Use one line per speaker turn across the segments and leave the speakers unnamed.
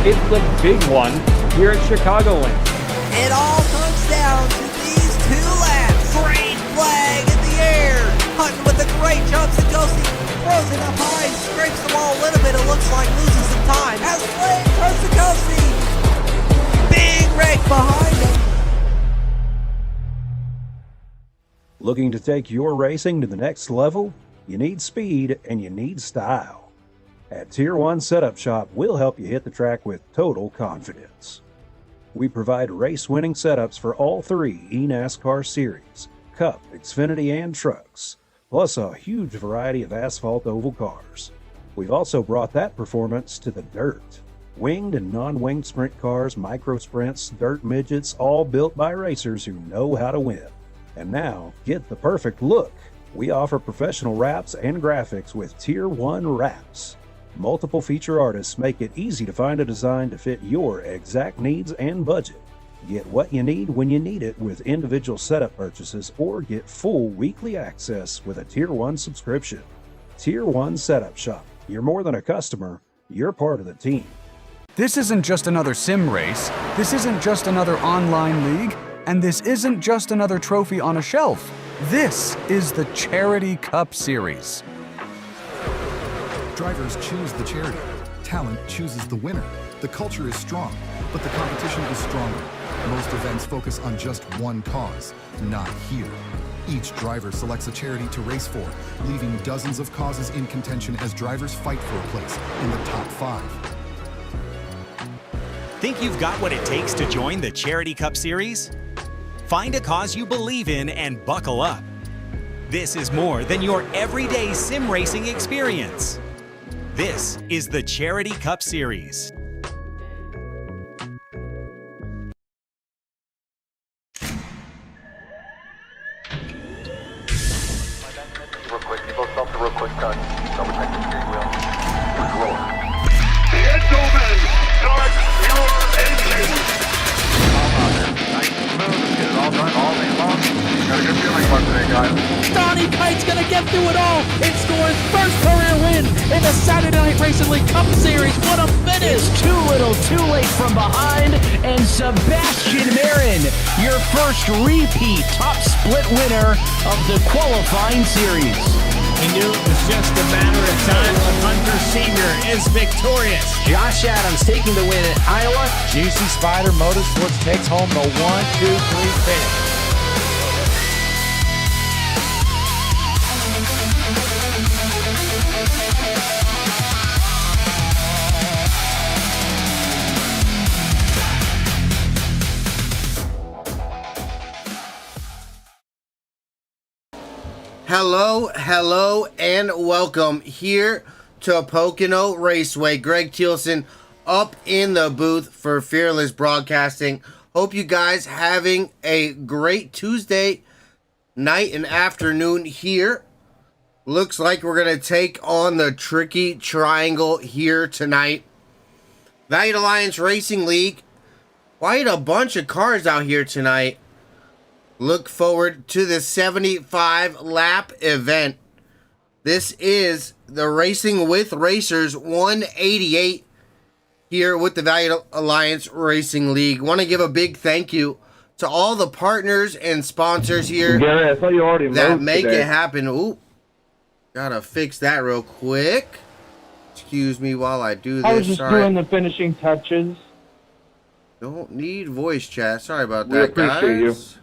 It's the big one here at Chicagoland.
It all comes down to these two laps. Green flag in the air. Hutton with a great jump. Sikosi throws it up high, scrapes the wall a little bit. It looks like losing some time. As Flame turns Sikosi. Big wreck behind him.
Looking to take your racing to the next level? You need speed and you need style. At Tier 1 Setup Shop, we'll help you hit the track with total confidence. We provide race-winning setups for all three eNASCAR series, Cup, Xfinity, and trucks, plus a huge variety of asphalt oval cars. We've also brought that performance to the dirt. Winged and non-winged sprint cars, micro sprints, dirt midgets, all built by racers who know how to win. And now, get the perfect look. We offer professional wraps and graphics with Tier 1 wraps. Multiple feature artists make it easy to find a design to fit your exact needs and budget. Get what you need when you need it with individual setup purchases, or get full weekly access with a Tier 1 subscription. Tier 1 Setup Shop. You're more than a customer, you're part of the team.
This isn't just another sim race, this isn't just another online league, and this isn't just another trophy on a shelf. This is the Charity Cup Series.
Drivers choose the charity. Talent chooses the winner. The culture is strong, but the competition is stronger. Most events focus on just one cause, not here. Each driver selects a charity to race for, leaving dozens of causes in contention as drivers fight for a place in the top 5.
Think you've got what it takes to join the Charity Cup Series? Find a cause you believe in and buckle up. This is more than your everyday sim racing experience. This is the Charity Cup Series.
Real quick, people stop the real quick touch. Double check the steering wheel.
Gentlemen, start your engines!
Nice and smooth. Get it all done all day long. Got a good feeling about today, guys.
Donnie Kite's gonna get through it all and score his first career win in the Saturday Night Racing League Cup Series. What a finish!
It's too little, too late from behind, and Sebastian Marin, your first repeat top split winner of the qualifying series.
He knew it was just a matter of time when Hunter Sr. is victorious.
Josh Adams taking the win at Iowa.
Juicy Spider Motorsports takes home the 1-2-3 finish.
Hello, and welcome here to Pocono Raceway. Greg Thielsen up in the booth for Fearless Broadcasting. Hope you guys having a great Tuesday night and afternoon here. Looks like we're going to take on the Tricky Triangle here tonight. Valiant Alliance Racing League. Quite a bunch of cars out here tonight. Look forward to the 75 lap event. This is the Racing with Racers 188 here with the Valiant Alliance Racing League. Want to give a big thank you to all the partners and sponsors here
Gary, I thought you already
that
moved
make
today.
it happen. Ooh, gotta fix that real quick. Excuse me while I do this.
I was just
Sorry.
doing the finishing touches.
Don't need voice chat. Sorry about
We
that,
appreciate
guys.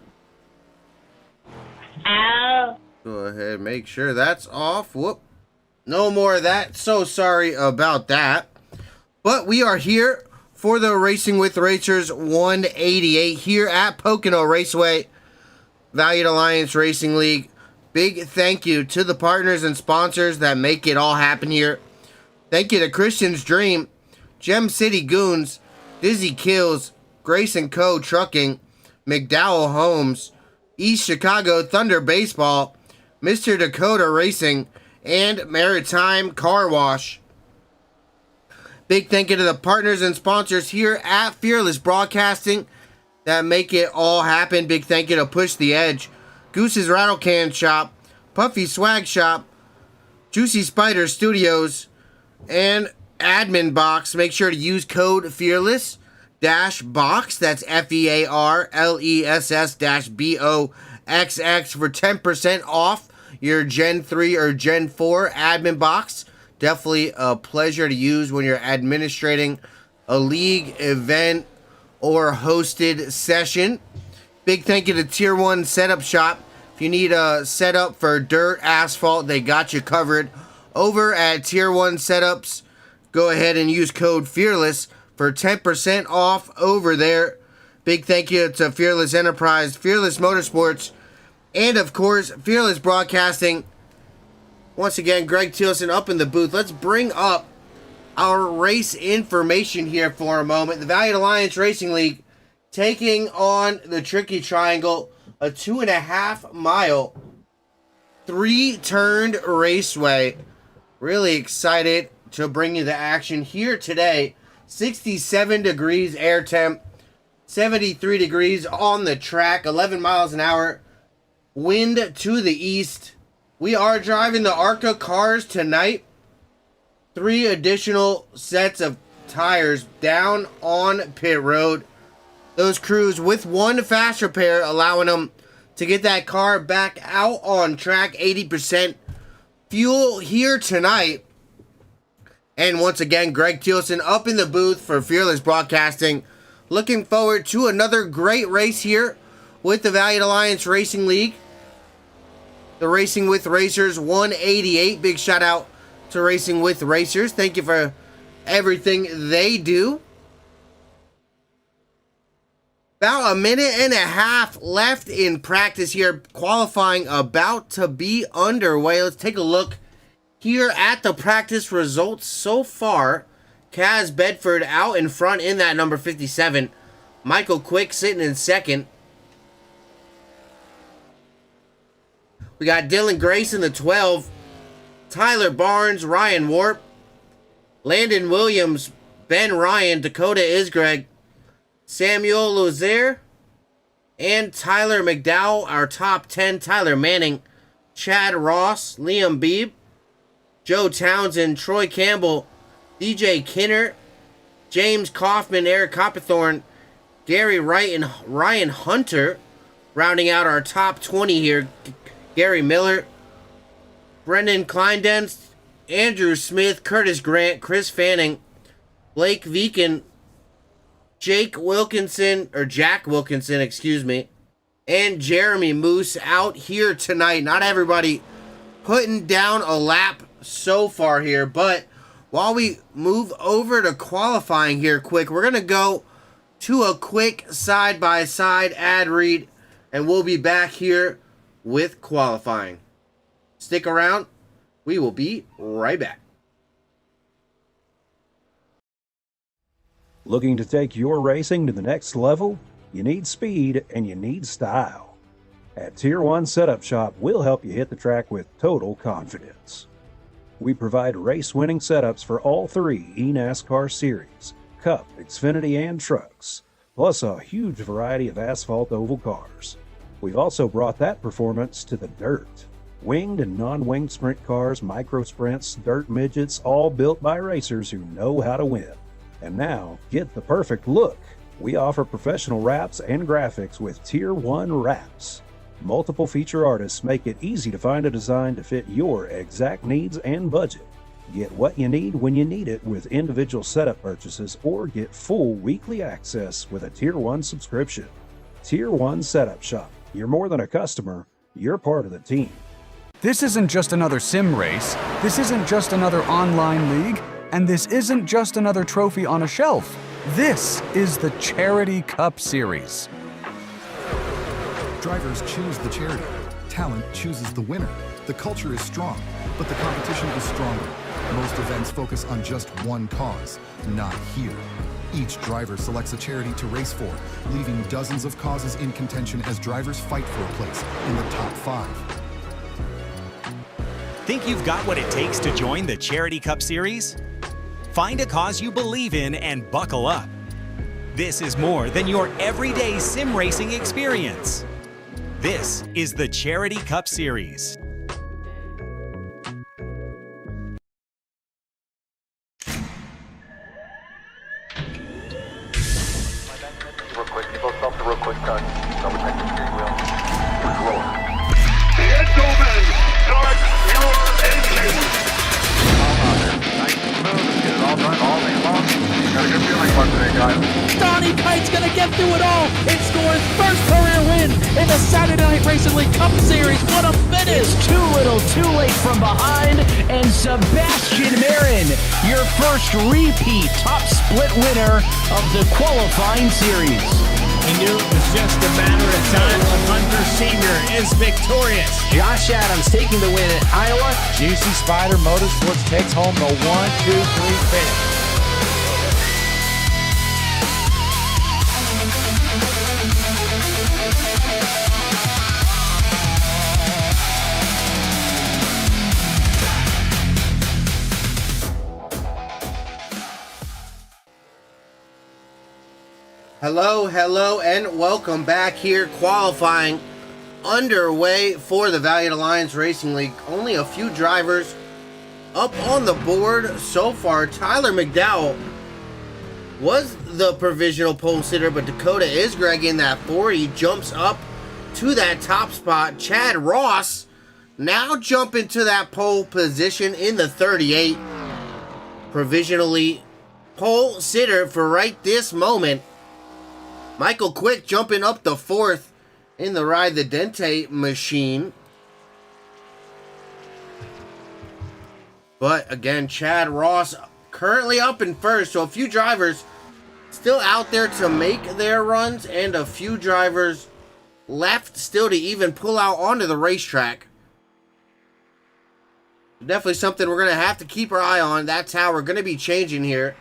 Go ahead, make sure that's off. Whoop. No more of that. So sorry about that. But we are here for the Racing with Racers 188 here at Pocono Raceway, Valiant Alliance Racing League. Big thank you to the partners and sponsors that make it all happen here. Thank you to Christian's Dream, Gem City Goons, Dizzy Kills, Grace & Co. Trucking, McDowell Homes, East Chicago Thunder Baseball, Mr. Dakota Racing, and Maritime Car Wash. Big thank you to the partners and sponsors here at Fearless Broadcasting that make it all happen. Big thank you to Push the Edge, Goose's Rattle Can Shop, Puffy Swag Shop, Juicy Spider Studios, and admin box, make sure to use code fearless box. That's FEARLESS-BOXX for 10% off your Gen 3 or Gen 4 admin box. Definitely a pleasure to use when you're administrating a league, event, or hosted session. Big thank you to Tier 1 Setup Shop. If you need a setup for dirt, asphalt, they got you covered. Over at Tier 1 Setups, go ahead and use code FEARLESS for 10% off over there. Big thank you to Fearless Enterprise, Fearless Motorsports, and of course, Fearless Broadcasting. Once again, Greg Thielsen up in the booth. Let's bring up our race information here for a moment. The Valiant Alliance Racing League taking on the Tricky Triangle, a 2.5 mile, 3-turned raceway. Really excited to bring you the action here today. 67 degrees air temp, 73 degrees on the track, 11 miles an hour, wind to the east. We are driving the ARCA cars tonight. 3 additional sets of tires down on pit road. Those crews with 1 fast repair, allowing them to get that car back out on track. 80% fuel here tonight. And once again, Greg Thielsen up in the booth for Fearless Broadcasting. Looking forward to another great race here with the Valiant Alliance Racing League. The Racing with Racers 188. Big shout out to Racing with Racers. Thank you for everything they do. About a minute and a half left in practice here. Qualifying about to be underway. Let's take a look here at the practice results so far. Kaz Bedford out in front in that number 57. Michael Quick sitting in second. We got Dylan Grace in the 12. Tyler Barnes, Ryan Warp, Landon Williams, Ben Ryan, Dakota Isgreg, Samuel Lozier, and Tyler McDowell, our top 10. Tyler Manning, Chad Ross, Liam Beebe, Joe Townsend, Troy Campbell, DJ Kinner, James Kaufman, Eric Copperthorne, Gary Wright, and Ryan Hunter, rounding out our top 20 here. Gary Miller, Brendan Kleindenst, Andrew Smith, Curtis Grant, Chris Fanning, Blake Veakin, Jack Wilkinson, and Jeremy Moose out here tonight. Not everybody putting down a lap so far here, but while we move over to qualifying here quick, we're going to go to a quick side-by-side ad read, and we'll be back here with qualifying. Stick around. We will be right back.
Looking to take your racing to the next level? You need speed and you need style. At Tier 1 Setup Shop, we'll help you hit the track with total confidence. We provide race-winning setups for all 3 eNASCAR series, Cup, Xfinity, and trucks, plus a huge variety of asphalt oval cars. We've also brought that performance to the dirt. Winged and non-winged sprint cars, micro sprints, dirt midgets, all built by racers who know how to win. And now, get the perfect look. We offer professional wraps and graphics with Tier 1 wraps. Multiple feature artists make it easy to find a design to fit your exact needs and budget. Get what you need when you need it with individual setup purchases, or get full weekly access with a Tier 1 subscription. Tier 1 Setup Shop. You're more than a customer, you're part of the team.
This isn't just another sim race, this isn't just another online league, and this isn't just another trophy on a shelf. This is the Charity Cup Series.
Drivers choose the charity. Talent chooses the winner. The culture is strong, but the competition is stronger. Most events focus on just one cause, not here. Each driver selects a charity to race for, leaving dozens of causes in contention as drivers fight for a place in the top 5.
Think you've got what it takes to join the Charity Cup Series? Find a cause you believe in and buckle up. This is more than your everyday sim racing experience. This is the Charity Cup Series.
Go stop the real quick, double check the steering wheel.
Gentlemen, start your engines.
Nice and smooth. Get it all done all day long. Got a good feeling about today, guys.
Donnie Kite's gonna get through it all and score his first career win in the Saturday Night Racing League Cup Series. What a finish!
It's too little, too late from behind, and Sebastian Marin, your first repeat top split winner of the qualifying series.
He knew it was just a matter of time when Hunter Sr. is victorious.
Josh Adams taking the win at Iowa.
Juicy Spider Motorsports takes home the 1, 2, 3 finish.
Hello, and welcome back here. Qualifying underway for the Valiant Alliance Racing League. Only a few drivers up on the board so far. Tyler McDowell was the provisional pole sitter, but Dakota Isgreg in that 40 jumps up to that top spot. Chad Ross now jumping to that pole position in the 38. Provisionally pole sitter for right this moment. Michael Quick jumping up to 4th in the Ride the Dente machine. But again, Chad Ross currently up in 1st. So a few drivers still out there to make their runs, and a few drivers left still to even pull out onto the racetrack. Definitely something we're going to have to keep our eye on. That's how we're going to be changing here.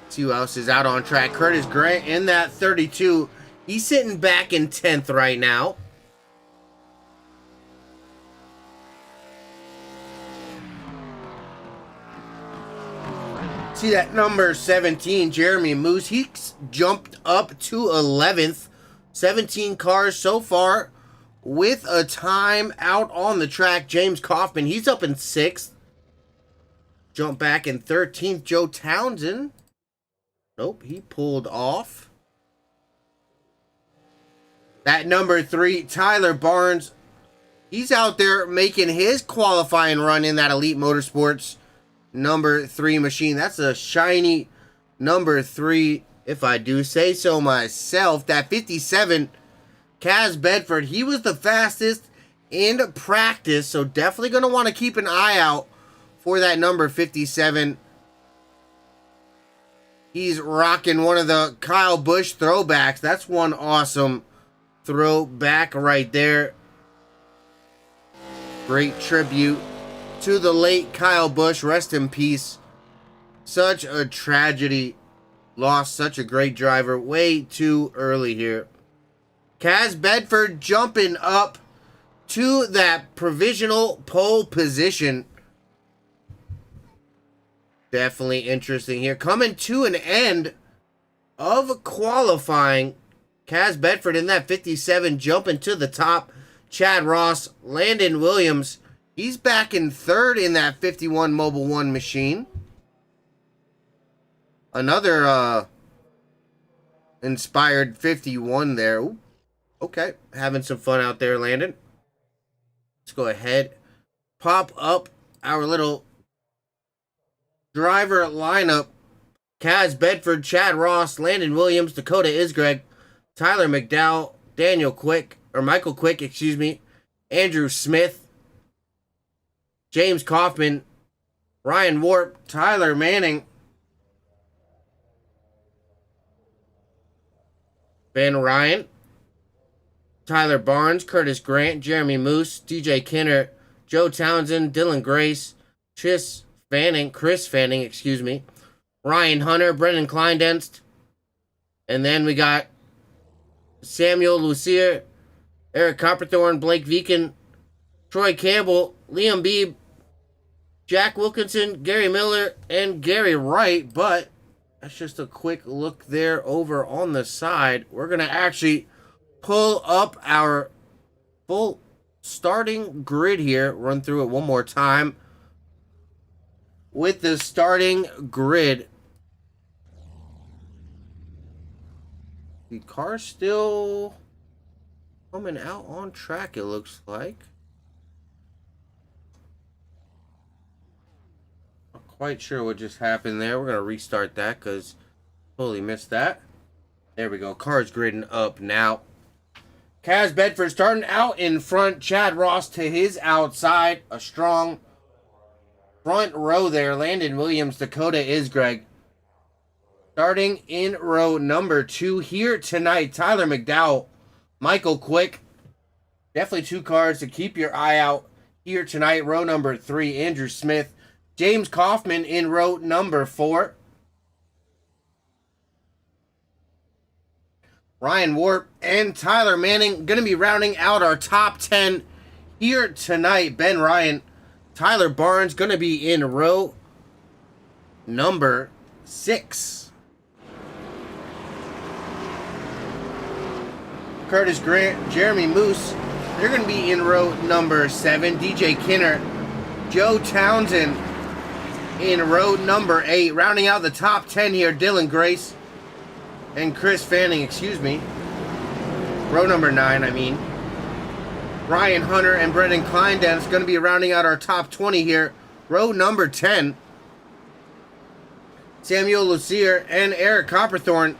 See who else is out on track. Curtis Grant in that 32. He's sitting back in 10th right now. See that number 17, Jeremy Moose. He's jumped up to 11th. 17 cars so far with a time out on the track. James Kaufman, he's up in 6th. Jump back in 13th. Joe Townsend. Nope, he pulled off. That number 3, Tyler Barnes. He's out there making his qualifying run in that Elite Motorsports number 3 machine. That's a shiny number 3, if I do say so myself. That 57, Kaz Bedford. He was the fastest in practice, so definitely going to want to keep an eye out for that number 57. He's rocking one of the Kyle Busch throwbacks. That's one awesome throwback right there. Great tribute to the late Kyle Busch. Rest in peace. Such a tragedy. Lost such a great driver way too early here. Kaz Bedford jumping up to that provisional pole position. Definitely interesting here. Coming to an end of qualifying. Kaz Bedford in that 57 jumping to the top. Chad Ross, Landon Williams. He's back in 3rd in that 51 Mobil 1 machine. Another inspired 51 there. Ooh, okay, having some fun out there, Landon. Let's go ahead. Pop up our little driver lineup. Kaz Bedford, Chad Ross, Landon Williams, Dakota Isgreg, Tyler McDowell, Michael Quick, excuse me, Andrew Smith, James Kaufman, Ryan Warp, Tyler Manning, Ben Ryan, Tyler Barnes, Curtis Grant, Jeremy Moose, DJ Kinner, Joe Townsend, Dylan Grace, Chris Fanning, Ryan Hunter, Brendan Kleindenst, and then we got Samuel Lucier, Eric Copperthorne, Blake Viken, Troy Campbell, Liam Beebe, Jack Wilkinson, Gary Miller, and Gary Wright. But that's just a quick look there over on the side. We're going to actually pull up our full starting grid here, run through it one more time. With the starting grid, The car's still coming out on track, it looks like. Not quite sure what just happened there. We're going to restart that because totally missed that. There we go. Car's gridding up now. Kaz Bedford starting out in front. Chad Ross to his outside. A strong front row there. Landon Williams, Dakota Isgreg. Starting in row number 2 here tonight. Tyler McDowell, Michael Quick. Definitely 2 cars to keep your eye out here tonight. Row number 3, Andrew Smith. James Kaufman in row number 4. Ryan Warp and Tyler Manning going to be rounding out our top 10 here tonight. Ben Ryan, Tyler Barnes going to be in row number 6. Curtis Grant, Jeremy Moose, they're going to be in row number 7. DJ Kinner, Joe Townsend in row number 8. Rounding out the top 10 here, Dylan Grace and Chris Fanning, excuse me. Row number 9, I mean. Ryan Hunter and Brendan Kleindance going to be rounding out our top 20 here. Row number 10. Samuel Lucier and Eric Copperthorne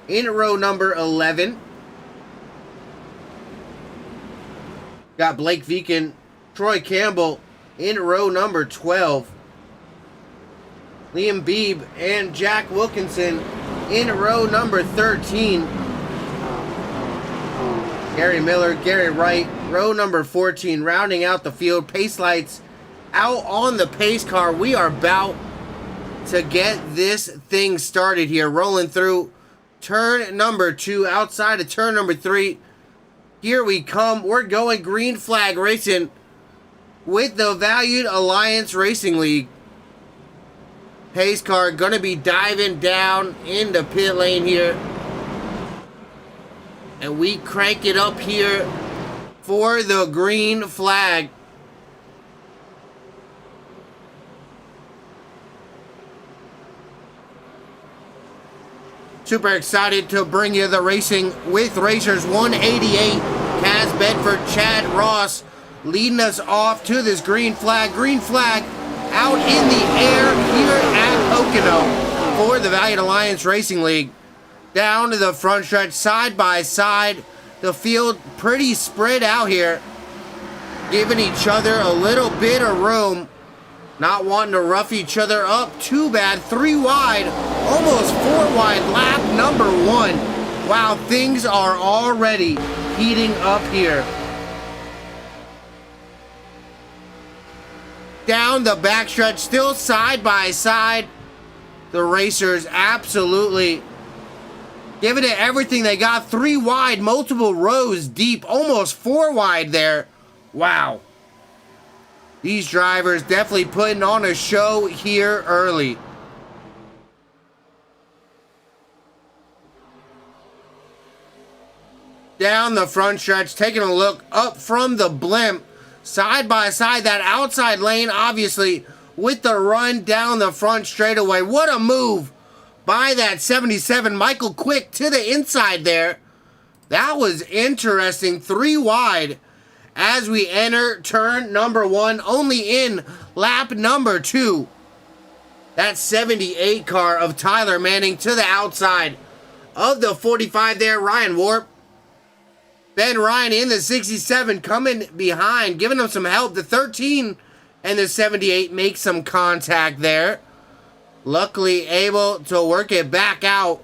in row number 11. Got Blake Viken, Troy Campbell in row number 12. Liam Beebe and Jack Wilkinson in row number 13. Gary Miller, Gary Wright, row number 14, rounding out the field. Pace lights out on the pace car. We are about to get this thing started here. Rolling through turn number 2, outside of turn number 3. Here we come. We're going green flag racing with the Valued Alliance Racing League. Pace car going to be diving down into pit lane here. And we crank it up here for the green flag. Super excited to bring you the Racing with Racers 188. Kaz Bedford, Chad Ross leading us off to this green flag. Green flag out in the air here at Pocono for the Valiant Alliance Racing League. Down to the front stretch, side by side. The field pretty spread out here, giving each other a little bit of room. Not wanting to rough each other up too bad. 3 wide, almost 4 wide, lap number 1. Wow, things are already heating up here. Down the backstretch, still side by side. The racers absolutely giving it everything they got. 3 wide, multiple rows deep, almost 4 wide there. Wow. These drivers definitely putting on a show here early. Down the front stretch, taking a look up from the blimp. Side by side, that outside lane, obviously, with the run down the front straightaway. What a move by that 77 Michael Quick to the inside there. That was interesting. 3 wide as we enter turn number 1, only in lap number 2. That 78 car of Tyler Manning to the outside of the 45 there. Ryan Warp. Ben Ryan in the 67 coming behind, giving them some help. The 13 and the 78 make some contact there. Luckily able to work it back out.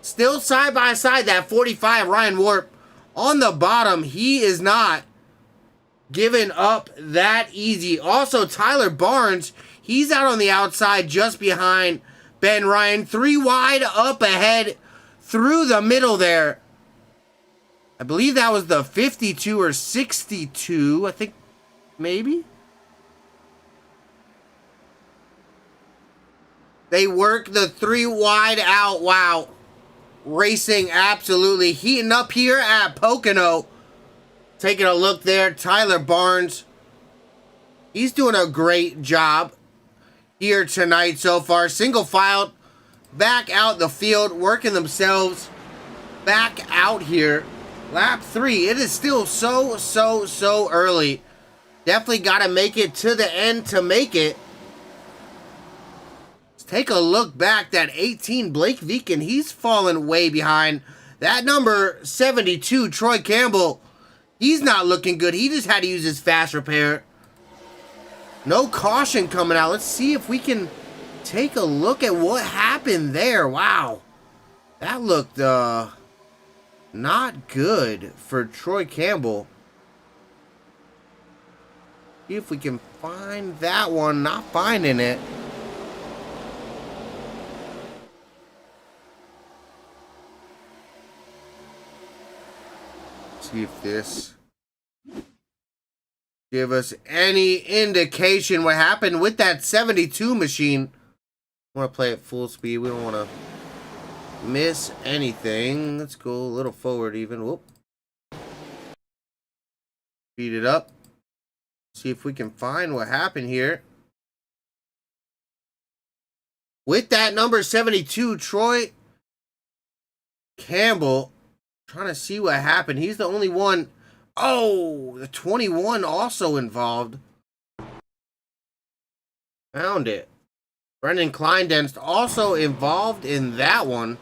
Still side by side, that 45, Ryan Warp on the bottom. He is not giving up that easy. Also, Tyler Barnes, he's out on the outside just behind Ben Ryan. 3 wide up ahead through the middle there. I believe that was the 52 or 62, I think, maybe. They work the 3 wide out. Wow. Racing absolutely heating up here at Pocono. Taking a look there, Tyler Barnes. He's doing a great job here tonight so far. Single filed back out the field, working themselves back out here. Lap 3. It is still so early. Definitely got to make it to the end to make it. Let's take a look back. That 18 Blake Viken, he's fallen way behind. That number 72 Troy Campbell, he's not looking good. He just had to use his fast repair. No caution coming out. Let's see if we can take a look at what happened there. Wow. That looked not good for Troy Campbell. See if we can find that one. Not finding it. See if this give us any indication what happened with that 72 machine. I want to play at full speed. We don't want to miss anything. Let's go a little forward even. Whoop. Speed it up. See if we can find what happened here. With that number 72, Troy Campbell, trying to see what happened. He's the only one. Oh, the 21 also involved. Found it. Brendan Kleindenst also involved in that one.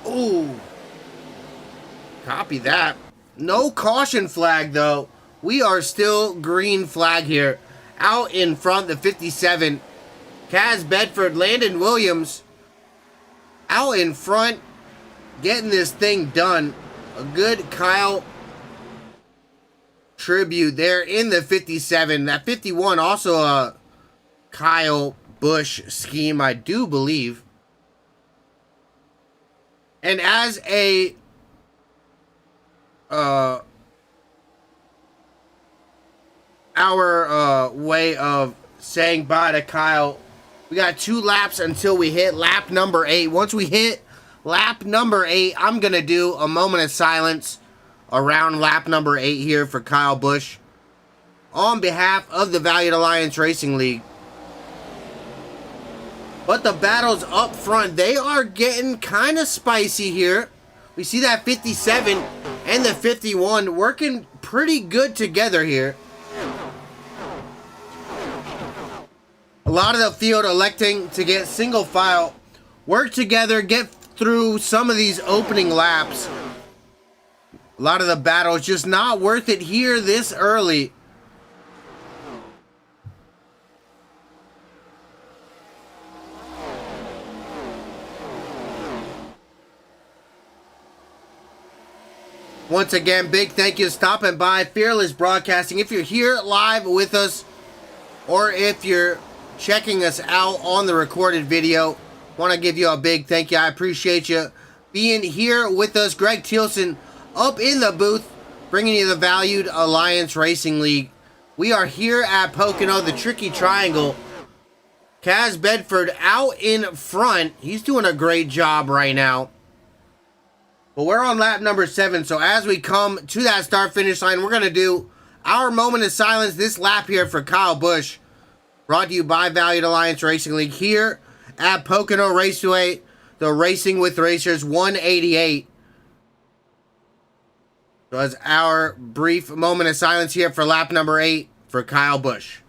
Ooh. Copy that. No caution flag, though. We are still green flag here. Out in front, the 57. Kaz Bedford, Landon Williams. Out in front, getting this thing done. A good Kyle tribute there in the 57. That 51 also a Kyle Busch scheme, I do believe. And as a our way of saying bye to Kyle, we got 2 laps until we hit lap number 8. Once we hit lap number 8, I'm gonna do a moment of silence around lap number 8 here for Kyle Busch on behalf of the Valiant Alliance Racing League. But the battles up front, they are getting kind of spicy here. We see that 57 and the 51 working pretty good together here. A lot of the field electing to get single file, work together, get through some of these opening laps. A lot of the battles just not worth it here this early. Once again, big thank you stopping by Fearless Broadcasting. If you're here live with us, or if you're checking us out on the recorded video, want to give you a big thank you. I appreciate you being here with us. Greg Thielsen up in the booth, bringing you the Valued Alliance Racing League. We are here at Pocono, the Tricky Triangle. Kaz Bedford out in front. He's doing a great job right now. But we're on lap number 7, so as we come to that start-finish line, we're going to do our moment of silence this lap here for Kyle Busch. Brought to you by Valiant Alliance Racing League here at Pocono Raceway, the Racing with Racers 188. So as our brief moment of silence here for lap number 8 for Kyle Busch.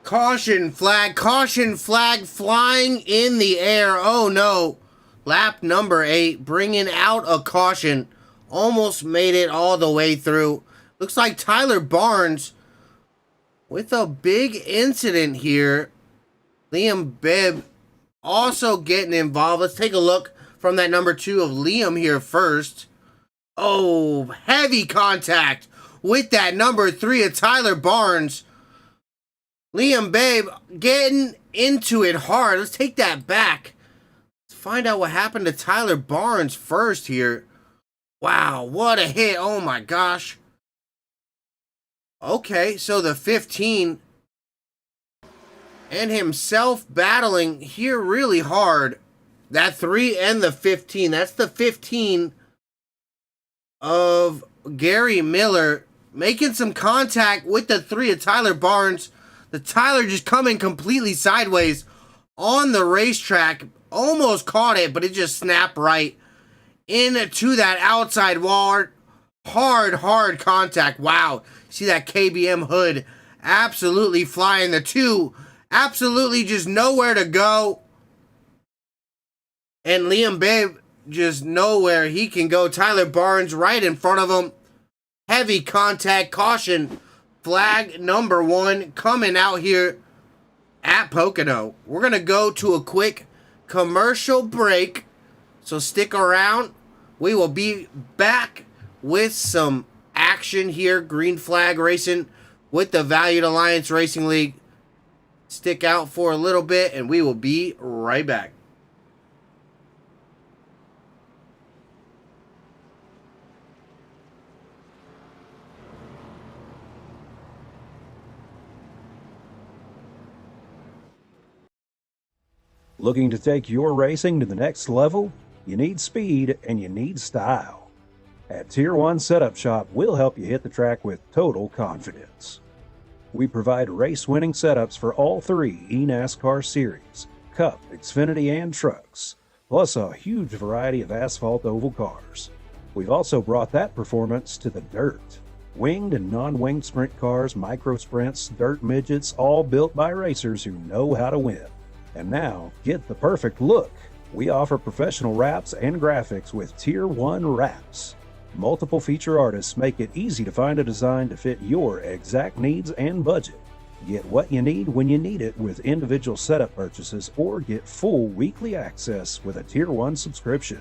Caution flag flying in the air. Oh no. Lap number 8, bringing out a caution. Almost made it all the way through. Looks like Tyler Barnes with a big incident here. Liam Bibb also getting involved. Let's take a look from that number 2 of Liam here first. Oh, heavy contact with that number 3 of Tyler Barnes. Liam Bibb getting into it hard. Let's take that back. Let's find out what happened to Tyler Barnes first here. Wow, what a hit. Oh my gosh. Okay, so the 15 and himself battling here really hard. That 3 and the 15. That's the 15 of Gary Miller making some contact with the 3 of Tyler Barnes. The Tyler just coming completely sideways on the racetrack. Almost caught it, but it just snapped right into that outside wall. Hard contact. Wow. See that KBM hood absolutely flying. The 2 absolutely just nowhere to go. And Liam Bibb just nowhere he can go. Tyler Barnes right in front of him. Heavy contact. Caution. Flag number 1 coming out here at Pocono. We're going to go to a quick commercial break. So stick around. We will be back with some action here. Green flag racing with the Valued Alliance Racing League. Stick out for a little bit and we will be right back.
Looking to take your racing to the next level? You need speed and you need style. At Tier 1 Setup Shop, we'll help you hit the track with total confidence. We provide race-winning setups for all 3 eNASCAR series, Cup, Xfinity, and trucks, plus a huge variety of asphalt oval cars. We've also brought that performance to the dirt. Winged and non-winged sprint cars, micro sprints, dirt midgets, all built by racers who know how to win. And now, get the perfect look. We offer professional wraps and graphics with Tier 1 wraps. Multiple feature artists make it easy to find a design to fit your exact needs and budget. Get what you need when you need it with individual setup purchases or get full weekly access with a Tier 1 subscription.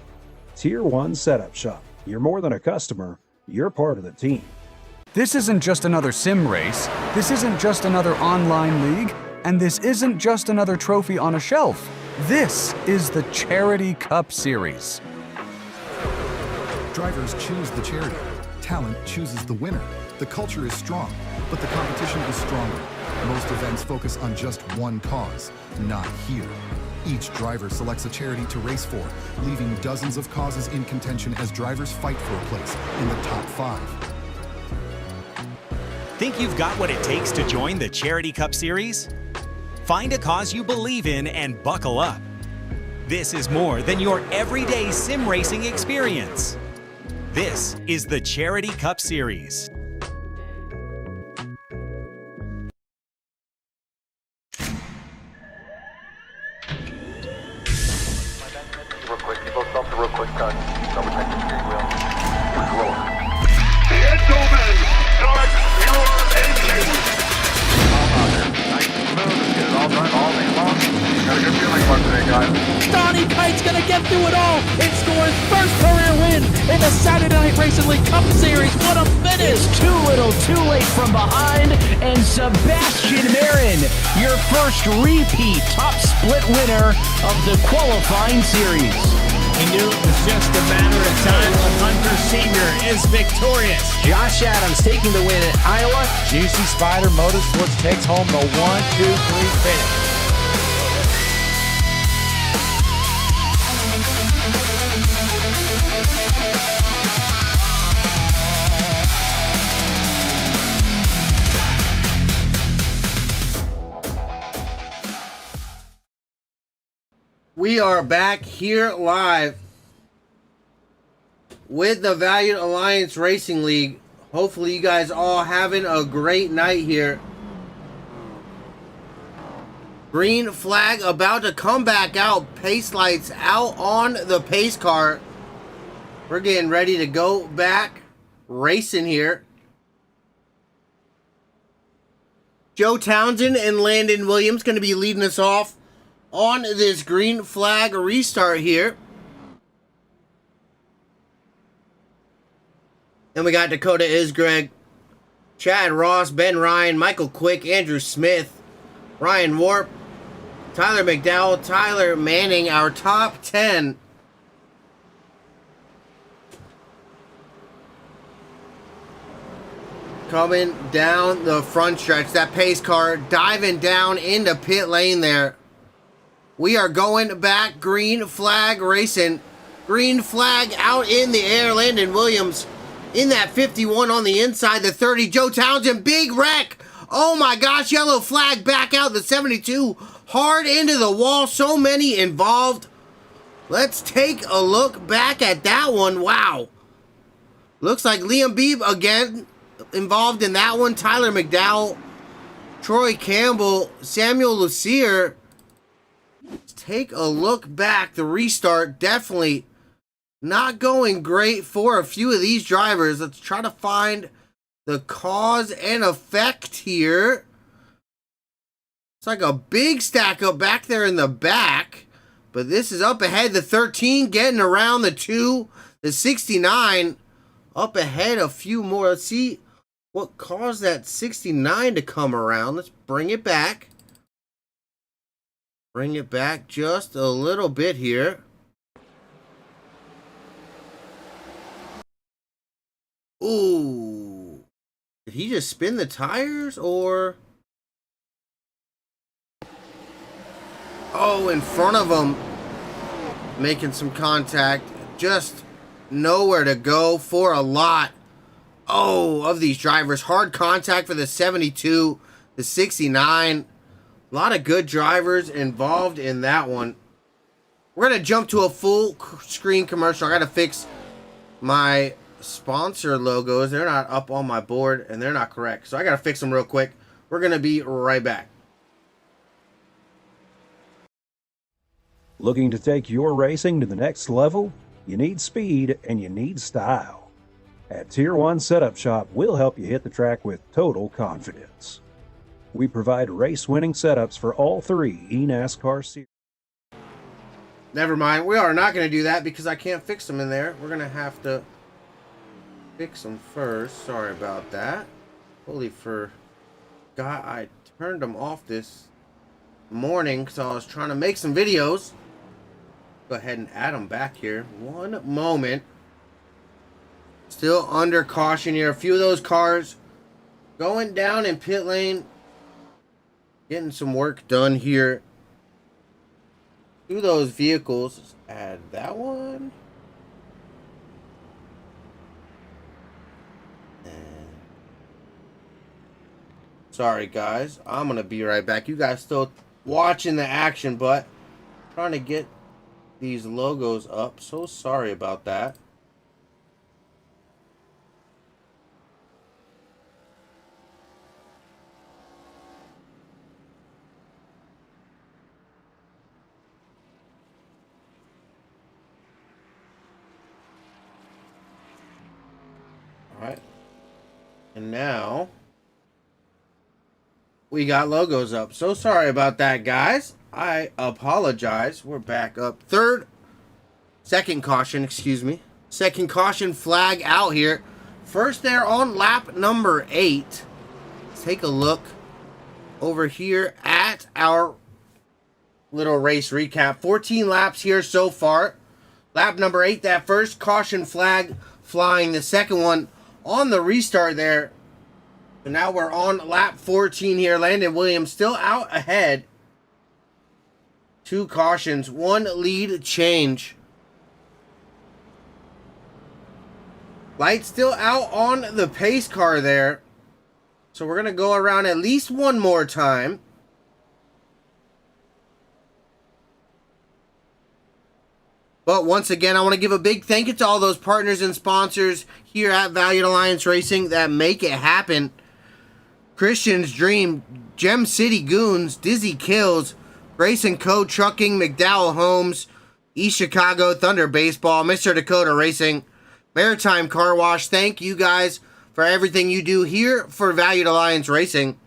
Tier 1 Setup Shop. You're more than a customer, you're part of the team.
This isn't just another sim race, this isn't just another online league, and this isn't just another trophy on a shelf. This is the Charity Cup Series.
Drivers choose the charity. Talent chooses the winner. The culture is strong, but the competition is stronger. Most events focus on just one cause, not here. Each driver selects a charity to race for, leaving dozens of causes in contention as drivers fight for a place in the top 5.
Think you've got what it takes to join the Charity Cup Series? Find a cause you believe in and buckle up. This is more than your everyday sim racing experience. This is the Charity Cup Series.
Real quick, you both stop the real quick cut. Double check the steering wheel.
Gentlemen, start your engines.
All out there. Nice and smooth. Get it all done all day long. Got a good feeling about today, guys.
Donnie Kite's gonna get through it all and score his first career win in the Saturday Night Racing League Cup Series. What a finish!
It's too little, too late from behind, and Sebastian Marin, your first repeat top split winner of the qualifying series.
We knew it was just a matter of time when Hunter Sr. is victorious.
Josh Adams taking the win at Iowa.
Juicy Spider Motorsports takes home the 1-2-3 finish.
We are back here live with the Valued Alliance Racing League. Hopefully you guys all having a great night here. Green flag about to come back out. Pace lights out on the pace car. We're getting ready to go back racing here. Joe Townsend and Landon Williams going to be leading us off on this green flag restart here. Then we got Dakota Isgreg, Chad Ross, Ben Ryan, Michael Quick, Andrew Smith, Ryan Warp, Tyler McDowell, Tyler Manning, our top 10. Coming down the front stretch, that pace car diving down into pit lane there. We are going back, green flag racing. Green flag out in the air, Landon Williams in that 51 on the inside, the 30, Joe Townsend, big wreck. Oh my gosh, yellow flag back out, the 72, hard into the wall, so many involved. Let's take a look back at that one, wow. Looks like Liam Beebe again involved in that one, Tyler McDowell, Troy Campbell, Samuel Lucier. Let's take a look back, the restart definitely not going great for a few of these drivers. Let's try to find the cause and effect here. It's like a big stack up back there in the back. But this is up ahead. The 13 getting around the 2. The 69 up ahead a few more. Let's see what caused that 69 to come around. Let's bring it back. Bring it back just a little bit here. Ooh. Did he just spin the tires or? Oh, in front of him. Making some contact. Just nowhere to go for a lot. Oh, of these drivers. Hard contact for the 72, the 69. A lot of good drivers involved in that one. We're going to jump to a full screen commercial. I got to fix my sponsor logos. They're not up on my board and they're not correct. So I got to fix them real quick. We're going to be right back.
Looking to take your racing to the next level? You need speed and you need style. At Tier 1 Setup Shop, we'll help you hit the track with total confidence. We provide race-winning setups for all 3 eNASCAR series.
Never mind. We are not going to do that because I can't fix them in there. We're going to have to fix them first. Sorry about that. Holy forgot I turned them off this morning because I was trying to make some videos. Go ahead and add them back here. One moment. Still under caution here. A few of those cars going down in pit lane. Getting some work done here. To those vehicles. Let's add that one. Sorry guys, I'm gonna be right back. You guys still watching the action, but trying to get these logos up. So sorry about that. All right, and now we got logos up. So sorry about that, guys. I apologize. We're back up. Second caution, excuse me. Second caution flag out here. First there on lap number 8. Let's take a look over here at our little race recap. 14 laps here so far. Lap number 8, that first caution flag flying. The second one on the restart there. So now we're on lap 14 here. Landon Williams still out ahead. 2 cautions, 1 lead change. Light still out on the pace car there. So we're going to go around at least one more time. But once again, I want to give a big thank you to all those partners and sponsors here at Valiant Alliance Racing that make it happen. Christian's Dream, Gem City Goons, Dizzy Kills, Grace & Co. Trucking, McDowell Homes, East Chicago, Thunder Baseball, Mr. Dakota Racing, Maritime Car Wash. Thank you guys for everything you do here for Valiant Alliance Racing.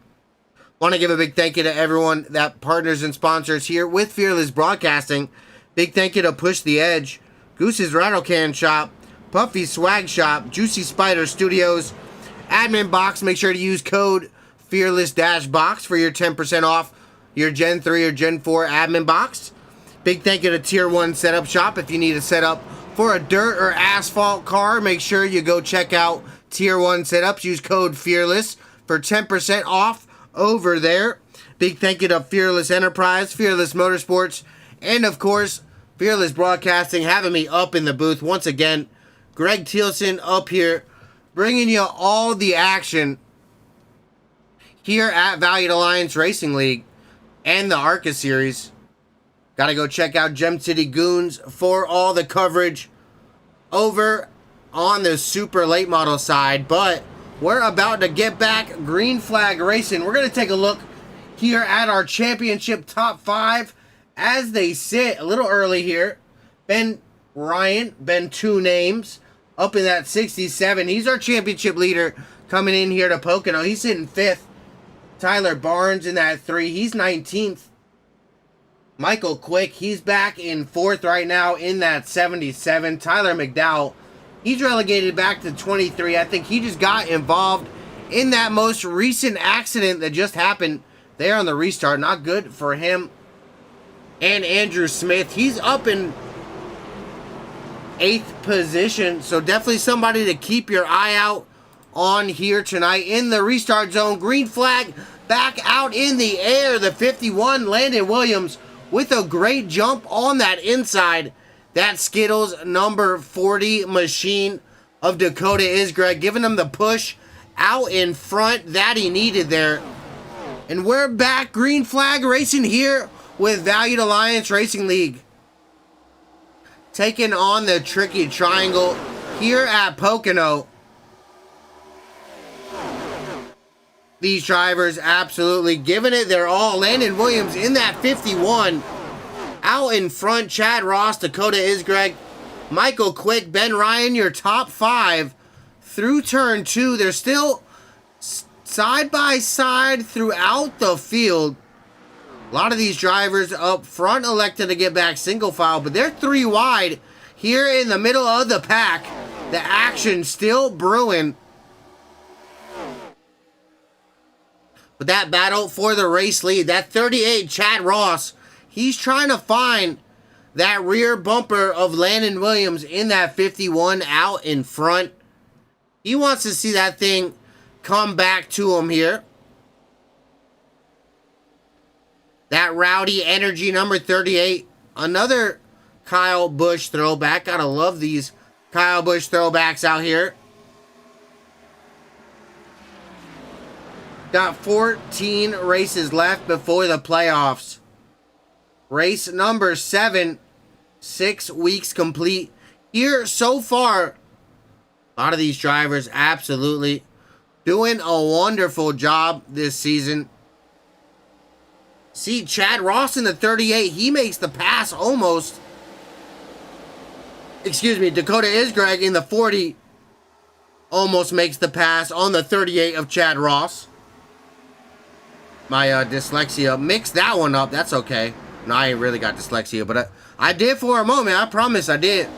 Want to give a big thank you to everyone that partners and sponsors here with Fearless Broadcasting. Big thank you to Push the Edge, Goose's Rattle Can Shop, Puffy's Swag Shop, Juicy Spider Studios, Admin Box. Make sure to use code Fearless-Box for your 10% off your Gen 3 or Gen 4 Admin Box. Big thank you to Tier 1 Setup Shop. If you need a setup for a dirt or asphalt car, make sure you go check out Tier 1 Setups. Use code Fearless for 10% off over there. Big thank you to Fearless Enterprise, Fearless Motorsports, and of course, Fearless Broadcasting having me up in the booth once again. Greg Thielsen up here, bringing you all the action here at Valiant Alliance Racing League and the ARCA Series. Gotta go check out Gem City Goons for all the coverage over on the super late model side. But we're about to get back green flag racing. We're gonna take a look here at our championship top 5 as they sit a little early here. Ben Ryan, Ben Two Names, up in that 67. He's our championship leader coming in here to Pocono. He's sitting 5th. Tyler Barnes in that 3. He's 19th. Michael Quick, he's back in 4th right now in that 77. Tyler McDowell, he's relegated back to 23. I think he just got involved in that most recent accident that just happened there on the restart. Not good for him. And Andrew Smith, he's up in 8th position. So definitely somebody to keep your eye out on here tonight in the restart zone. Green flag back out in the air. The 51, Landon Williams, with a great jump on that inside. That Skittles number 40 machine of Dakota Isgreg, giving him the push out in front that he needed there. And we're back green flag racing here with Valiant Alliance Racing League, taking on the tricky triangle here at Pocono. These drivers absolutely giving it their all. Landon Williams in that 51. Out in front, Chad Ross, Dakota Isgreg, Michael Quick, Ben Ryan, your top 5 through turn 2. They're still side by side throughout the field. A lot of these drivers up front elected to get back single file, but they're 3 wide here in the middle of the pack. The action still brewing. But that battle for the race lead, that 38, Chad Ross, he's trying to find that rear bumper of Landon Williams in that 51 out in front. He wants to see that thing come back to him here. That Rowdy Energy number 38, another Kyle Busch throwback. Gotta love these Kyle Busch throwbacks out here. Got 14 races left before the playoffs. Race number 7, 6 weeks complete. Here so far, a lot of these drivers absolutely doing a wonderful job this season. See, Chad Ross in the 38, he makes the pass almost. Excuse me, Dakota Isgreg in the 40 almost makes the pass on the 38 of Chad Ross. My dyslexia mixed that one up. That's okay. No, I ain't really got dyslexia, but I did for a moment. I promise I did.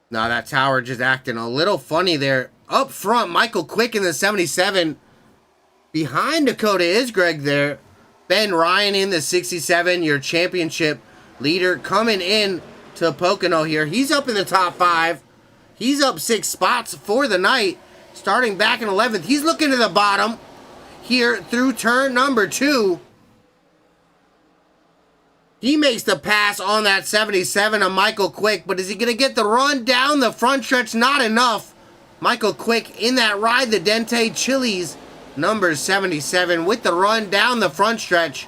Now that tower just acting a little funny there. Up front, Michael Quick in the 77. Behind Dakota Isgreg there. Ben Ryan in the 67, your championship leader, coming in to Pocono here. He's up in the top 5. He's up 6 spots for the night. Starting back in 11th. He's looking to the bottom here through turn number 2. He makes the pass on that 77 of Michael Quick, but is he going to get the run down the front stretch? Not enough. Michael Quick in that ride, the Dente Chili's number 77 with the run down the front stretch,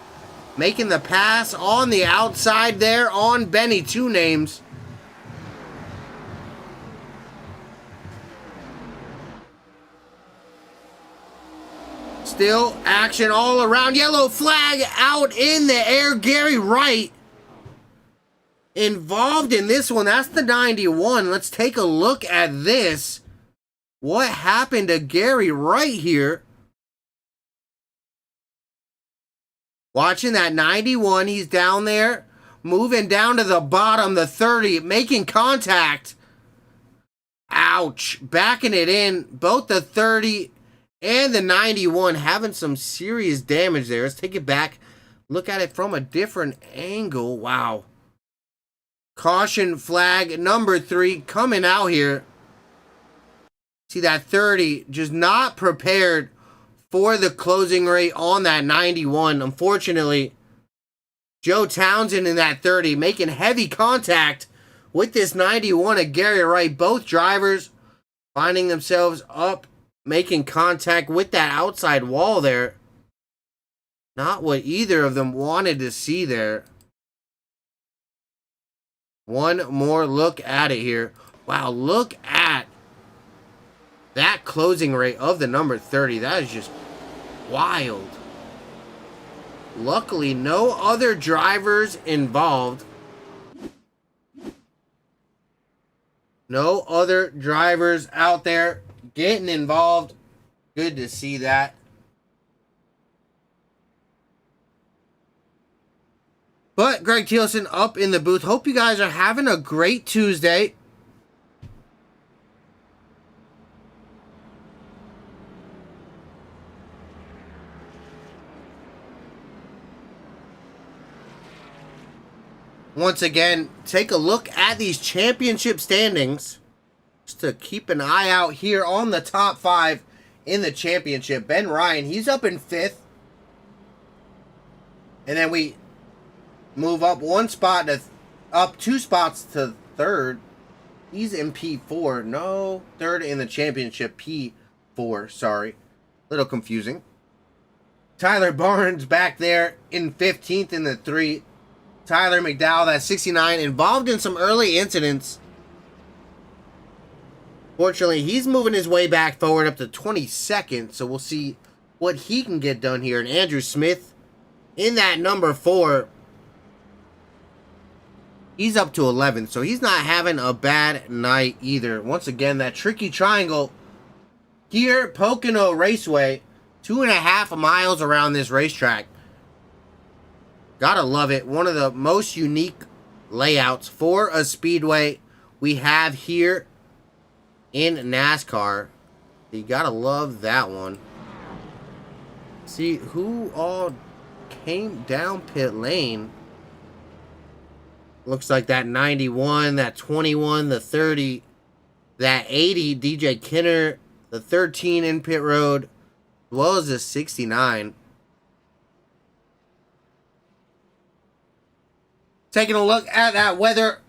making the pass on the outside there on Benny Two Names. Still action all around. Yellow flag out in the air. Gary Wright involved in this one. That's the 91. Let's take a look at this. What happened to Gary Wright here? Watching that 91. He's down there. Moving down to the bottom, the 30. Making contact. Ouch. Backing it in. Both the 30 and the 91 having some serious damage there. Let's take it back. Look at it from a different angle. Wow. Caution flag number 3 coming out here. See that 30 just not prepared for the closing rate on that 91. Unfortunately, Joe Townsend in that 30 making heavy contact with this 91 of Gary Wright. Both drivers finding themselves up, making contact with that outside wall there. Not what either of them wanted to see there. One more look at it here. Wow, look at that closing rate of the number 30. That is just wild. Luckily, no other drivers involved. No other drivers out there getting involved. Good to see that. But Greg Thielsen up in the booth. Hope you guys are having a great Tuesday. Once again, take a look at these championship standings. Just to keep an eye out here on the top 5 in the championship. Ben Ryan, he's up in 5th. And then we move up 1 spot to up 2 spots to 3rd. He's in P4. No, 3rd in the championship. P4, sorry. Little confusing. Tyler Barnes back there in 15th in the 3. Tyler McDowell, that 69, involved in some early incidents. Fortunately, he's moving his way back forward up to 22nd, so we'll see what he can get done here. And Andrew Smith in that number 4. He's up to 11th, so he's not having a bad night either. Once again, that tricky triangle here, Pocono Raceway, 2.5 miles around this racetrack. Gotta love it. One of the most unique layouts for a speedway we have here in NASCAR. You gotta love that one. See who all came down pit lane. Looks like that 91, that 21, the 30, that 80, DJ Kinner, the 13 in pit road, as well as the 69. Taking a look at that weather,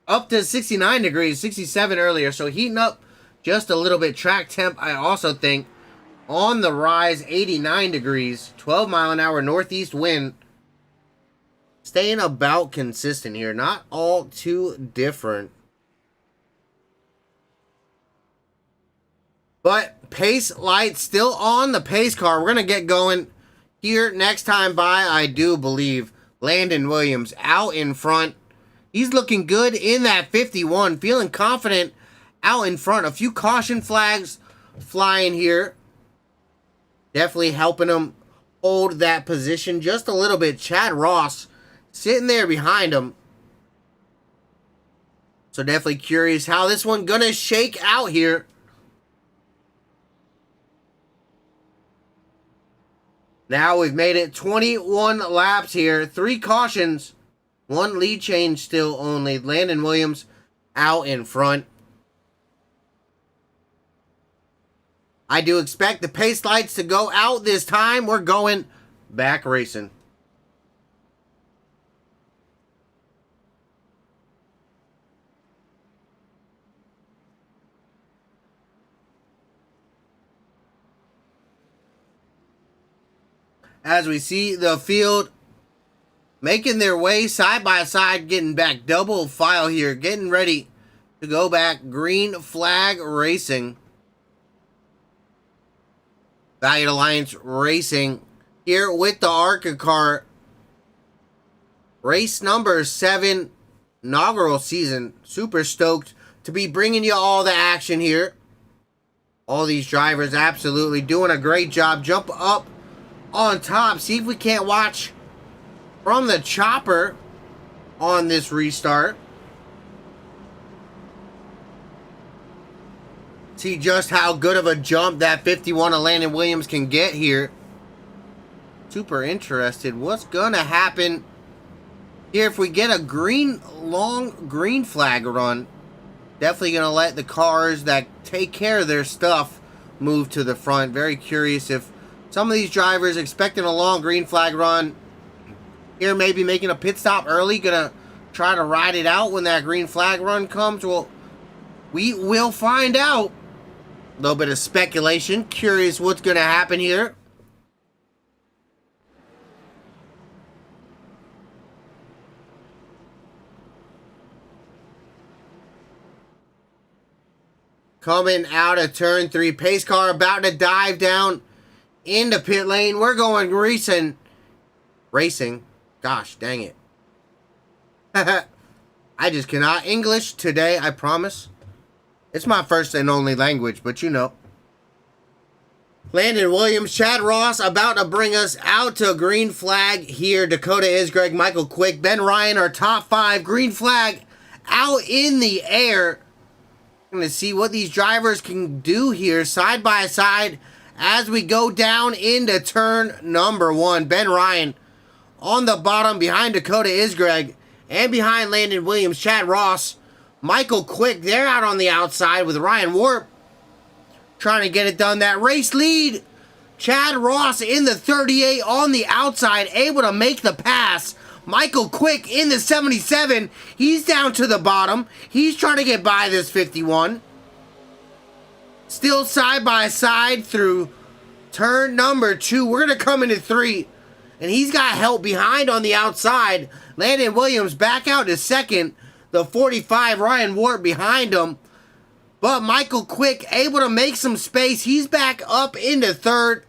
up to 69 degrees, 67 earlier, so heating up just a little bit. Track temp, I also think, on the rise, 89 degrees, 12 mile an hour northeast wind. Staying about consistent here, not all too different. But pace lights still on the pace car. We're going to get going here next time by, I do believe. Landon Williams out in front. He's looking good in that 51. Feeling confident out in front. A few caution flags flying here. Definitely helping him hold that position just a little bit. Chad Ross sitting there behind him. So definitely curious how this one gonna shake out here. Now we've made it 21 laps here. 3 cautions. 1 lead change still only. Landon Williams out in front. I do expect the pace lights to go out this time. We're going back racing. As we see the field making their way side by side, getting back double file here, getting ready to go back green flag racing. Valiant Alliance Racing here with the ARCA car. Race number 7, inaugural season. Super stoked to be bringing you all the action here. All these drivers absolutely doing a great job. Jump up on top. See if we can't watch from the chopper on this restart. See just how good of a jump that 51 of Landon Williams can get here. Super interested. What's going to happen here if we get a long green flag run? Definitely going to let the cars that take care of their stuff move to the front. Very curious if some of these drivers expecting a long green flag run here, maybe making a pit stop early, gonna try to ride it out when that green flag run comes. Well, we will find out. A little bit of speculation. Curious what's gonna happen here. Coming out of turn 3, pace car about to dive down into pit lane. We're going racing. Gosh, dang it. I just cannot English today, I promise. It's my first and only language, but you know. Landon Williams, Chad Ross about to bring us out to a green flag here. Dakota Isgreg, Michael Quick, Ben Ryan, our top 5. Green flag out in the air. Going to see what these drivers can do here side by side as we go down into turn number 1. Ben Ryan on the bottom behind Dakota Isgreg and behind Landon Williams, Chad Ross, Michael Quick. They're out on the outside with Ryan Warp trying to get it done. That race lead, Chad Ross in the 38 on the outside, able to make the pass. Michael Quick in the 77. He's down to the bottom. He's trying to get by this 51. Still side by side through turn number 2. We're going to come into 3. And he's got help behind on the outside. Landon Williams back out to second. The 45, Ryan Ward behind him. But Michael Quick able to make some space. He's back up into third.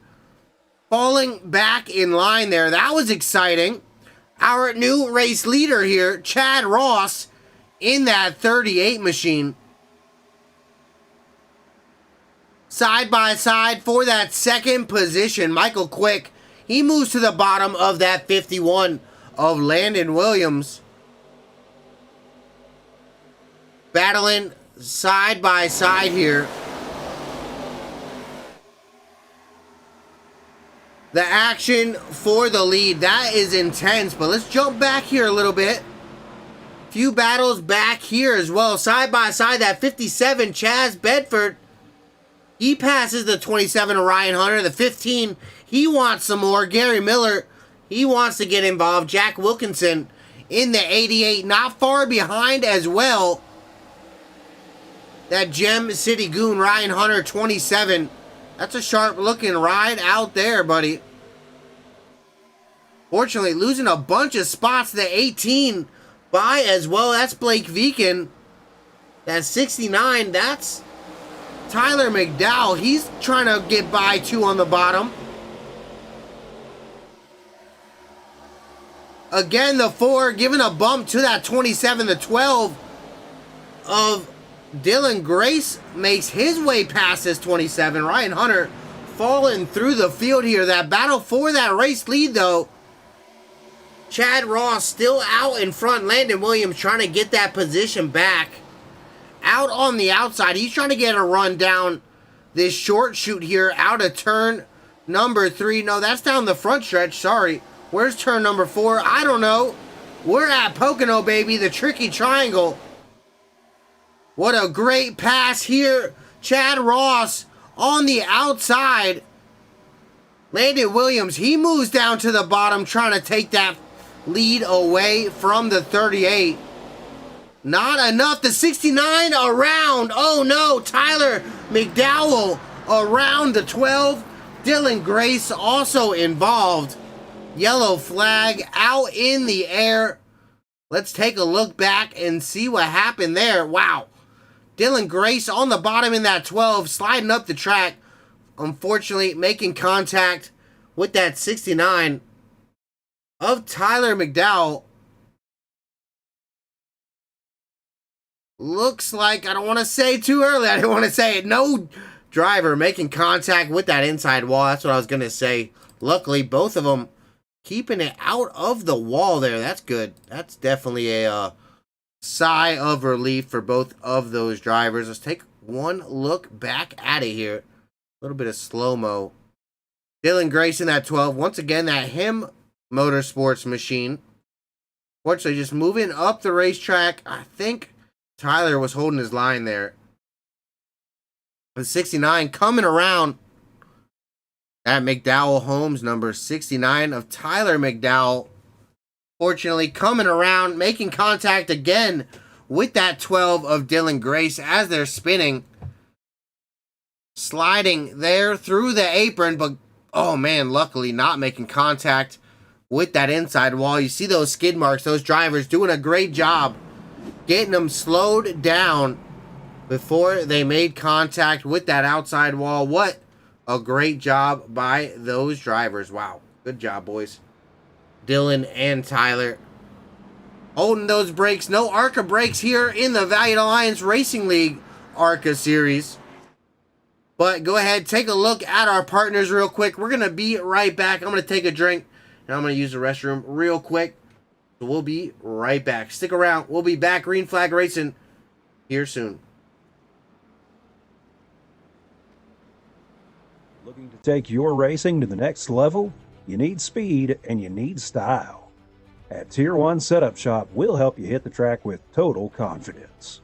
Falling back in line there. That was exciting. Our new race leader here, Chad Ross, in that 38 machine. Side by side for that second position, Michael Quick. He moves to the bottom of that 51 of Landon Williams. Battling side by side here. The action for the lead, that is intense, but let's jump back here a little bit. Few battles back here as well. Side by side, that 57, Chaz Bedford. He passes the 27 of Ryan Hunter. The 15, he wants some more. Gary Miller, he wants to get involved. Jack Wilkinson in the 88, not far behind as well. That Gem City Goon, Ryan Hunter, 27. That's a sharp looking ride out there, buddy. Fortunately, losing a bunch of spots. The 18 by as well. That's Blake Veakin. That 69, that's Tyler McDowell. He's trying to get by 2 on the bottom. Again, the 4 giving a bump to that 27. The 12 of Dylan Grace makes his way past this 27. Ryan Hunter falling through the field here. That battle for that race lead, though. Chad Ross still out in front. Landon Williams trying to get that position back. Out on the outside. He's trying to get a run down this short shoot here out of turn number 3. No, that's down the front stretch. Sorry. Where's turn number 4? I don't know. We're at Pocono, baby. The tricky triangle. What a great pass here. Chad Ross on the outside. Landon Williams, he moves down to the bottom trying to take that lead away from the 38. Not enough. The 69 around. Oh no. Tyler McDowell around the 12. Dylan Grace also involved. Yellow flag out in the air. Let's take a look back and see what happened there. Wow. Dylan Grace on the bottom in that 12, sliding up the track. Unfortunately, making contact with that 69 of Tyler McDowell. Looks like, I don't want to say too early, I didn't want to say it. No driver making contact with that inside wall. That's what I was going to say. Luckily, both of them keeping it out of the wall there. That's good. That's definitely a sigh of relief for both of those drivers. Let's take one look back at it here. A little bit of slow-mo. Dylan Grayson at 12. Once again, that him Motorsports machine. Fortunately, just moving up the racetrack. I think Tyler was holding his line there. The 69 coming around. At McDowell Holmes, number 69 of Tyler McDowell. Fortunately, coming around, making contact again with that 12 of Dylan Grace as they're spinning. Sliding there through the apron, but oh man, luckily not making contact with that inside wall. You see those skid marks, those drivers doing a great job getting them slowed down before they made contact with that outside wall. What a great job by those drivers. Wow. Good job, boys. Dylan and Tyler holding those brakes. No ARCA brakes here in the Valiant Alliance Racing League ARCA series. But go ahead, take a look at our partners real quick. We're going to be right back. I'm going to take a drink, and I'm going to use the restroom real quick. So we'll be right back. Stick around. We'll be back. Green Flag Racing here soon.
Looking to take your racing to the next level? You need speed and you need style. At Tier 1 Setup Shop, we'll help you hit the track with total confidence.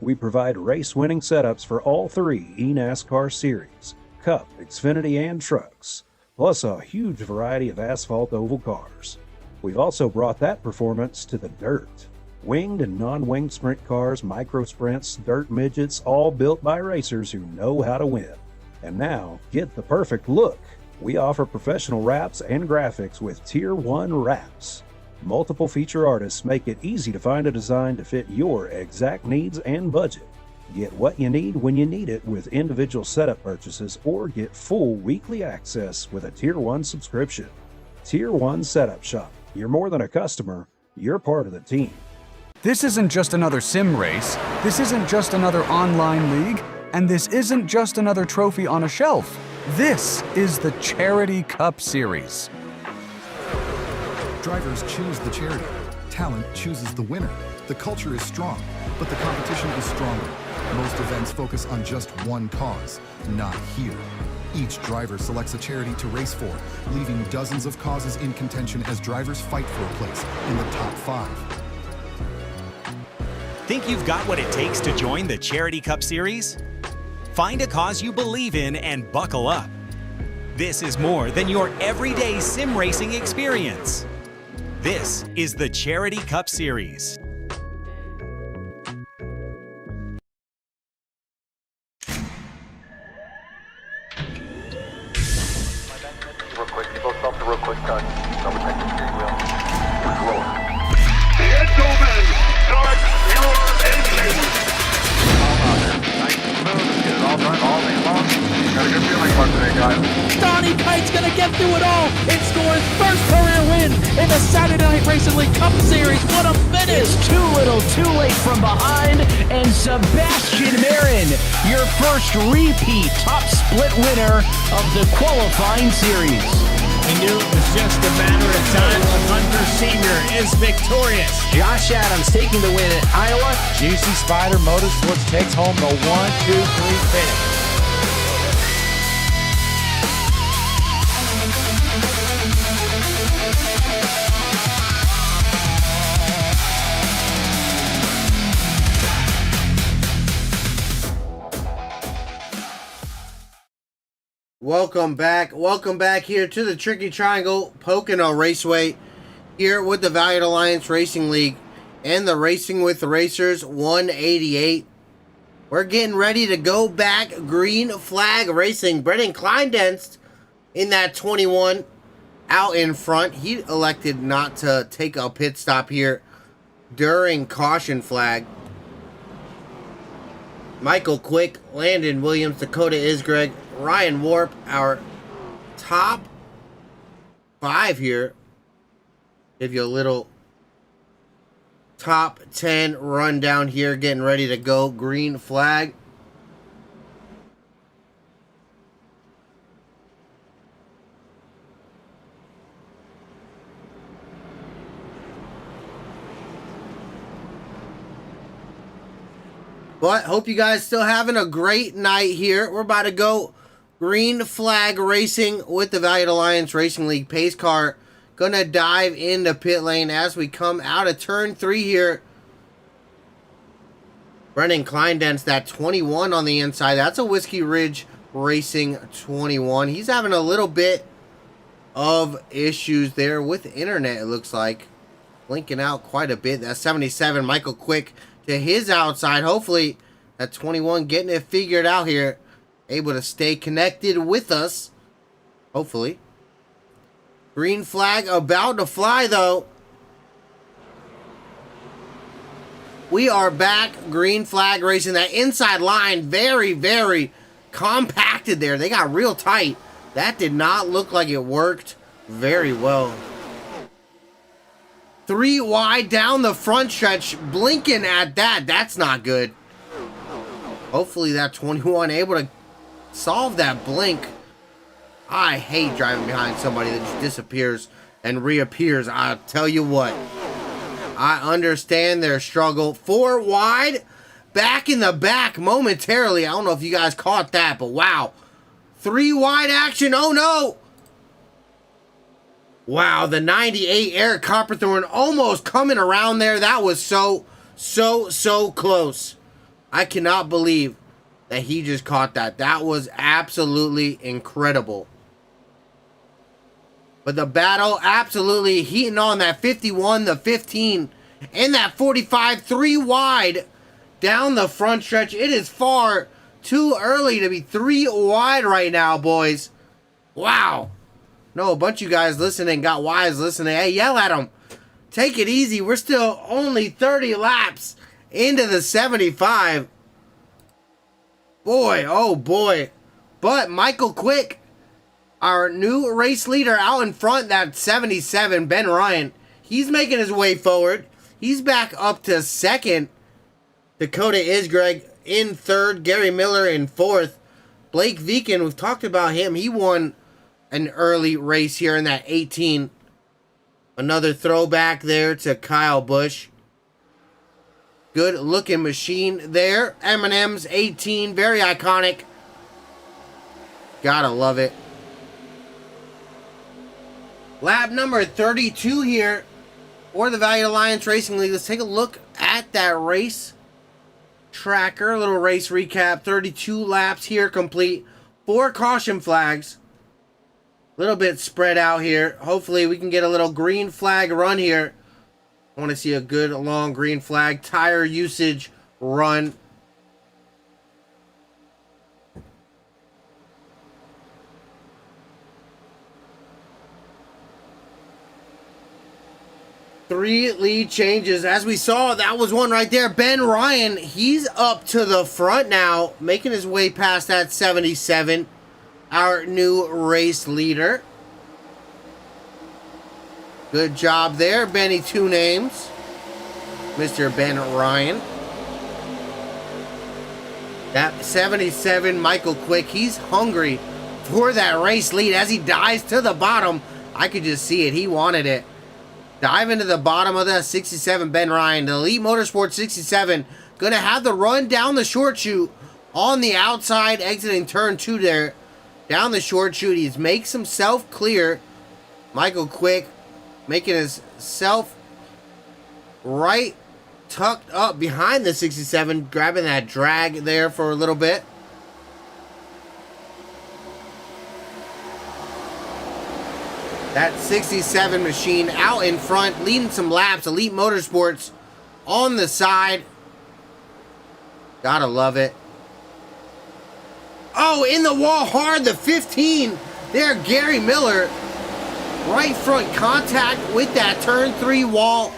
We provide race-winning setups for all three eNASCAR series, Cup, Xfinity, and trucks, plus a huge variety of asphalt oval cars. We've also brought that performance to the dirt. Winged and non-winged sprint cars, micro sprints, dirt midgets, all built by racers who know how to win. And now, get the perfect look. We offer professional wraps and graphics with Tier 1 wraps. Multiple feature artists make it easy to find a design to fit your exact needs and budget. Get what you need when you need it with individual setup purchases, or get full weekly access with a Tier 1 subscription. Tier 1 Setup Shop. You're more than a customer, you're part of the team.
This isn't just another sim race, this isn't just another online league, and this isn't just another trophy on a shelf. This is the Charity Cup Series.
Drivers choose the charity. Talent chooses the winner. The culture is strong, but the competition is stronger. Most events focus on just one cause, not here. Each driver selects a charity to race for, leaving dozens of causes in contention as drivers fight for a place in the top 5.
Think you've got what it takes to join the Charity Cup Series? Find a cause you believe in and buckle up. This is more than your everyday sim racing experience. This is the Charity Cup Series.
Real quick, you both stop the real quick touch. Double check the steering wheel.
Gentlemen, start your engines.
All out there. Nice and smooth. Let's get it all done all day long. Got a good feeling about today, guys.
Donnie Kite's gonna get through it all and score his first career win in the Saturday Night Racing League Cup Series. What a finish!
It's too little, too late from behind, and Sebastian Marin, your first repeat top split winner of the qualifying series.
We knew it was just a matter of time. Hunter Sr. is victorious.
Josh Adams taking the win at Iowa.
Juicy Spider Motorsports takes home the 1-2-3 finish.
Welcome back here to the Tricky Triangle Pocono Raceway here with the Valiant Alliance Racing League and the Racing with the Racers 188. We're getting ready to go back. Green Flag Racing. Brendan Kleindenst in that 21 out in front. He elected not to take a pit stop here during caution flag. Michael Quick, Landon Williams, Dakota Isgreg, Ryan Warp, our top 5 here. Give you a little top 10 rundown here, getting ready to go. Green flag. But hope you guys still having a great night here. We're about to go green flag racing with the Valiant Alliance Racing League pace car. Gonna dive into pit lane as we come out of turn 3 here. Brennan Kleindent's that 21 on the inside. That's a Whiskey Ridge Racing 21. He's having a little bit of issues there with the internet, it looks like. Blinking out quite a bit. That's 77, Michael Quick to his outside. Hopefully that 21 getting it figured out here. Able to stay connected with us. Hopefully. Green flag about to fly though. We are back. Green flag racing. That inside line very, very compacted there. They got real tight. That did not look like it worked very well. 3 wide down the front stretch. Blinking at that. That's not good. Hopefully that 21 able to solve that blink. I hate driving behind somebody that just disappears and reappears. I'll tell you what. I understand their struggle. 4 wide. Back in the back momentarily. I don't know if you guys caught that, but wow. 3 wide action. Oh no. Wow, the 98 Eric Copperthorne almost coming around there. That was so close. I cannot believe that he just caught that. That was absolutely incredible. But the battle absolutely heating on. That 51, the 15, and that 45, 3 wide down the front stretch. It is far too early to be 3 wide right now, boys. Wow. No, a bunch of you guys listening got wise listening. Hey, yell at them. Take it easy. We're still only 30 laps into the 75. Boy, oh boy. But Michael Quick, our new race leader out in front, that 77, Ben Ryan, he's making his way forward. He's back up to 2nd. Dakota Isgreg in 3rd. Gary Miller in 4th. Blake Viken, we've talked about him. He won an early race here in that 18. Another throwback there to Kyle Busch. Good looking machine there. M&M's 18, very iconic. Gotta love it. Lap number 32 here for the Valiant Alliance Racing League. Let's take a look at that race tracker. A little race recap. 32 laps here complete. 4 caution flags. A little bit spread out here. Hopefully we can get a little green flag run here. I want to see a good long green flag tire usage run. Three lead changes. As we saw, that was one right there. Ben Ryan, he's up to the front now, making his way past that 77. Our new race leader. Good job there, Benny Two Names. Mr. Ben Ryan. That 77, Michael Quick, he's hungry for that race lead as he dives to the bottom. I could just see it. He wanted it. Dive into the bottom of that 67, Ben Ryan. The Elite Motorsports 67 going to have the run down the short chute on the outside, exiting turn 2 there. Down the short chute, he makes himself clear. Michael Quick making himself right tucked up behind the 67, grabbing that drag there for a little bit. That 67 machine out in front, leading some laps. Elite Motorsports on the side. Gotta love it. Oh, in the wall hard, the 15. There, Gary Miller. Right front contact with that turn 3 wall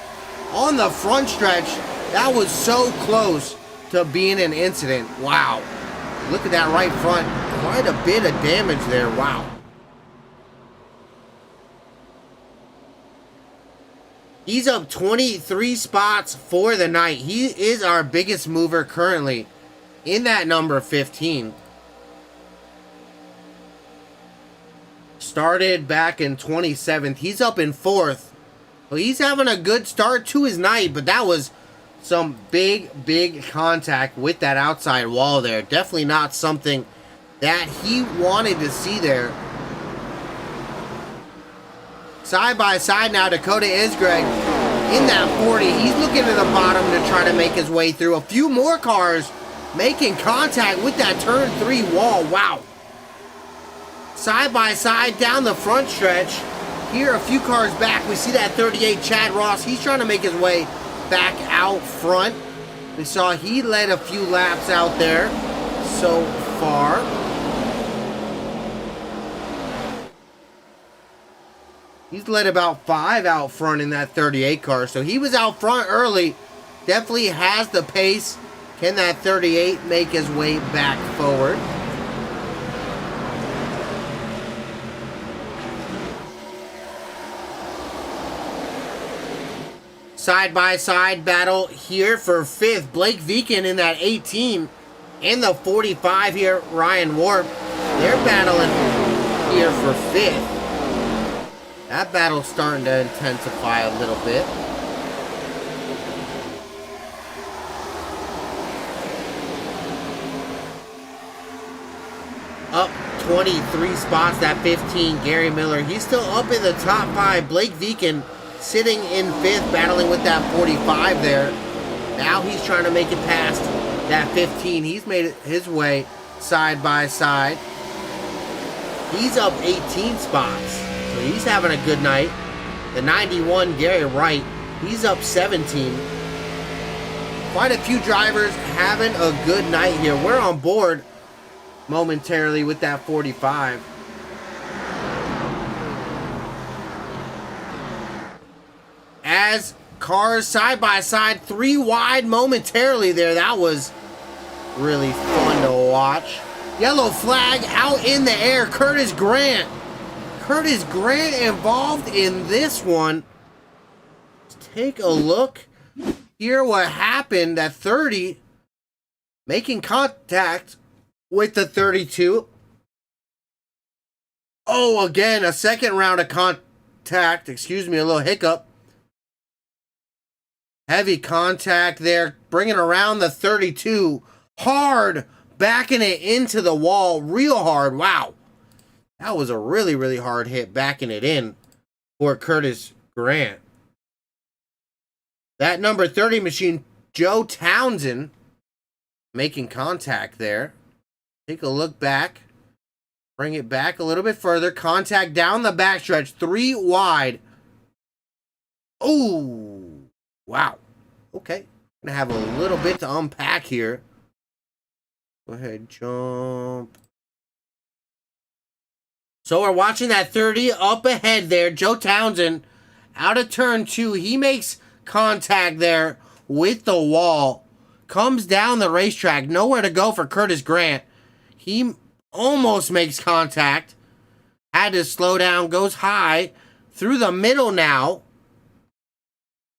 on the front stretch. That was so close to being an incident. Wow. Look at that right front. Quite a bit of damage there. Wow. He's up 23 spots for the night. He is our biggest mover currently in that number 15. Started back in 27th. He's up in 4th. Well, he's having a good start to his night, but that was some big contact with that outside wall there. Definitely not something that he wanted to see there. Side by side now, Dakota Isgreg in that 40. He's looking to the bottom to try to make his way through. A few more cars making contact with that turn 3 wall. Wow. Side by side down the front stretch. Here, a few cars back, we see that 38 Chad Ross. He's trying to make his way back out front. We saw he led a few laps out there so far. He's led about 5 out front in that 38 car. So he was out front early. Definitely has the pace. Can that 38 make his way back forward? Side-by-side battle here for 5th. Blake Viken in that 18. And the 45 here, Ryan Warp. They're battling here for 5th. That battle's starting to intensify a little bit. Up 23 spots, that 15, Gary Miller. He's still up in the top 5. Blake Viken sitting in 5th, battling with that 45 there. Now he's trying to make it past that 15. He's made it his way side by side. He's up 18 spots, so he's having a good night. The 91, Gary Wright, he's up 17. Quite a few drivers having a good night here. We're on board momentarily with that 45. As cars side by side, 3 wide momentarily there. That was really fun to watch. Yellow flag out in the air. Curtis Grant. Curtis Grant involved in this one. Let's take a look. Hear what happened. That 30 making contact with the 32. Oh, again, a second round of contact. Excuse me, a little hiccup. Heavy contact there, bringing around the 32. Hard, backing it into the wall real hard. Wow. That was a really hard hit, backing it in for Curtis Grant. That number 30 machine, Joe Townsend, making contact there. Take a look back. Bring it back a little bit further. Contact down the backstretch. 3 wide. Oh, wow. Okay. Gonna have a little bit to unpack here. Go ahead, jump. So we're watching that 30 up ahead there. Joe Townsend out of turn 2. He makes contact there with the wall. Comes down the racetrack. Nowhere to go for Curtis Grant. He almost makes contact. Had to slow down. Goes high. Through the middle now.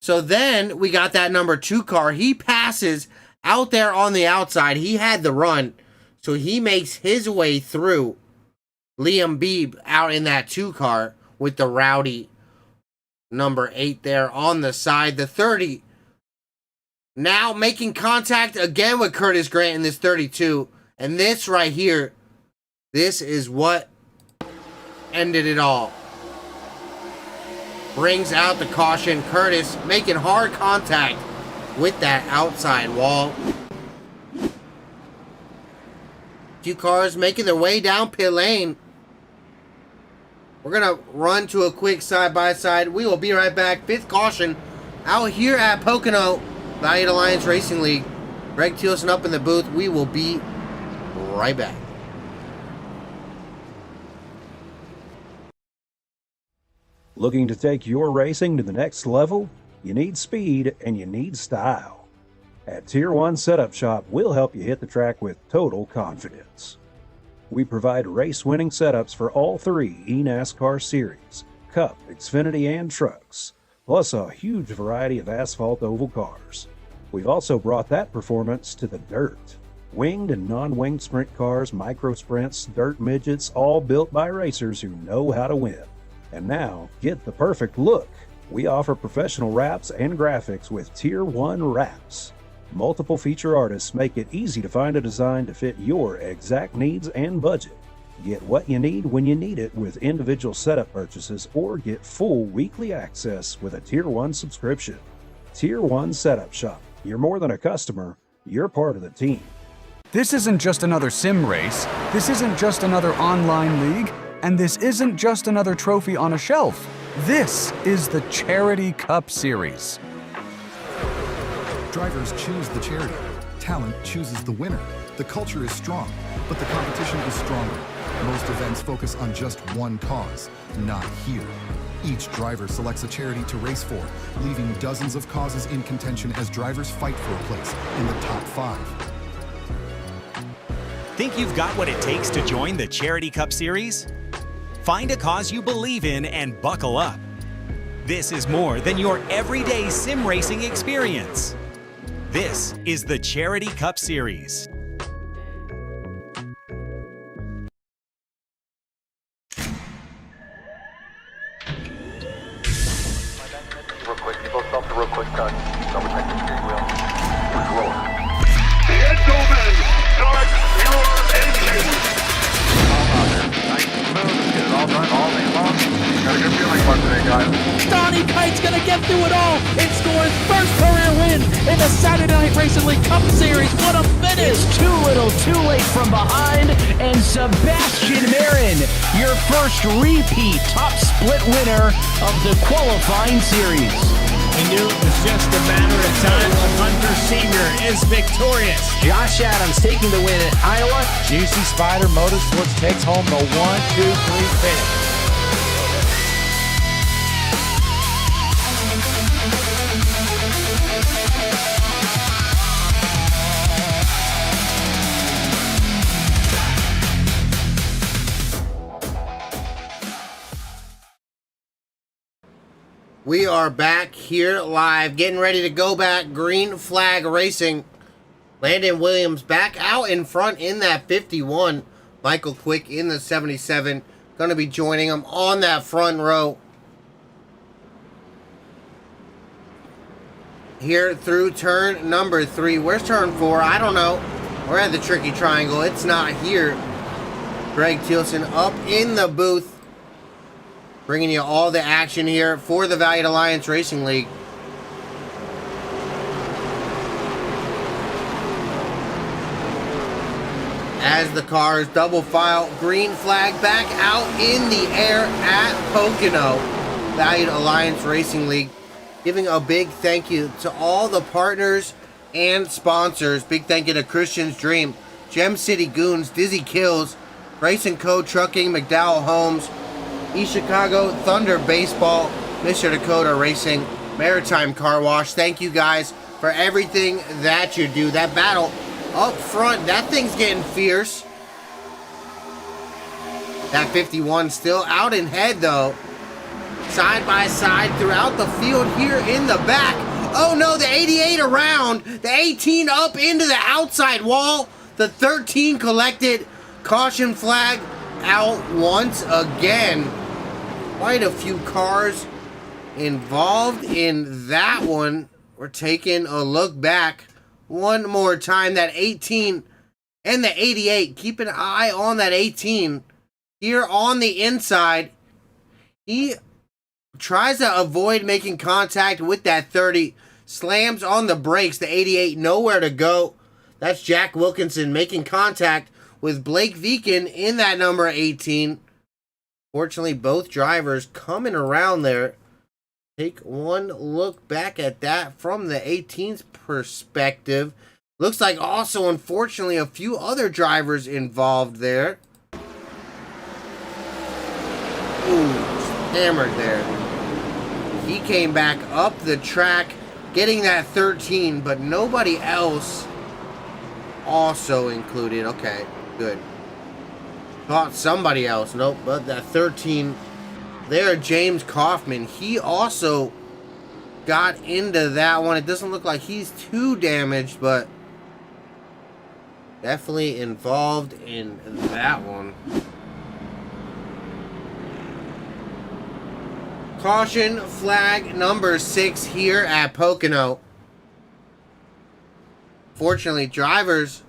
So then we got that number 2 car. He passes out there on the outside. He had the run. So he makes his way through Liam Beebe out in that 2 car with the rowdy number 8 there on the side. The 30 now making contact again with Curtis Grant in this 32. And this right here, this is what ended it all. Brings out the caution. Curtis making hard contact with that outside wall. Few cars making their way down pit lane. We're going to run to a quick side-by-side. We will be right back. 5th caution out here at Pocono Valiant Alliance Racing League. Greg Thielsen up in the booth. We will be right back.
Looking to take your racing to the next level? You need speed and you need style. At Tier 1 Setup Shop, we'll help you hit the track with total confidence. We provide race-winning setups for all 3 eNASCAR series, Cup, Xfinity, and trucks, plus a huge variety of asphalt oval cars. We've also brought that performance to the dirt. Winged and non-winged sprint cars, micro sprints, dirt midgets, all built by racers who know how to win. And now, get the perfect look We offer professional wraps and graphics with Tier 1 wraps. Multiple feature artists make it easy to find a design to fit your exact needs and budget. Get what you need when you need it with individual setup purchases, or get full weekly access with a Tier 1 subscription. Tier 1 Setup Shop. You're more than a customer, you're part of the team.
This isn't just another sim race, this isn't just another online league, and this isn't just another trophy on a shelf. This is the Charity Cup Series.
Drivers choose the charity. Talent chooses the winner. The culture is strong, but the competition is stronger. Most events focus on just one cause, not here. Each driver selects a charity to race for, leaving dozens of causes in contention as drivers fight for a place in the top 5.
Think you've got what it takes to join the Charity Cup Series? Find a cause you believe in and buckle up. This is more than your everyday sim racing experience. This is the Charity Cup Series.
Real quick, people stop the real quick touch. Double check the steering wheel. Controller.
Gentlemen, start your engines.
All out there. Nice and smooth. Get it all done all day long. Got a good feeling about today, guys.
Donnie Kite's gonna get through it all and score his first career win in the Saturday Night Racing League Cup Series. What a finish!
It's too little, too late from behind, and Sebastian Marin, your first repeat top split winner of the qualifying series.
We knew it was just a matter of time when Hunter Sr. is victorious.
Josh Adams taking the win at Iowa.
Juicy Spider Motorsports takes home the 1, 2, 3 finish.
We are back here live, getting ready to go back. Green flag racing. Landon Williams back out in front in that 51. Michael Quick in the 77. Going to be joining him on that front row. Here through turn number 3. Where's turn 4? I don't know. We're at the tricky triangle. It's not here. Greg Thielsen up in the booth, bringing you all the action here for the Valiant Alliance Racing League. As the cars double file, green flag back out in the air at Pocono. Valiant Alliance Racing League giving a big thank you to all the partners and sponsors. Big thank you to Christian's Dream, Gem City Goons, Dizzy Kills, Race & Co. Trucking, McDowell Homes, East Chicago Thunder Baseball, Mr. Dakota Racing, Maritime Car Wash. Thank you guys for everything that you do. That battle up front, that thing's getting fierce. That 51 still out in head though. Side by side throughout the field here in the back. Oh no, the 88 around. The 18 up into the outside wall. The 13 collected. Caution flag out once again. Quite a few cars involved in that one. We're taking a look back one more time. That 18 and the 88. Keep an eye on that 18. Here on the inside, he tries to avoid making contact with that 30. Slams on the brakes. The 88 nowhere to go. That's Jack Wilkinson making contact with Blake Viken in that number 18. Fortunately, both drivers coming around there. Take one look back at that from the 18's perspective. Looks like also, unfortunately, a few other drivers involved there. Ooh, hammered there. He came back up the track, getting that 13, but nobody else also included. Okay, good. Thought somebody else. Nope, but that 13 there, James Kaufman, he also got into that one. It doesn't look like he's too damaged, but definitely involved in that one. Caution flag number 6 here at Pocono. Fortunately, drivers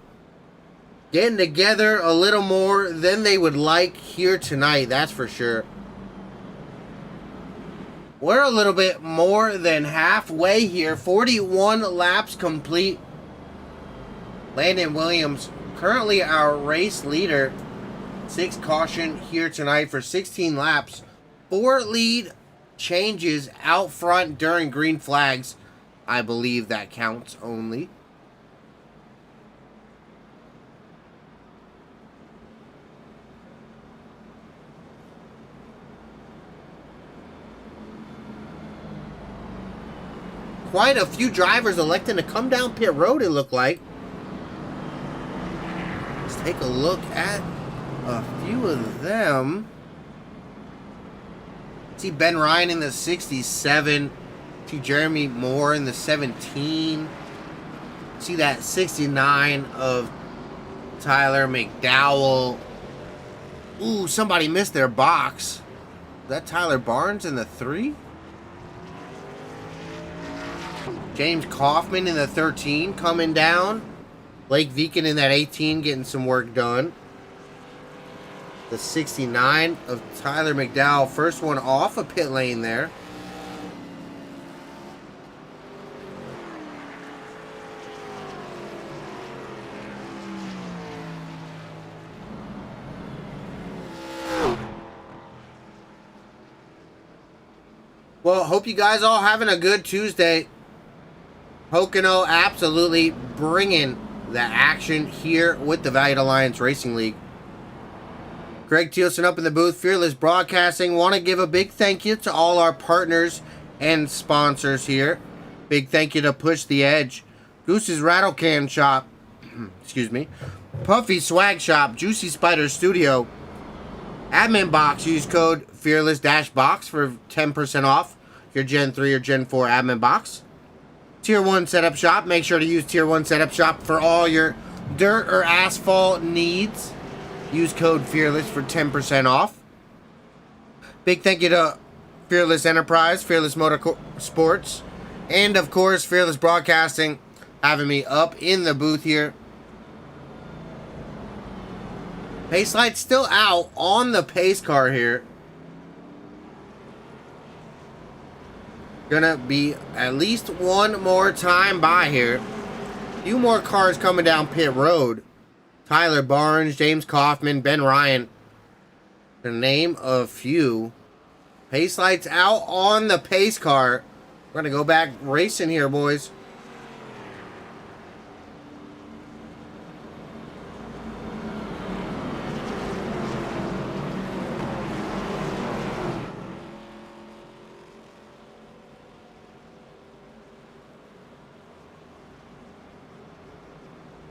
getting together a little more than they would like here tonight, that's for sure. We're a little bit more than halfway here. 41 laps complete. Landon Williams, currently our race leader. 6 caution here tonight for 16 laps. 4 lead changes out front during green flags. I believe that counts only. Quite a few drivers electing to come down pit road, it looked like. Let's take a look at a few of them. See Ben Ryan in the 67. See Jeremy Moore in the 17. See that 69 of Tyler McDowell. Ooh, somebody missed their box. Is that Tyler Barnes in the 3? James Kaufman in the 13 coming down. Blake Viken in that 18 getting some work done. The 69 of Tyler McDowell, first one off a pit lane there. Well, hope you guys all having a good Tuesday. Pocono absolutely bringing the action here with the Valiant Alliance Racing League. Greg Thielsen up in the booth, Fearless Broadcasting. Want to give a big thank you to all our partners and sponsors here. Big thank you to Push the Edge, Goose's Rattle Can Shop, excuse me, Puffy Swag Shop, Juicy Spider Studio, Admin Box. Use code Fearless-Box for 10% off your Gen 3 or Gen 4 Admin Box. Tier 1 Setup Shop. Make sure to use Tier 1 Setup Shop for all your dirt or asphalt needs. Use code Fearless for 10% off. Big thank you to Fearless Enterprise, Fearless Motorsports, and of course Fearless Broadcasting having me up in the booth here. Pace light still out on the pace car here. Gonna be at least one more time by here. Few more cars coming down pit road. Tyler Barnes, James Kaufman, Ben Ryan, to name a few. Pace lights out on the pace car. We're gonna go back racing here, boys.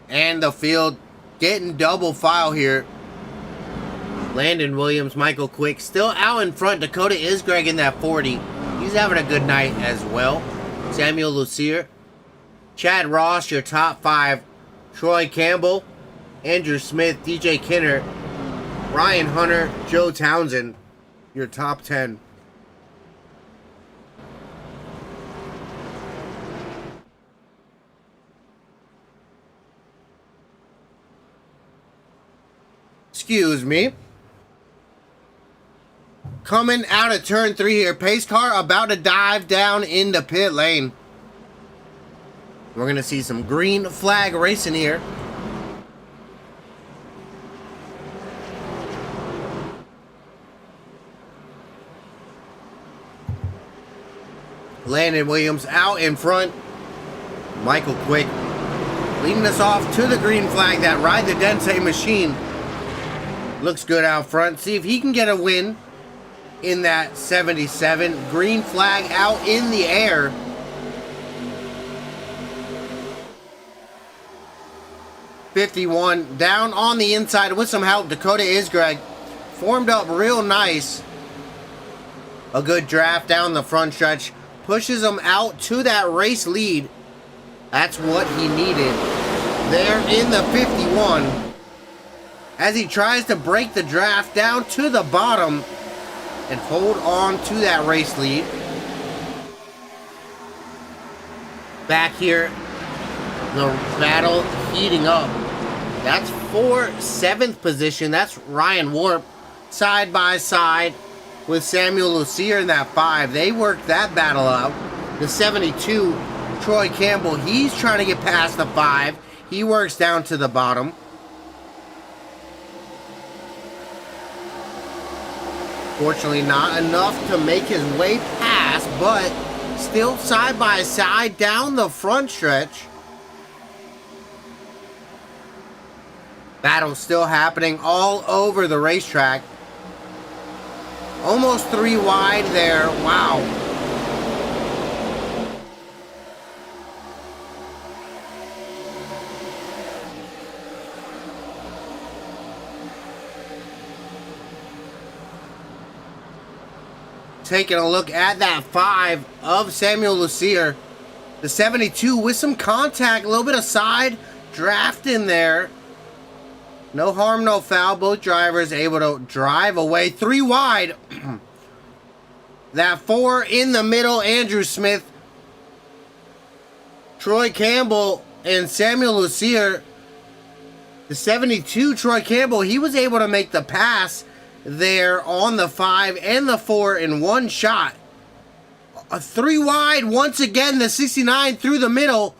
And the field getting double file here. Landon Williams, Michael Quick still out in front. Dakota Isgreg in that 40. He's having a good night as well. Samuel Lucier. Chad Ross, your top 5. Troy Campbell. Andrew Smith, DJ Kinner. Ryan Hunter, Joe Townsend, your top 10. Excuse me. Coming out of turn 3 here. Pace car about to dive down into pit lane. We're going to see some green flag racing here. Landon Williams out in front. Michael Quick leading us off to the green flag. That Ride the Densei machine looks good out front. See if he can get a win in that 77. Green flag out in the air. .51 down on the inside with some help. Dakota Isgreg formed up real nice. A good draft down the front stretch. Pushes him out to that race lead. That's what he needed. There in the 51. As he tries to break the draft down to the bottom. and hold on to that race lead. Back here, the battle heating up. That's for 7th position. That's Ryan Warp side by side with Samuel Lucier in that 5. They worked that battle out. The 72, Troy Campbell, he's trying to get past the 5. He works down to the bottom. Fortunately, not enough to make his way past, but still side by side down the front stretch. Battle still happening all over the racetrack. Almost 3 wide there. Wow. Taking a look at that 5 of Samuel Lucier. The 72 with some contact, a little bit of side draft in there. No harm, no foul. Both drivers able to drive away 3 wide. That 4 in the middle, Andrew Smith, Troy Campbell, and Samuel Lucier. The 72, Troy Campbell, he was able to make the pass there on the 5 and the 4 in one shot. A 3 wide once again, the 69 through the middle.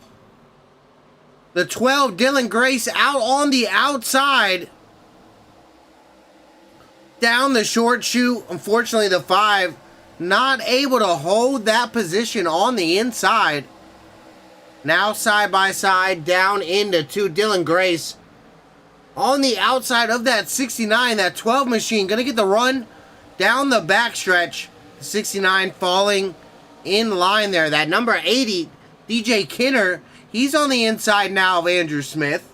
The 12, Dylan Grace, out on the outside. Down the short chute. Unfortunately, the 5 not able to hold that position on the inside. Now side by side, down into 2, Dylan Grace. On the outside of that 69, that 12 machine, going to get the run down the backstretch. 69 falling in line there. That number 80, DJ Kinner, he's on the inside now of Andrew Smith.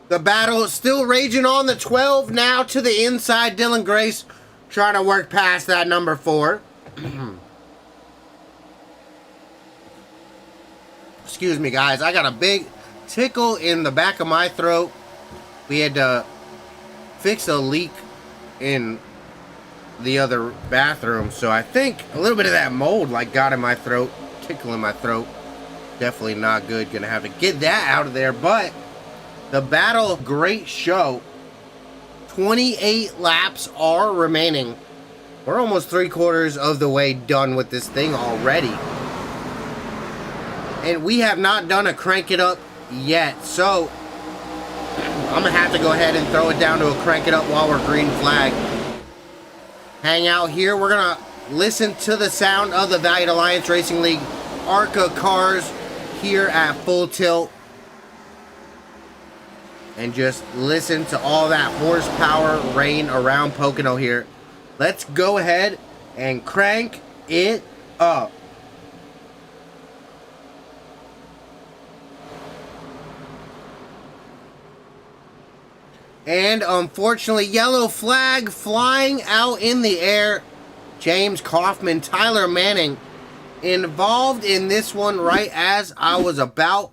The battle is still raging on. The 12 now to the inside. Dylan Grace trying to work past that number 4. Excuse me, guys. I got a big tickle in the back of my throat. We had to fix a leak in the other bathroom, so I think a little bit of that mold got in my throat, tickle in my throat. Definitely not good. Gonna have to get that out of there, but the battle, great show. 28 laps are remaining. We're almost 3/4 of the way done with this thing already. And we have not done a crank it up yet. So, I'm going to have to go ahead and throw it down to a crank it up while we're green flag. Hang out here. We're going to listen to the sound of the Valiant Alliance Racing League ARCA cars here at full tilt. And just listen to all that horsepower rain around Pocono here. Let's go ahead and crank it up. And unfortunately, yellow flag flying out in the air. James Kaufman, Tyler Manning involved in this one right as I was about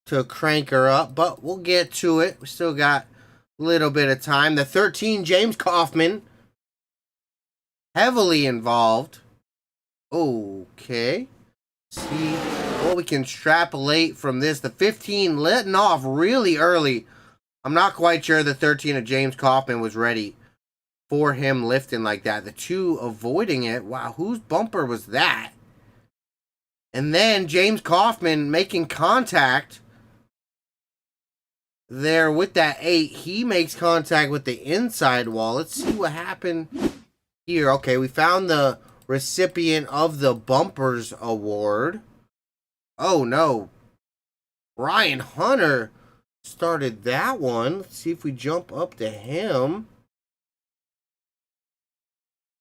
to crank her up, but we'll get to it. We still got a little bit of time. The 13, James Kaufman, heavily involved. Okay. See what we can extrapolate from this. The 15 letting off really early. I'm not quite sure the 13 of James Kaufman was ready for him lifting like that. The 2 avoiding it. Wow, whose bumper was that? And then James Kaufman making contact there with that 8. He makes contact with the inside wall. Let's see what happened here. Okay, we found the recipient of the bumpers award. Oh no, Ryan Hunter started that one. Let's see if we jump up to him.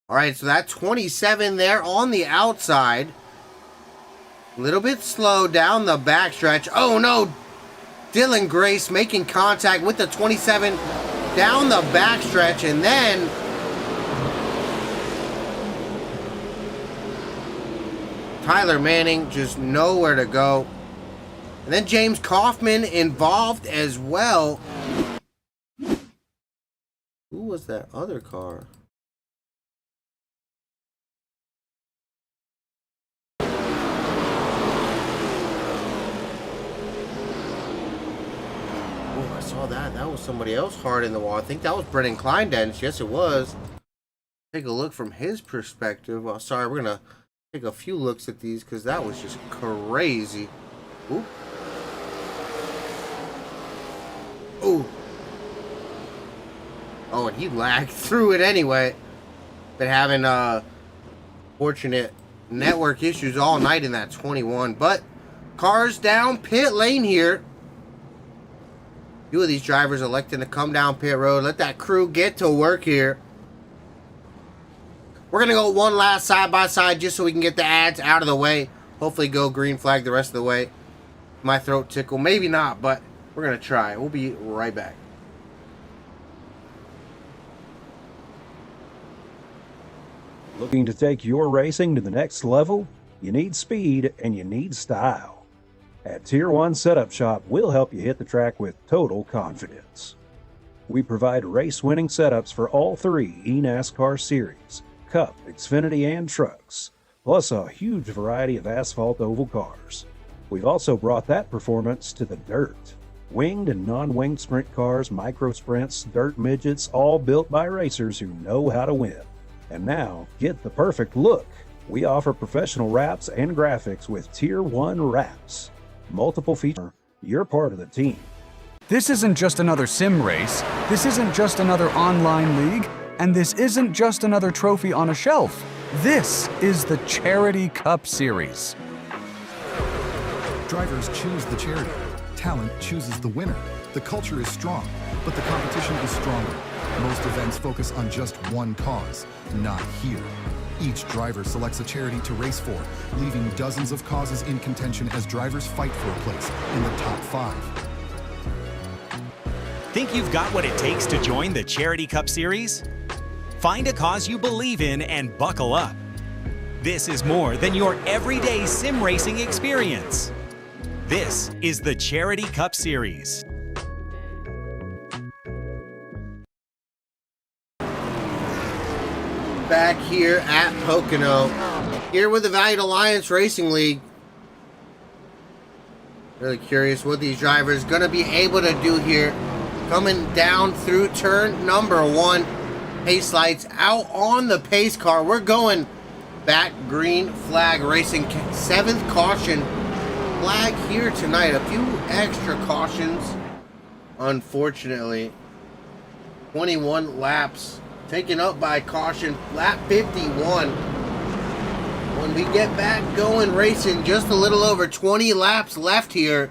All right, so that 27 there on the outside. A little bit slow down the backstretch. Oh no, Dylan Grace making contact with the 27 down the backstretch, and then Tyler Manning just nowhere to go. And then James Kaufman involved as well. Who was that other car? Oh, I saw that. That was somebody else hard in the wall. I think that was Brennan Kleindench. Yes, it was. Take a look from his perspective. Well, sorry, we're going to take a few looks at these because that was just crazy. Oop. Ooh. Oh, and he lagged through it anyway. Been having fortunate network issues all night in that 21. But cars down pit lane here. A few of these drivers electing to come down pit road. Let that crew get to work here. We're going to go one last side-by-side just so we can get the ads out of the way. Hopefully go green flag the rest of the way. My throat tickle. Maybe not, but we're going to try. We'll be right back.
Looking to take your racing to the next level? You need speed and you need style. At Tier 1 Setup Shop, we'll help you hit the track with total confidence. We provide race-winning setups for all three eNASCAR series, Cup, Xfinity, and trucks, plus a huge variety of asphalt oval cars. We've also brought that performance to the dirt. Winged and non-winged sprint cars, micro sprints, dirt midgets, all built by racers who know how to win. And now, get the perfect look. We offer professional wraps and graphics with Tier 1 wraps. Multiple features. You're part of the team.
This isn't just another sim race, this isn't just another online league, and this isn't just another trophy on a shelf. This is the Charity Cup Series.
Drivers choose the charity. Talent chooses the winner. The culture is strong, but the competition is stronger. Most events focus on just one cause, not here. Each driver selects a charity to race for, leaving dozens of causes in contention as drivers fight for a place in the top 5.
Think you've got what it takes to join the Charity Cup Series? Find a cause you believe in and buckle up. This is more than your everyday sim racing experience. This is the Charity Cup Series.
Back here at Pocono, here with the Valiant Alliance Racing League. Really curious what these drivers going to be able to do here. Coming down through turn number 1. Pace lights out on the pace car. We're going back green flag racing. 7th caution flag here tonight. A few extra cautions, unfortunately. 21 laps taken up by caution. Lap 51. When we get back going racing, just a little over 20 laps left here.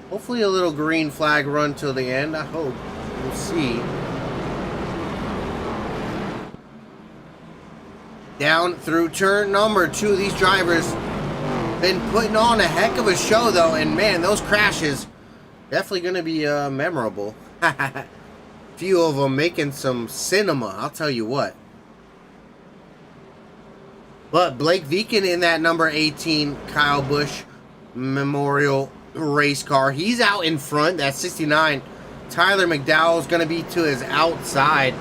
Hopefully a little green flag run till the end. I hope. We'll see. Down through turn number 2. These drivers been putting on a heck of a show though, and man, those crashes definitely going to be memorable. Few of them making some cinema, I'll tell you what. But Blake Viken in that number 18 Kyle Busch Memorial race car, he's out in front. That's 69. Tyler McDowell is going to be to his outside.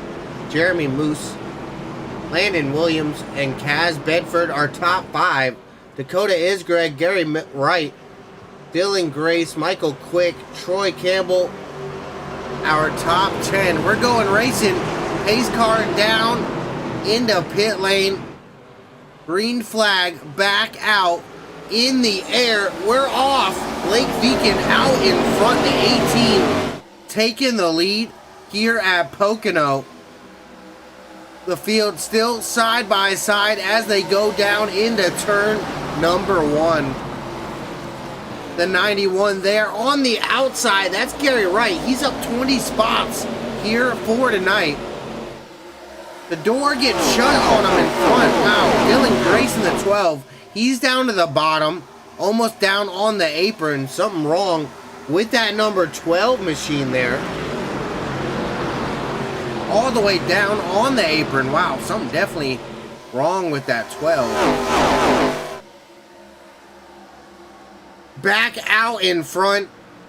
Jeremy Moose, Landon Williams, and Kaz Bedford are top 5. Dakota Isgreg, Gary Wright, Dylan Grace, Michael Quick, Troy Campbell, our top 10. We're going racing. Pace car down into pit lane. Green flag back out in the air. We're off. Blake Viken out in front. The 18 taking the lead here at Pocono. The field still side by side as they go down into turn number 1. The 91 there on the outside. That's Gary Wright. He's up 20 spots here for tonight. The door gets shut on him in front. Wow. Dylan Grace in the 12. He's down to the bottom. Almost down on the apron. Something wrong with that number 12 machine there. all the way down on the apron. Wow, something definitely wrong with that 12. Back out in front,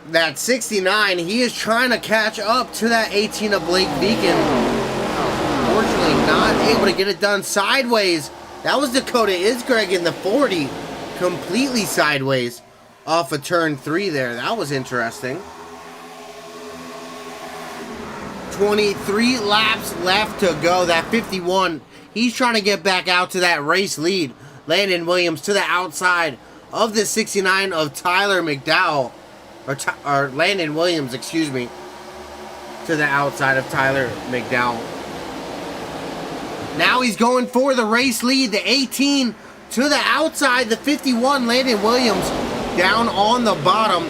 that 69, he is trying to catch up to that 18 of Blake Beacon. Unfortunately, not able to get it done sideways. That was Dakota Isgreg in the 40, completely sideways off of turn 3 there. That was interesting. 23 laps left to go. That 51, he's trying to get back out to that race lead. Landon Williams to the outside of the 69 of Tyler McDowell. Or Landon Williams, excuse me. To the outside of Tyler McDowell. Now he's going for the race lead. The 18 to the outside. The 51, Landon Williams, down on the bottom.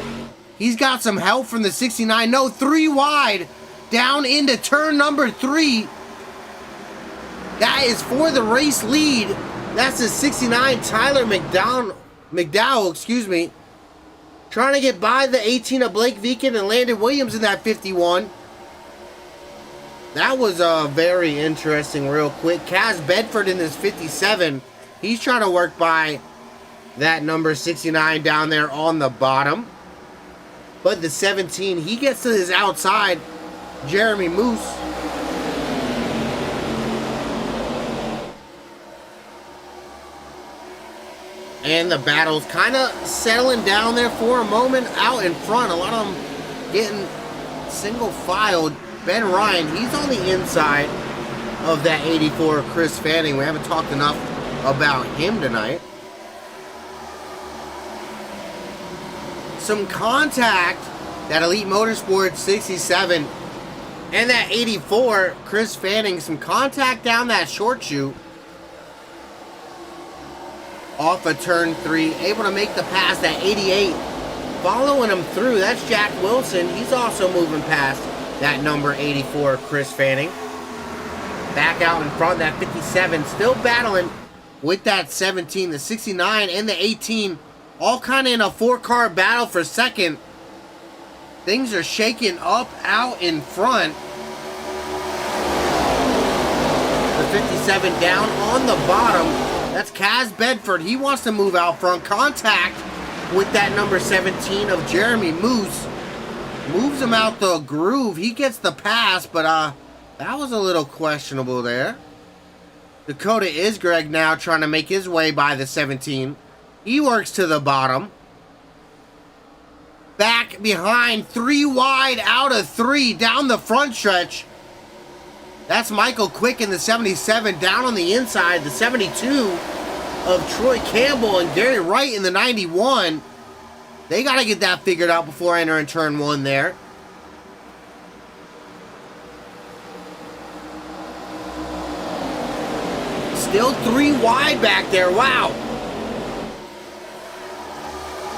He's got some help from the 69. No, 3 wide. Down into turn number 3. That is for the race lead. That's the 69, Tyler McDowell, excuse me. Trying to get by the 18 of Blake Beacon and Landon Williams in that 51. That was very interesting real quick. Kaz Bedford in this 57. He's trying to work by that number 69 down there on the bottom. But the 17, he gets to his outside, Jeremy Moose. And the battle's kind of settling down there for a moment out in front. A lot of them getting single filed. Ben Ryan, he's on the inside of that 84 Chris Fanning. We haven't talked enough about him tonight. Some contact, that Elite Motorsports 67 and that 84 Chris Fanning. Some contact down that short chute. Off of turn 3, able to make the pass. That 88 following him through. That's Jack Wilson. He's also moving past that number 84 Chris Fanning. Back out in front, that 57 still battling with that 17, the 69 and the 18, all kind of in a 4-car battle for second. Things are shaking up out in front. The 57 down on the bottom. That's Kaz Bedford. He wants to move out front. Contact with that number 17 of Jeremy Moose. Moves him out the groove. He gets the pass, but that was a little questionable there. Dakota Isgreg now trying to make his way by the 17. He works to the bottom. Back behind, 3 wide out of 3 down the front stretch. That's Michael Quick in the 77 down on the inside. The 72 of Troy Campbell and Gary Wright in the 91. They got to get that figured out before entering turn 1 there. Still 3 wide back there. Wow.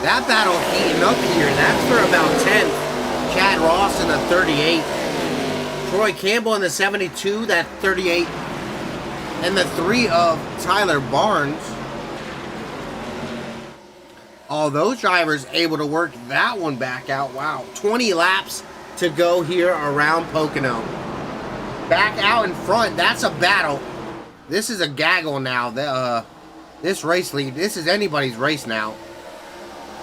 That battle heating up here. That's for about 10th. Chad Ross in the 38. Troy Campbell in the 72. That 38. And the 3 of Tyler Barnes. All those drivers able to work that one back out. Wow. 20 laps to go here around Pocono. Back out in front. That's a battle. This is a gaggle now. This race lead. This is anybody's race now.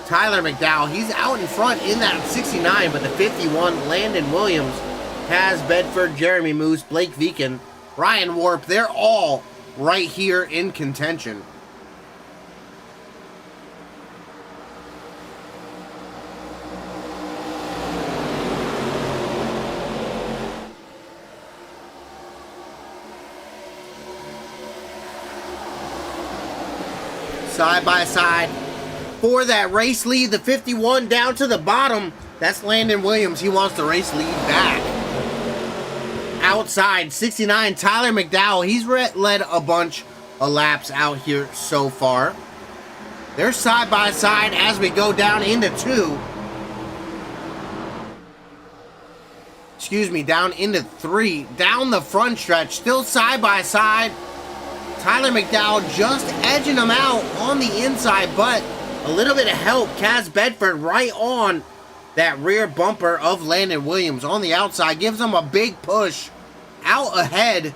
Tyler McDowell. He's out in front in that 69. But the 51, Landon Williams, Kaz Bedford, Jeremy Moose, Blake Veakin, Ryan Warp. They're all right here in contention. Side by side for that race lead. The 51 down to the bottom. That's Landon Williams. He wants the race lead back. Outside, 69, Tyler McDowell. He's led a bunch of laps out here so far. They're side by side as we go down into 2. Excuse me, down into 3. Down the front stretch, still side by side. Tyler McDowell just edging him out on the inside, but a little bit of help. Kaz Bedford right on that rear bumper of Landon Williams on the outside. Gives him a big push. out ahead.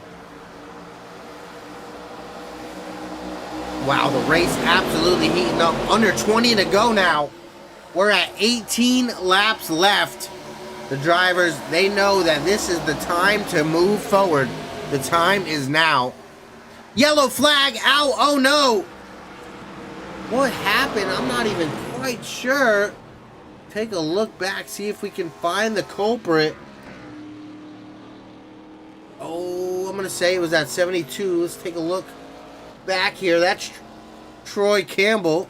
Wow, the race absolutely heating up. Under 20 to go now. We're at 18 laps left. The drivers, they know that this is the time to move forward. The time is now. Yellow flag out. Oh no. What happened? I'm not even quite sure. Take a look back, see if we can find the culprit. Oh, I'm going to say it was at 72. Let's take a look back here. That's Troy Campbell.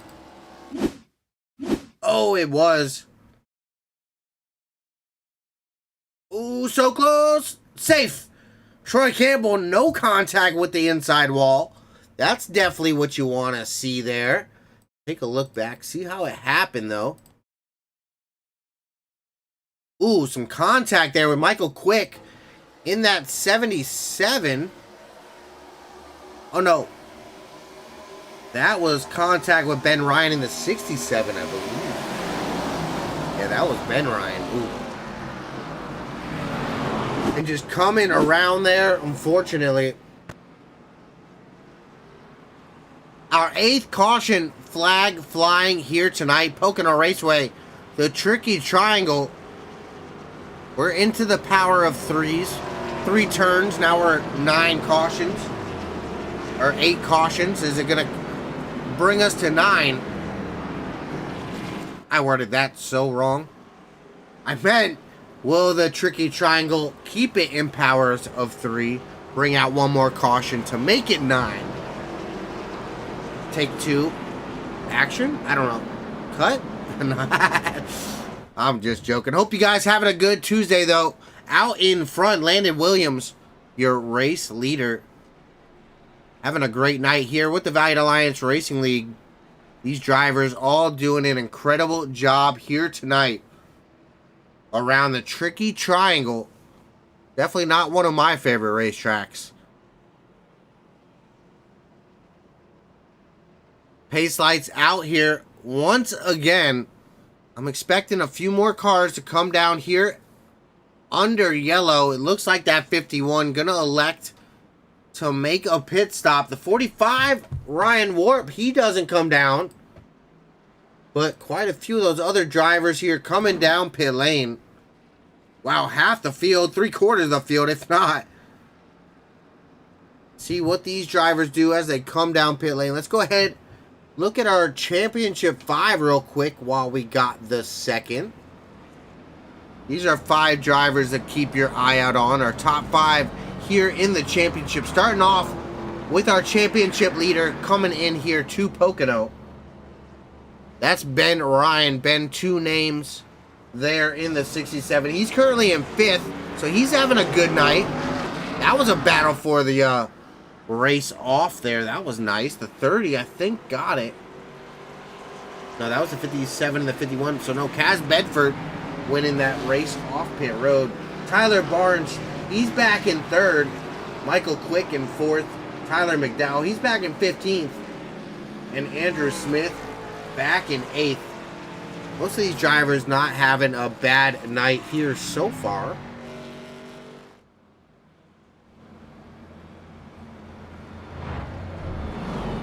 Oh, it was. Ooh, so close. Safe. Troy Campbell, no contact with the inside wall. That's definitely what you want to see there. Take a look back. See how it happened, though. Ooh, some contact there with Michael Quick in that 77. Oh, no. That was contact with Ben Ryan in the 67, I believe. Yeah, that was Ben Ryan. Ooh. And just coming around there, unfortunately. Our 8th caution flag flying here tonight. Pocono Raceway. The tricky triangle. We're into the power of threes. 3 turns. Now we're at 9 cautions. Or 8 cautions. Is it going to bring us to 9? I worded that so wrong. I meant, will the tricky triangle keep it in powers of 3? Bring out 1 more caution to make it 9. Take 2. Action? I don't know. Cut? I'm just joking. Hope you guys having a good Tuesday, though. Out in front, Landon Williams, your race leader. Having a great night here with the Valiant Alliance Racing League. These drivers all doing an incredible job here tonight around the tricky triangle. Definitely not one of my favorite racetracks. Pace lights out here once again. I'm expecting a few more cars to come down here under yellow. It looks like that 51 gonna elect to make a pit stop. The 45, Ryan Warp, he doesn't come down. But quite a few of those other drivers here coming down pit lane. Wow, half the field, 3/4 of the field, if not. See what these drivers do as they come down pit lane. Let's go ahead, look at our Championship 5 real quick while we got the second. These are 5 drivers that keep your eye out on. Our top 5 here in the championship. Starting off with our championship leader coming in here to Pocono. That's Ben Ryan. Ben, 2 names there in the 67. He's currently in 5th, so he's having a good night. That was a battle for the race off there. That was nice. The 30, I think, got it. No, that was the 57 and the 51. So no, Kaz Bedford winning that race off pit road. Tyler Barnes, he's back in 3rd. Michael Quick in 4th. Tyler McDowell, he's back in 15th. And Andrew Smith back in 8th. Most of these drivers not having a bad night here so far.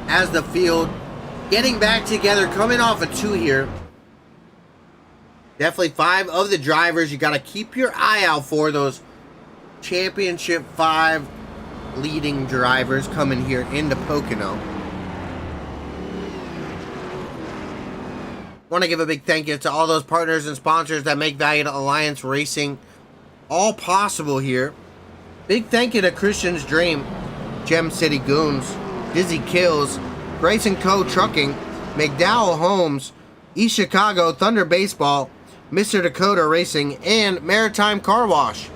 As the field getting back together, coming off a 2 here. Definitely 5 of the drivers you got to keep your eye out for. Those Championship 5 leading drivers coming here into Pocono. Want to give a big thank you to all those partners and sponsors that make Valiant Alliance Racing all possible here. Big thank you to Christian's Dream, Gem City Goons, Dizzy Kills, Grayson Co. Trucking, McDowell Homes, East Chicago Thunder Baseball, Mr. Dakota Racing, and Maritime Car Wash.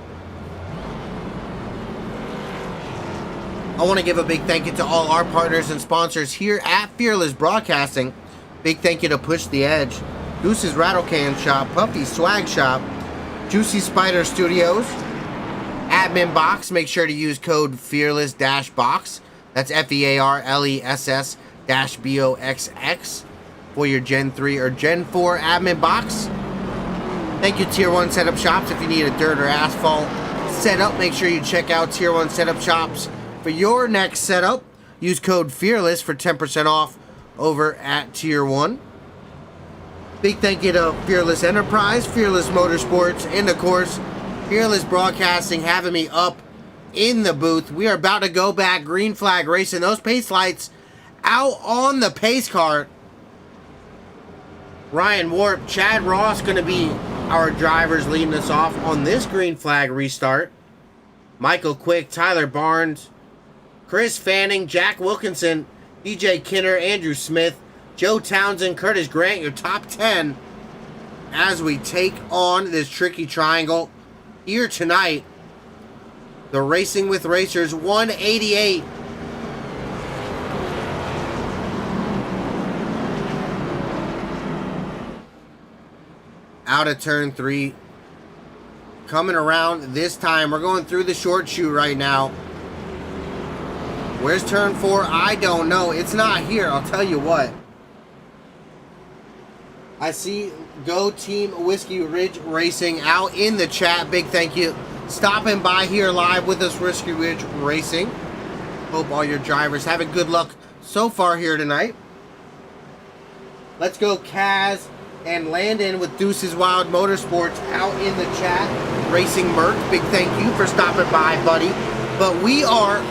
I want to give a big thank you to all our partners and sponsors here at Fearless Broadcasting. Big thank you to Push the Edge, Goose's Rattle Can Shop, Puffy's Swag Shop, Juicy Spider Studios, Admin Box. Make sure to use code FEARLESS-BOX. That's FEARLESS-BOXX for your Gen 3 or Gen 4 admin box. Thank you, Tier 1 Setup Shops. If you need a dirt or asphalt set up, make sure you check out Tier 1 setup shops for your next setup. Use code FEARLESS for 10% off over at Tier 1. Big thank you to Fearless Enterprise, Fearless Motorsports, and of course, Fearless Broadcasting having me up in the booth. We are about to go back green flag racing. Those pace lights out on the pace car. Ryan Warp, Chad Ross going to be our drivers leading us off on this green flag restart. Michael Quick, Tyler Barnes, Chris Fanning, Jack Wilkinson, DJ Kinner, Andrew Smith, Joe Townsend, Curtis Grant, your top 10 as we take on this tricky triangle here tonight. The Racing with Racers 188. Out of turn 3. Coming around this time. We're going through the short chute right now. Where's turn 4? I don't know. It's not here. I'll tell you what. I see Go Team Whiskey Ridge Racing out in the chat. Big thank you. Stopping by here live with us, Whiskey Ridge Racing. Hope all your drivers having good luck so far here tonight. Let's go Kaz and Landon with Deuces Wild Motorsports out in the chat. Racing Merc, big thank you for stopping by, buddy. But we are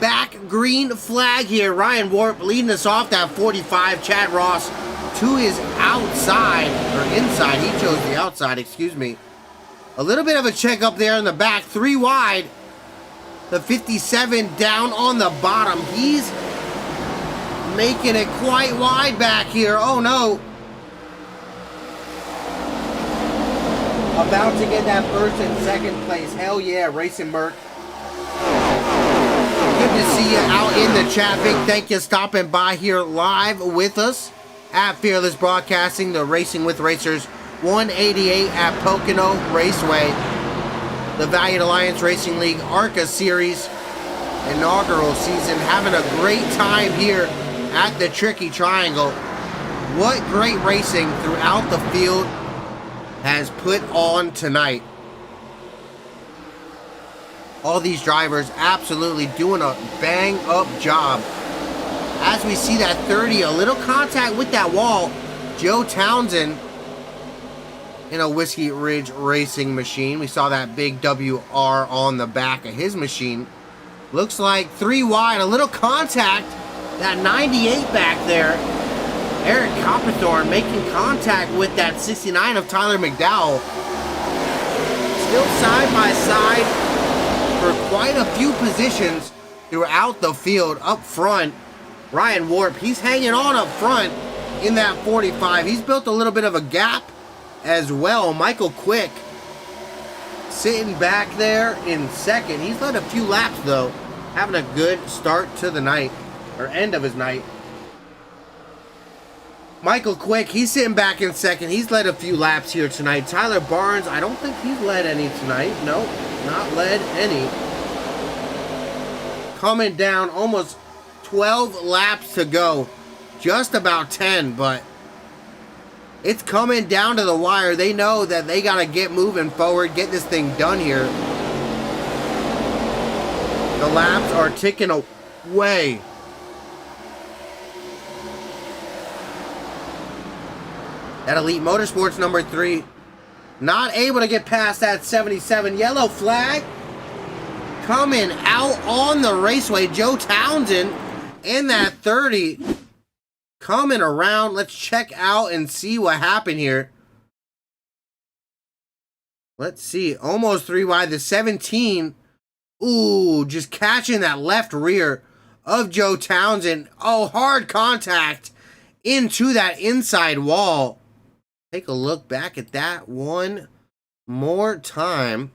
back green flag here. Ryan Warp leading us off that 45. Chad Ross to his outside, or inside. He chose the outside, excuse me. A little bit of a check up there in the back. 3 wide. The 57 down on the bottom. He's making it quite wide back here. Oh no. About to get that first and second place. Hell yeah, Racing Merc. Good to see you out in the chat. Big thank you stopping by here live with us at Fearless Broadcasting, the Racing with Racers 188 at Pocono Raceway. The Valiant Alliance Racing League ARCA Series inaugural season. Having a great time here at the Tricky Triangle. What great racing throughout the field has put on tonight. All these drivers absolutely doing a bang up job. As we see that 30, a little contact with that wall. Joe Townsend in a Whiskey Ridge Racing machine. We saw that big WR on the back of his machine. Looks like 3 wide, a little contact. That 98 back there. Eric Copperthorne making contact with that 69 of Tyler McDowell. Still side by side for quite a few positions throughout the field. Up front, Ryan Warp, he's hanging on up front in that 45. He's built a little bit of a gap as well. Michael Quick sitting back there in second. He's led a few laps though, having a good start to the night, or end of his night. Michael Quick, he's sitting back in second. He's led a few laps here tonight. Tyler Barnes, I don't think he's led any tonight. Nope, not led any. Coming down, almost 12 laps to go. Just about 10, but it's coming down to the wire. They know that they got to get moving forward, get this thing done here. The laps are ticking away. That Elite Motorsports number 3, not able to get past that 77. Yellow flag coming out on the raceway. Joe Townsend in that 30 coming around. Let's check out and see what happened here. Let's see. Almost 3 wide. The 17. Ooh, just catching that left rear of Joe Townsend. Oh, hard contact into that inside wall. Take a look back at that one more time.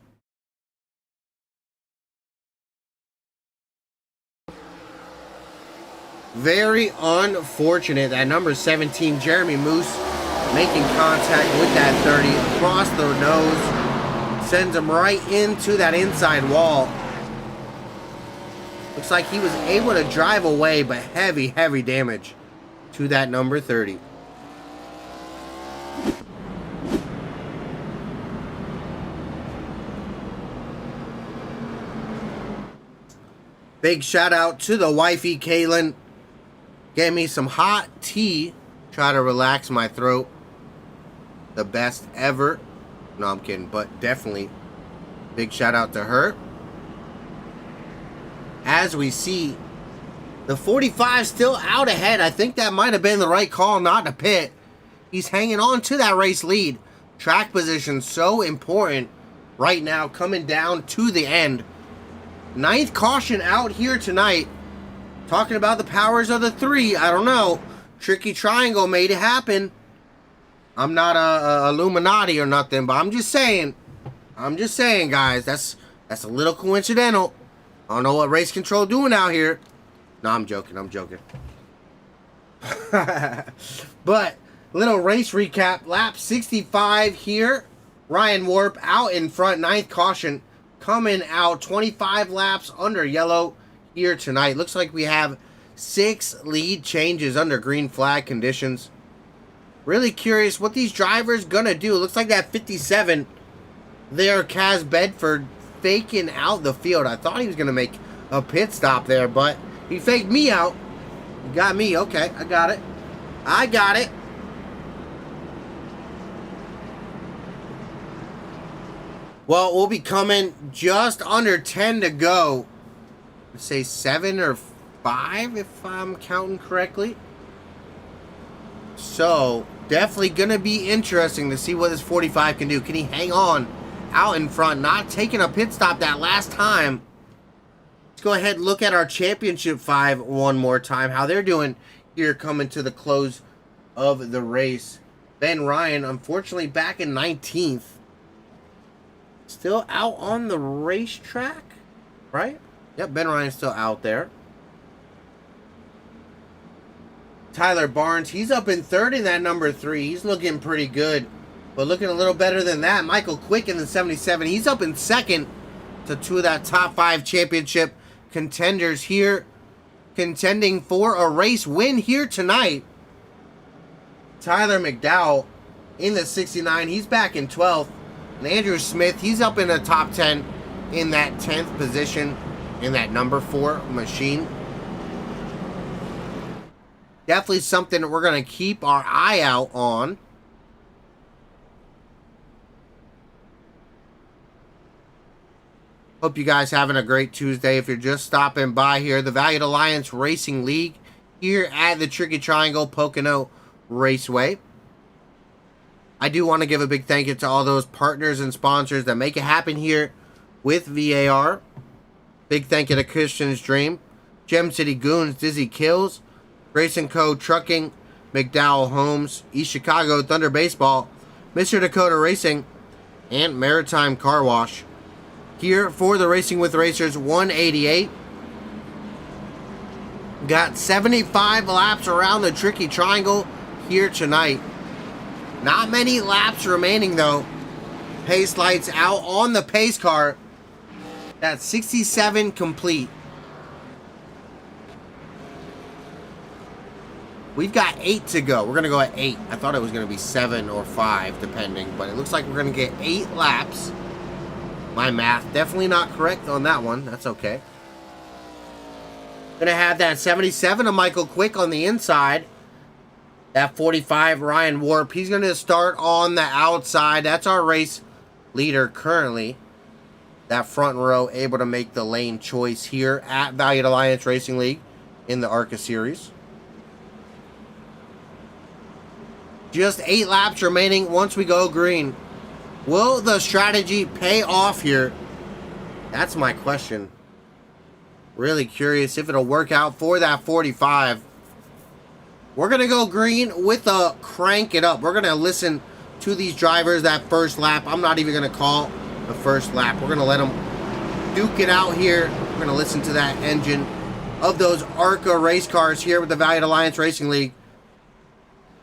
Very unfortunate. That number 17, Jeremy Moose, making contact with that 30 across the nose. Sends him right into that inside wall. Looks like he was able to drive away, but heavy, heavy damage to that number 30. Big shout out to the wifey, Kaylin. Gave me some hot tea. Try to relax my throat. The best ever. No, I'm kidding, but definitely big shout out to her. As we see, the 45 still out ahead. I think that might have been the right call not to pit. He's hanging on to that race lead. Track position so important right now, coming down to the end. 9th caution out here tonight. Talking about the powers of the 3. I don't know. Tricky Triangle made it happen. I'm not a Illuminati or nothing, but I'm just saying. I'm just saying, guys. That's a little coincidental. I don't know what race control doing out here. No, I'm joking. I'm joking. But little race recap. Lap 65 here. Ryan Warp out in front. 9th caution. Coming out 25 laps under yellow here tonight. Looks like we have 6 lead changes under green flag conditions. Really curious what these drivers gonna do. Looks like that 57 there, Kaz Bedford, faking out the field. I thought he was gonna make a pit stop there, but he faked me out. He got me. Okay, I got it. I got it. Well, we'll be coming just under 10 to go. Let's say 7 or 5 if I'm counting correctly. So, definitely going to be interesting to see what this 45 can do. Can he hang on out in front, not taking a pit stop that last time? Let's go ahead and look at our championship 5 one more time. How they're doing here coming to the close of the race. Ben Ryan, unfortunately, back in 19th. Still out on the racetrack, right? Yep, Ben Ryan's still out there. Tyler Barnes, he's up in 3rd in that number 3. He's looking pretty good, but looking a little better than that. Michael Quick in the 77. He's up in 2nd to 2 of that top 5 championship contenders here, contending for a race win here tonight. Tyler McDowell in the 69. He's back in 12th. And Andrew Smith, he's up in the top 10 in that 10th position in that number 4 machine. Definitely something that we're going to keep our eye out on. Hope you guys having a great Tuesday. If you're just stopping by here, the Valiant Alliance Racing League here at the Tricky Triangle Pocono Raceway. I do want to give a big thank you to all those partners and sponsors that make it happen here with VAR. Big thank you to Christian's Dream, Gem City Goons, Dizzy Kills, Grayson Co. Trucking, McDowell Homes, East Chicago Thunder Baseball, Mr. Dakota Racing, and Maritime Car Wash. Here for the Racing with Racers 188. Got 75 laps around the Tricky Triangle here tonight. Not many laps remaining though. Pace lights out on the pace car. That's 67 complete. We've got 8 to go. We're going to go at 8. I thought it was going to be 7 or 5 depending, but it looks like we're going to get 8 laps. My math definitely not correct on that one. That's okay. Going to have that 77 of Michael Quick on the inside. That 45, Ryan Warp, he's going to start on the outside. That's our race leader currently. That front row able to make the lane choice here at Valiant Alliance Racing League in the ARCA Series. Just 8 laps remaining once we go green. Will the strategy pay off here? That's my question. Really curious if it'll work out for that 45. We're going to go green with a crank it up. We're going to listen to these drivers that first lap. I'm not even going to call the first lap. We're going to let them duke it out here. We're going to listen to that engine of those ARCA race cars here with the Valiant Alliance Racing League.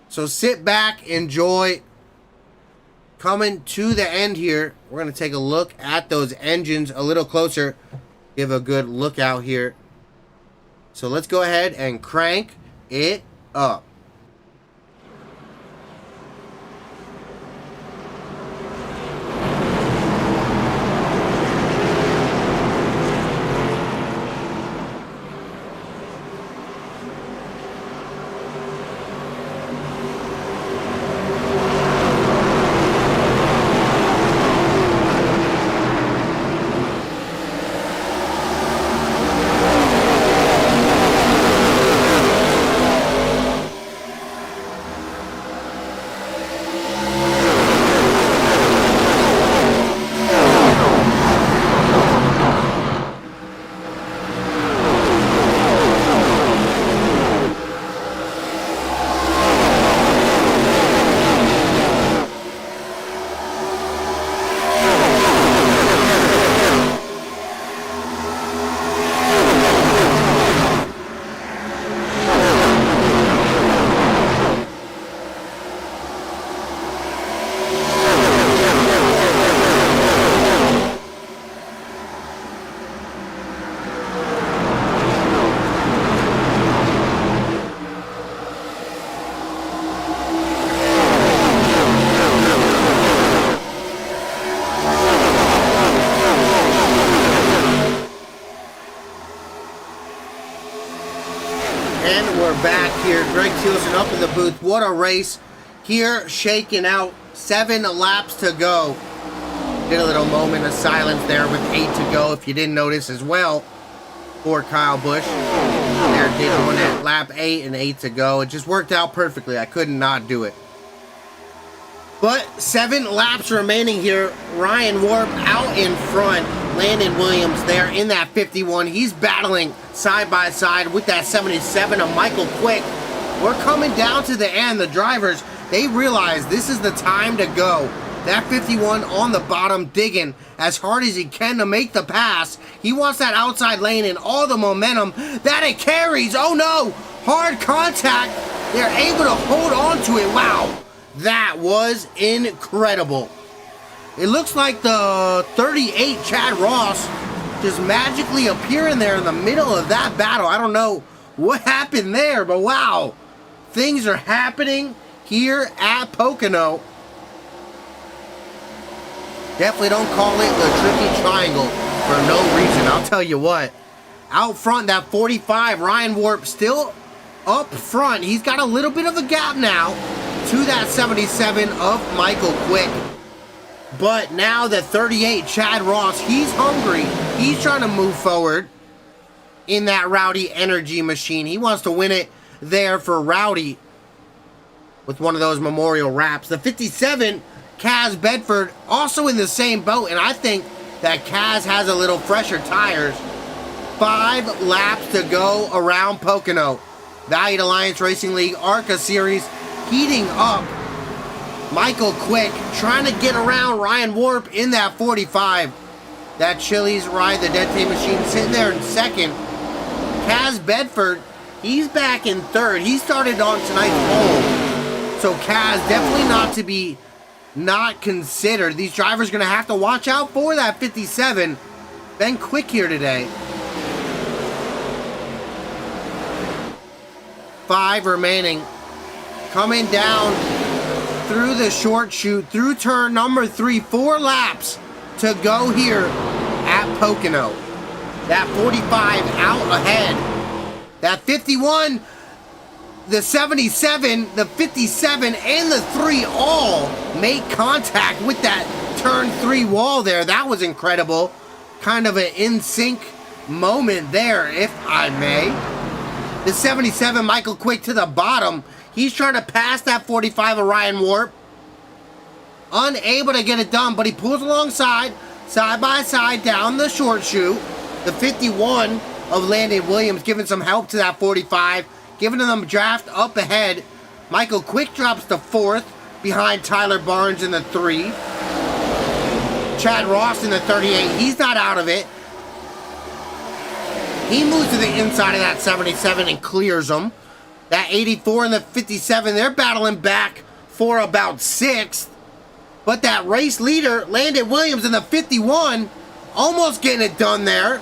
So sit back, enjoy. Coming to the end here, we're going to take a look at those engines a little closer. Give a good look out here. So let's go ahead and crank it up. are back here. Greg Thielsen up in the booth. What a race here, shaking out. 7 laps to go. Did a little moment of silence there with 8 to go, if you didn't notice as well, for Kyle Busch. There did one at lap 8 and 8 to go. It just worked out perfectly. I could not do it. But 7 laps remaining here. Ryan Warp out in front. Landon Williams there in that 51. He's battling side by side with that 77 of Michael Quick. We're coming down to the end. The drivers, they realize this is the time to go. That 51 on the bottom, digging as hard as he can to make the pass. He wants that outside lane and all the momentum that it carries. Oh no! Hard contact. They're able to hold on to it. Wow. That was incredible. It looks like the 38 Chad Ross just magically appearing there in the middle of that battle. I don't know what happened there, but wow. Things are happening here at Pocono. Definitely don't call it the tricky triangle for no reason. I'll tell you what. Out front, that 45, Ryan Warp still up front. He's got a little bit of a gap now to that 77 of Michael Quick. But now the 38, Chad Ross, he's hungry. He's trying to move forward in that Rowdy energy machine. He wants to win it there for Rowdy with one of those memorial wraps. The 57, Kaz Bedford, also in the same boat, and I think that Kaz has a little fresher tires. 5 laps to go around Pocono. Valiant Alliance Racing League ARCA Series heating up. Michael Quick trying to get around Ryan Warp in that 45. That Chili's Ride the Dente Machine sitting there in second. Kaz Bedford, he's back in third. He started on tonight's pole. So Kaz definitely not to be not considered. These drivers are going to have to watch out for that 57. Ben Quick here today. 5 remaining. Coming down through the short chute, through turn number 3. 4 laps to go here at Pocono. That 45 out ahead. That 51, the 77, the 57, and the 3 all make contact with that turn 3 wall there. That was incredible. Kind of an in-sync moment there, if I may. The 77, Michael Quick to the bottom. He's trying to pass that 45 of Ryan Warp. Unable to get it done, but he pulls alongside, side by side down the short chute. The 51 of Landon Williams giving some help to that 45, giving them a draft up ahead. Michael Quick drops to 4th behind Tyler Barnes in the 3. Chad Ross in the 38. He's not out of it. He moves to the inside of that 77 and clears them. That 84 and the 57, they're battling back for about 6th. But that race leader, Landon Williams in the 51, almost getting it done there.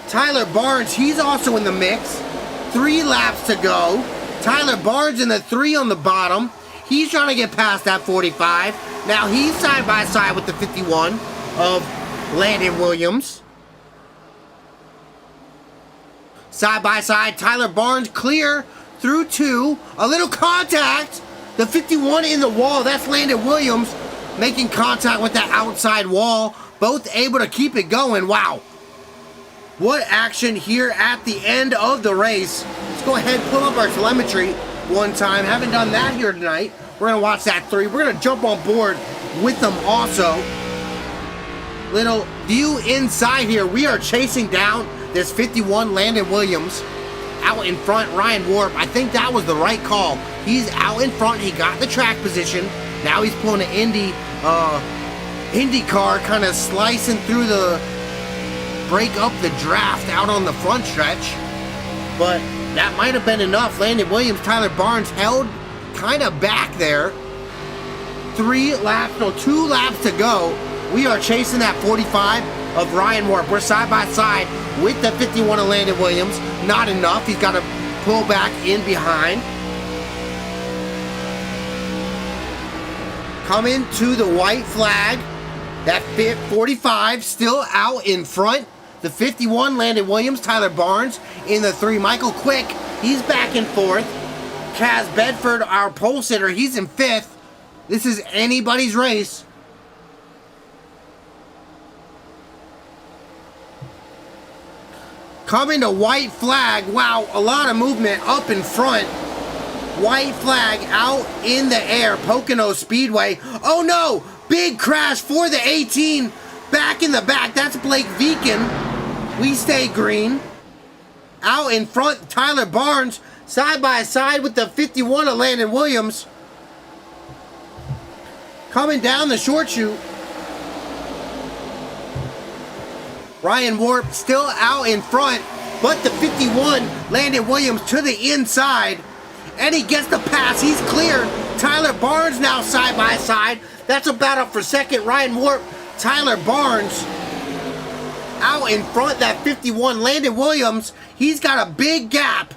Tyler Barnes, he's also in the mix. 3 laps to go. Tyler Barnes in the 3 on the bottom. He's trying to get past that 45. Now he's side by side with the 51 of Landon Williams. Side by side, Tyler Barnes clear through 2. A little contact. The 51 in the wall. That's Landon Williams making contact with that outside wall. Both able to keep it going. Wow. What action here at the end of the race. Let's go ahead and pull up our telemetry one time. Haven't done that here tonight. We're going to watch that 3. We're going to jump on board with them also. Little view inside here. We are chasing down this 51 Landon Williams. Out in front, Ryan Warp. I think that was the right call. He's out in front. He got the track position. Now he's pulling an Indy car, kind of slicing through the, break up the draft out on the front stretch. But that might have been enough. Landon Williams, Tyler Barnes held kind of back there. 2 laps to go. We are chasing that 45 of Ryan Warp. We're side by side with the 51 of Landon Williams. Not enough. He's got to pull back in behind. Coming to the white flag. That 45 still out in front. The 51, Landon Williams, Tyler Barnes in the 3. Michael Quick, He's back and forth. Kaz Bedford, our pole sitter, he's in 5th. This is anybody's race. Coming to white flag. Wow, a lot of movement up in front. White flag out in the air. Pocono Speedway. Oh no! Big crash for the 18. Back in the back. That's Blake Veakin. We stay green. Out in front, Tyler Barnes. Side by side with the 51 of Landon Williams. Coming down the short chute. Ryan Warp still out in front, but the 51, Landon Williams to the inside, and he gets the pass. He's clear. Tyler Barnes now side by side. That's a battle for second. Ryan Warp, Tyler Barnes out in front. That 51, Landon Williams, he's got a big gap.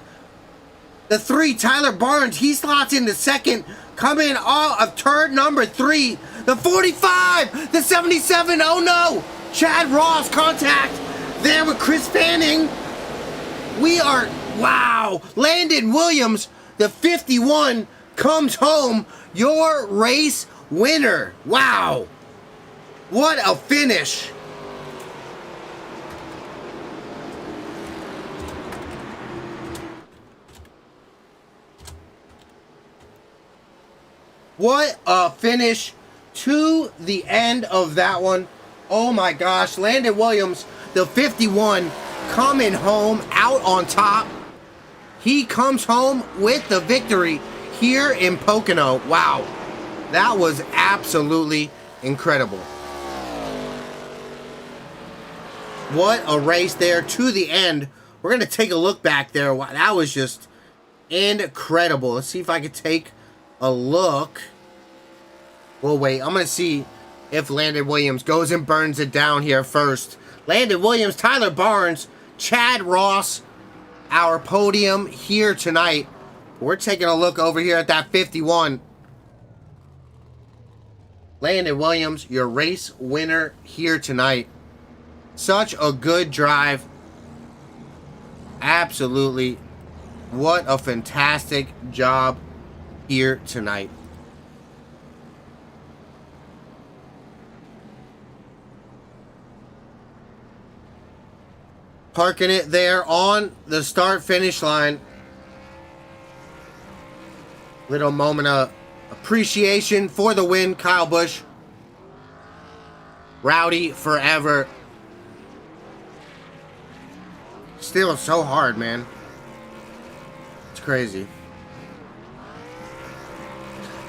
The 3, Tyler Barnes, he slots into second. Coming off of turn number 3, the 45, the 77. Oh no! Chad Ross contact there with Chris Fanning. We are, wow. Landon Williams, the 51, comes home your race winner. Wow. What a finish. What a finish to the end of that one. Oh my gosh, Landon Williams, the 51, coming home out on top. He comes home with the victory here in Pocono. Wow, that was absolutely incredible. What a race there to the end. We're going to take a look back there. Wow, that was just incredible. Let's see if I could take a look. Well, wait, I'm going to see if Landon Williams goes and burns it down here first. Landon Williams, Tyler Barnes, Chad Ross, our podium here tonight. We're taking a look over here at that 51. Landon Williams, your race winner here tonight. Such a good drive. Absolutely. What a fantastic job here tonight. Parking it there on the start-finish line. Little moment of appreciation for the win, Kyle Busch. Rowdy forever. Still so hard, man. It's crazy.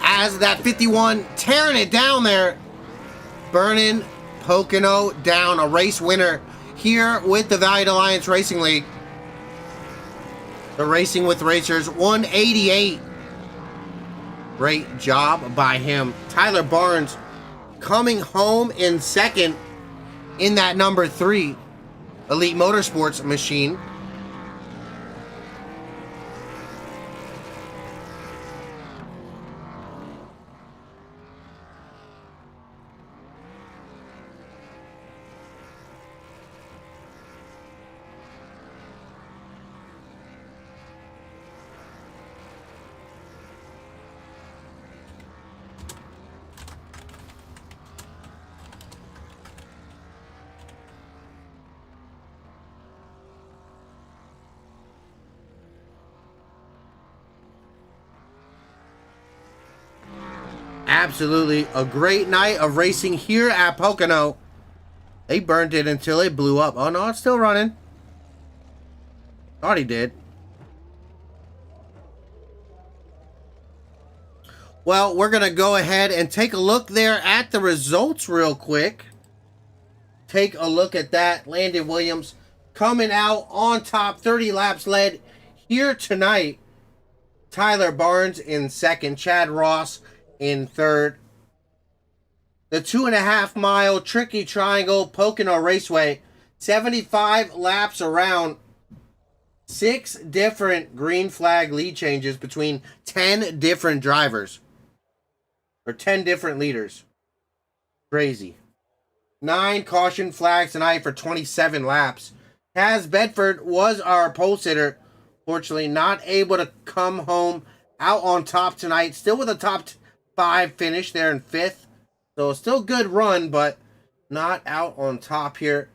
As that 51 tearing it down there. Burning Pocono down, a race winner here with the Valiant Alliance Racing League. The Racing with Racers 188. Great job by him. Tyler Barnes coming home in second in that number 3 Elite Motorsports machine. Absolutely a great night of racing here at Pocono. They burned it until it blew up. Oh no, it's still running. Thought he did. Well, we're going to go ahead and take a look there at the results real quick. Take a look at that. Landon Williams coming out on top. 30 laps led here tonight. Tyler Barnes in second. Chad Ross in third. The 2.5 mile tricky triangle Pocono Raceway, 75 laps around, 6 different green flag lead changes between 10 different drivers, or 10 different leaders. Crazy. 9 caution flags tonight for 27 laps. Kaz Bedford was our pole sitter Fortunately, not able to come home out on top tonight. Still with a top 5 finish there in 5th. So still good run, but not out on top here.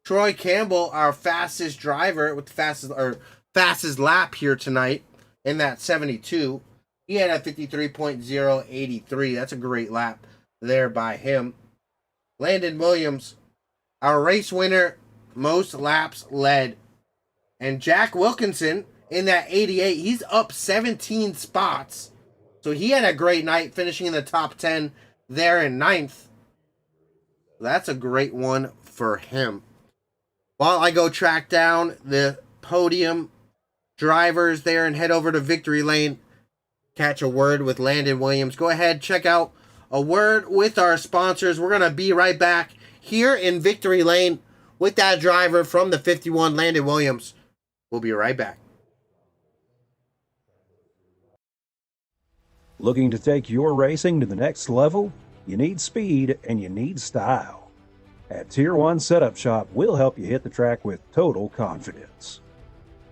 Troy Campbell, our fastest driver with the fastest lap here tonight in that 72. He had a 53.083. That's a great lap there by him. Landon Williams, our race winner, most laps led. And Jack Wilkinson in that 88, he's up 17 spots. So he had a great night, finishing in the top 10 there in 9th. That's a great one for him. While I go track down the podium drivers there and head over to victory lane, catch a word with Landon Williams. Go ahead, check out a word with our sponsors. We're going to be right back here in victory lane with that driver from the 51, Landon Williams. We'll be right back.
Looking to take your racing to the next level? You need speed and you need style. At Tier 1 Setup Shop, we'll help you hit the track with total confidence.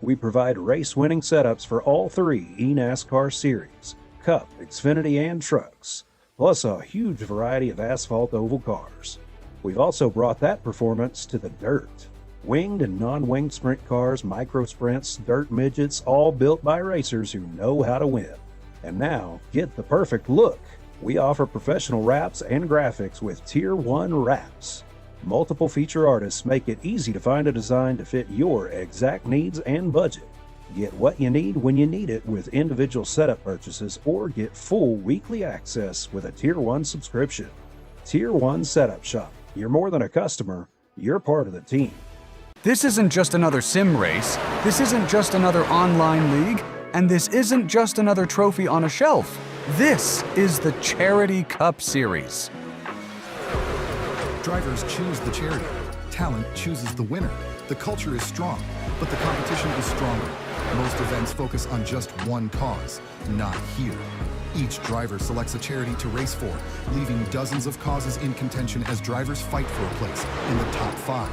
We provide race-winning setups for all 3 eNASCAR series, Cup, Xfinity, and trucks, plus a huge variety of asphalt oval cars. We've also brought that performance to the dirt. Winged and non-winged sprint cars, micro sprints, dirt midgets, all built by racers who know how to win. And now, get the perfect look. We offer professional wraps and graphics with Tier 1 wraps. Multiple feature artists make it easy to find a design to fit your exact needs and budget. Get what you need when you need it with individual setup purchases, or get full weekly access with a Tier 1 subscription. Tier 1 Setup Shop. You're more than a customer, you're part of the team.
This isn't just another sim race, this isn't just another online league, and this isn't just another trophy on a shelf. This is the Charity Cup Series.
Drivers choose the charity. Talent chooses the winner. The culture is strong, but the competition is stronger. Most events focus on just one cause, not here. Each driver selects a charity to race for, leaving dozens of causes in contention as drivers fight for a place in the top 5.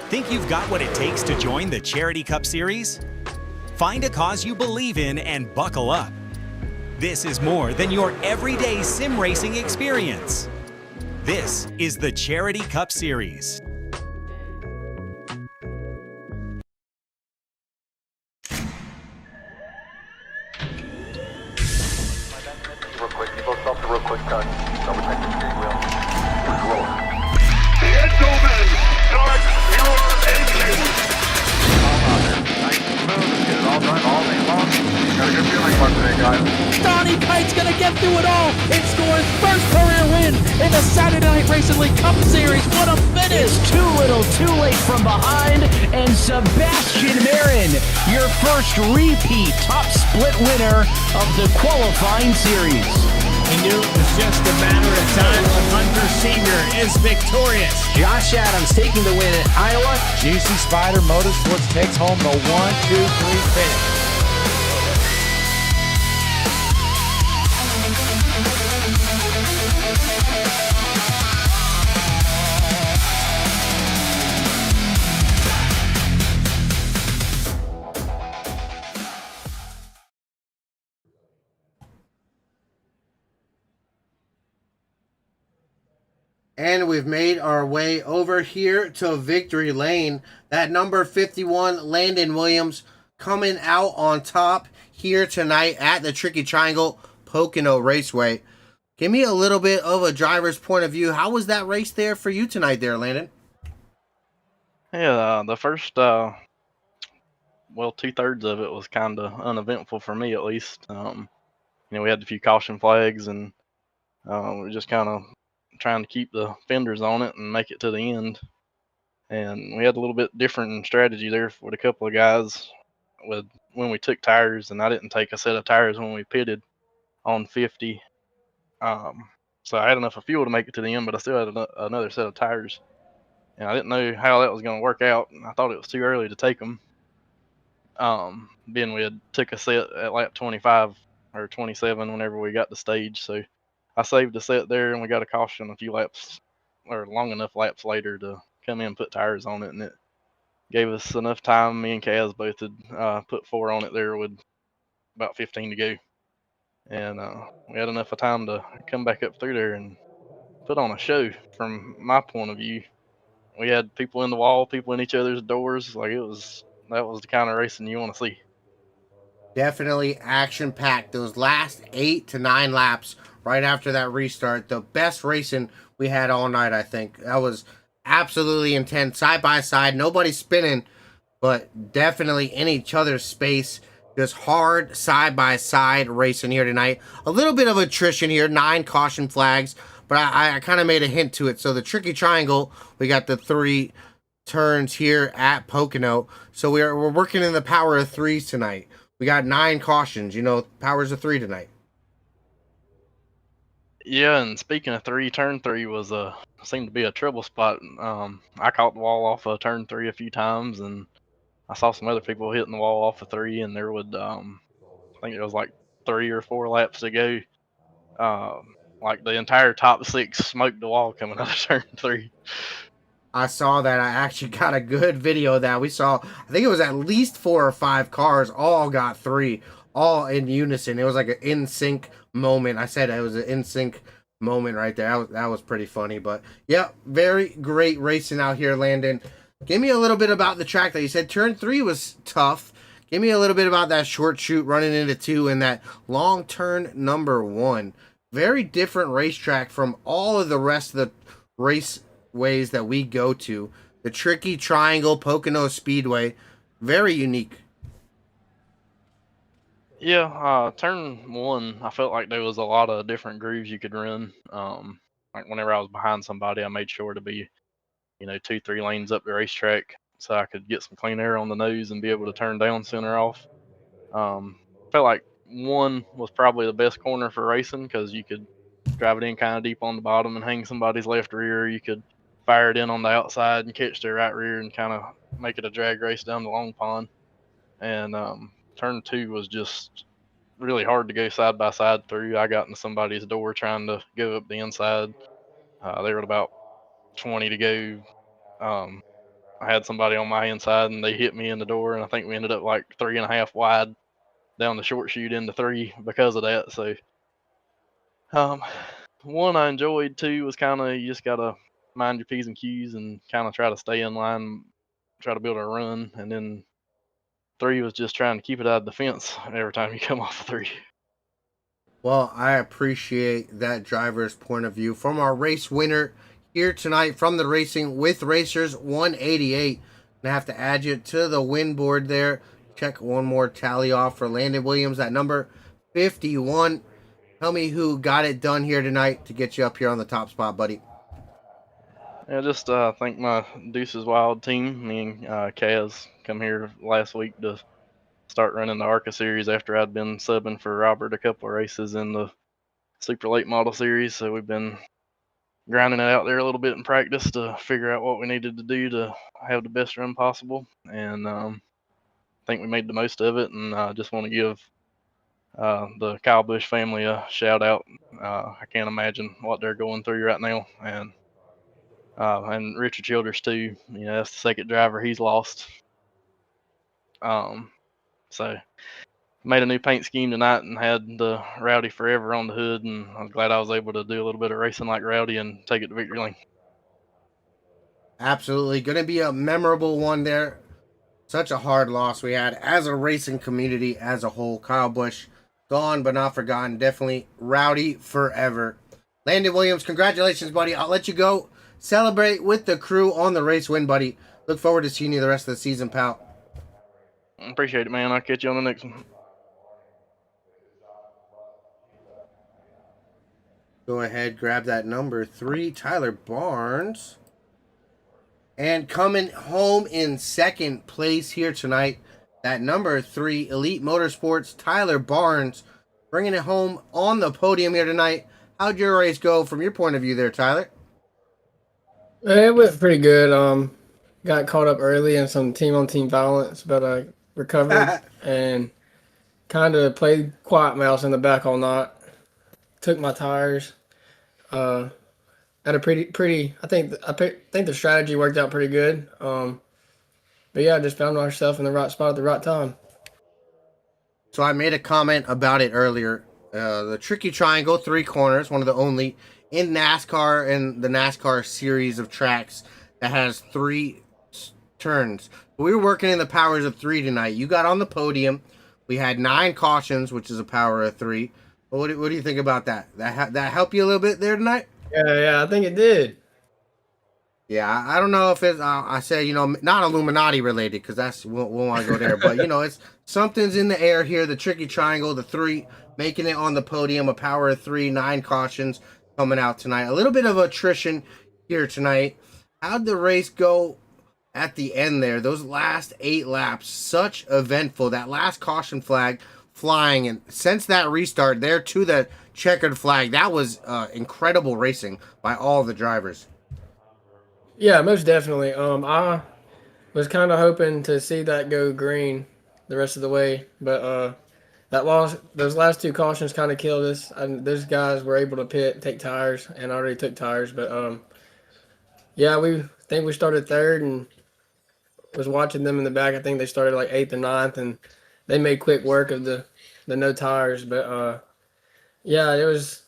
Think you've got what it takes to join the Charity Cup Series? Find a cause you believe in and buckle up. This is more than your everyday sim racing experience. This is the Charity Cup Series.
Real quick, you both stop the real quick cut. Double check the steering wheel.
Gentlemen, start your engines.
All out there. Nice and smooth. Get it all done all day long. Got a good feeling about today, guys.
Donnie Kite's gonna get through it all and score his first career win in the Saturday Night Racing League Cup Series. What a finish!
It's too little, too late from behind, and Sebastian Marin, your first repeat top split winner of the qualifying series.
He knew it was just a matter of time when Hunter Sr. is victorious.
Josh Adams taking the win at Iowa.
Juicy Spider Motorsports takes home the 1-2-3 finish.
And we've made our way over here to victory lane. That number 51, Landon Williams, coming out on top here tonight at the Tricky Triangle Pocono Raceway. Give me a little bit of a driver's point of view. How was that race there for you tonight there, Landon?
Yeah, the first, well, 2/3 of it was kind of uneventful for me, at least. We had a few caution flags, and we were just kind of trying to keep the fenders on it and make it to the end. And we had a little bit different strategy there with a couple of guys with when we took tires, and I didn't take a set of tires when we pitted on 50. So I had enough of fuel to make it to the end, but I still had another set of tires. And I didn't know how that was going to work out, and I thought it was too early to take them. Being we had took a set at lap 25 or 27 whenever we got the stage, so I saved a set there, and we got a caution a few laps, or long enough laps later to come in and put tires on it, and gave us enough time. Me and Kaz both had put 4 on it there with about 15 to go, and we had enough of time to come back up through there and put on a show. From my point of view, we had people in the wall, people in each other's doors. Like that was the kind of racing you want to see.
Definitely action packed. Those last 8 to 9 laps right after that restart, the best racing we had all night, I think. That was absolutely intense. Side by side, nobody spinning, but definitely in each other's space. Just hard side by side racing here tonight. A little bit of attrition here, 9 caution flags, but I kind of made a hint to it. So the tricky triangle, we got the 3 turns here at Pocono. So we're working in the power of 3s tonight. We got 9 cautions, powers of 3 tonight.
Yeah, and speaking of 3, turn 3 was seemed to be a trouble spot. I caught the wall off of turn 3 a few times, and I saw some other people hitting the wall off of 3, and there would I think it was like 3 or 4 laps to go. Like the entire top 6 smoked the wall coming out of turn 3.
I saw that. I actually got a good video of that. We saw, I think it was at least 4 or 5 cars all got 3, all in unison. It was like an in sync moment. I said it was an in sync moment right there. That was pretty funny. But yeah, very great racing out here, Landon. Give me a little bit about the track that you said turn 3 was tough. Give me a little bit about that short shoot running into 2 and that long turn number 1. Very different racetrack from all of the rest of the race ways that we go to. The tricky triangle, Pocono Speedway, very unique.
Yeah, turn 1, I felt like there was a lot of different grooves you could run. Like whenever I was behind somebody, I made sure to be, 2-3 lanes up the racetrack so I could get some clean air on the nose and be able to turn down center off. Felt like 1 was probably the best corner for racing because you could drive it in kind of deep on the bottom and hang somebody's left rear. You could fire it in on the outside and catch their right rear and kind of make it a drag race down the long pond. And turn 2 was just really hard to go side by side through. I got into somebody's door trying to go up the inside. They were at about 20 to go. I had somebody on my inside and they hit me in the door, and I think we ended up like 3.5 wide down the short chute into 3 because of that. So, um, 1 I enjoyed. 2 was kind of you just gotta mind your p's and q's and kind of try to stay in line, try to build a run, and then 3 was just trying to keep it out of the fence every time you come off of 3.
Well, I appreciate that driver's point of view. From our race winner here tonight from the Racing with Racers 188. I have to add you to the win board there. Check one more tally off for Landon Williams at number 51. Tell me who got it done here tonight to get you up here on the top spot, buddy.
Yeah, just thank my Deuces Wild team. Me and Kaz come here last week to start running the ARCA series after I'd been subbing for Robert a couple of races in the Super Late Model series. So we've been grinding it out there a little bit in practice to figure out what we needed to do to have the best run possible. And I think we made the most of it. And I just want to give the Kyle Busch family a shout out. I can't imagine what they're going through right now. And Richard Childress too. That's the second driver he's lost. So made a new paint scheme tonight and had the Rowdy Forever on the hood, and I'm glad I was able to do a little bit of racing like Rowdy and take it to victory lane.
Absolutely. Going to be a memorable one there. Such a hard loss we had as a racing community as a whole. Kyle Busch, gone but not forgotten. Definitely Rowdy Forever. Landon Williams, congratulations, buddy. I'll let you go celebrate with the crew on the race win, buddy. Look forward to seeing you the rest of the season, pal.
Appreciate it, man. I'll catch you on the next one.
Go ahead, grab that number 3, Tyler Barnes. And coming home in second place here tonight, that number 3, Elite Motorsports, Tyler Barnes, bringing it home on the podium here tonight. How'd your race go from your point of view there, Tyler?
It went pretty good. Got caught up early in some team-on-team violence, but I recovered and kind of played quiet mouse in the back all night. Took my tires. Had a pretty. I think the strategy worked out pretty good. But yeah, just found ourselves in the right spot at the right time.
So I made a comment about it earlier. The tricky triangle, 3 corners, one of the only in NASCAR and the NASCAR series of tracks that has 3 turns. We were working in the powers of 3 tonight. You got on the podium. We had 9 cautions, which is a power of 3. What do you think about that? That help you a little bit there tonight?
Yeah, I think it did.
Yeah, I don't know if it's, I said, not Illuminati related, because that's, we won't want to go there. But, it's something's in the air here. The tricky triangle, the 3, making it on the podium, a power of 3, 9 cautions coming out tonight. A little bit of attrition here tonight. How'd the race go at the end there? Those last 8 laps, such eventful. That last caution flag flying, and since that restart there to the checkered flag, that was incredible racing by all the drivers.
Yeah, most definitely. I was kind of hoping to see that go green the rest of the way, but those last 2 cautions kind of killed us. And those guys were able to take tires, and I already took tires. But yeah, we think we started 3rd, and was watching them in the back. I think they started like 8th and 9th, and they made quick work of the no tires. But yeah, it was.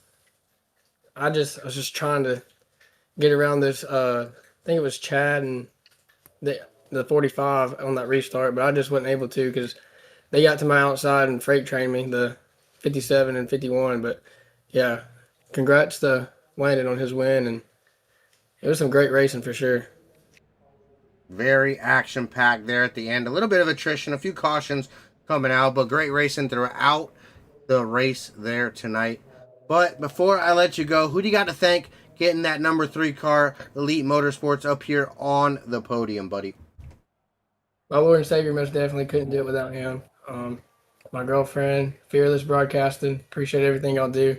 I was just trying to get around this. I think it was Chad and the 45 on that restart, but I just wasn't able to because they got to my outside and freight trained me, the 57 and 51. But yeah, congrats to Landon on his win, and it was some great racing for sure.
Very action-packed there at the end. A little bit of attrition, a few cautions coming out, but great racing throughout the race there tonight. But before I let you go, who do you got to thank getting that number 3 car, Elite Motorsports, up here on the podium, buddy?
My Lord and Savior most definitely couldn't do it without him. My girlfriend, Fearless Broadcasting, appreciate everything y'all do.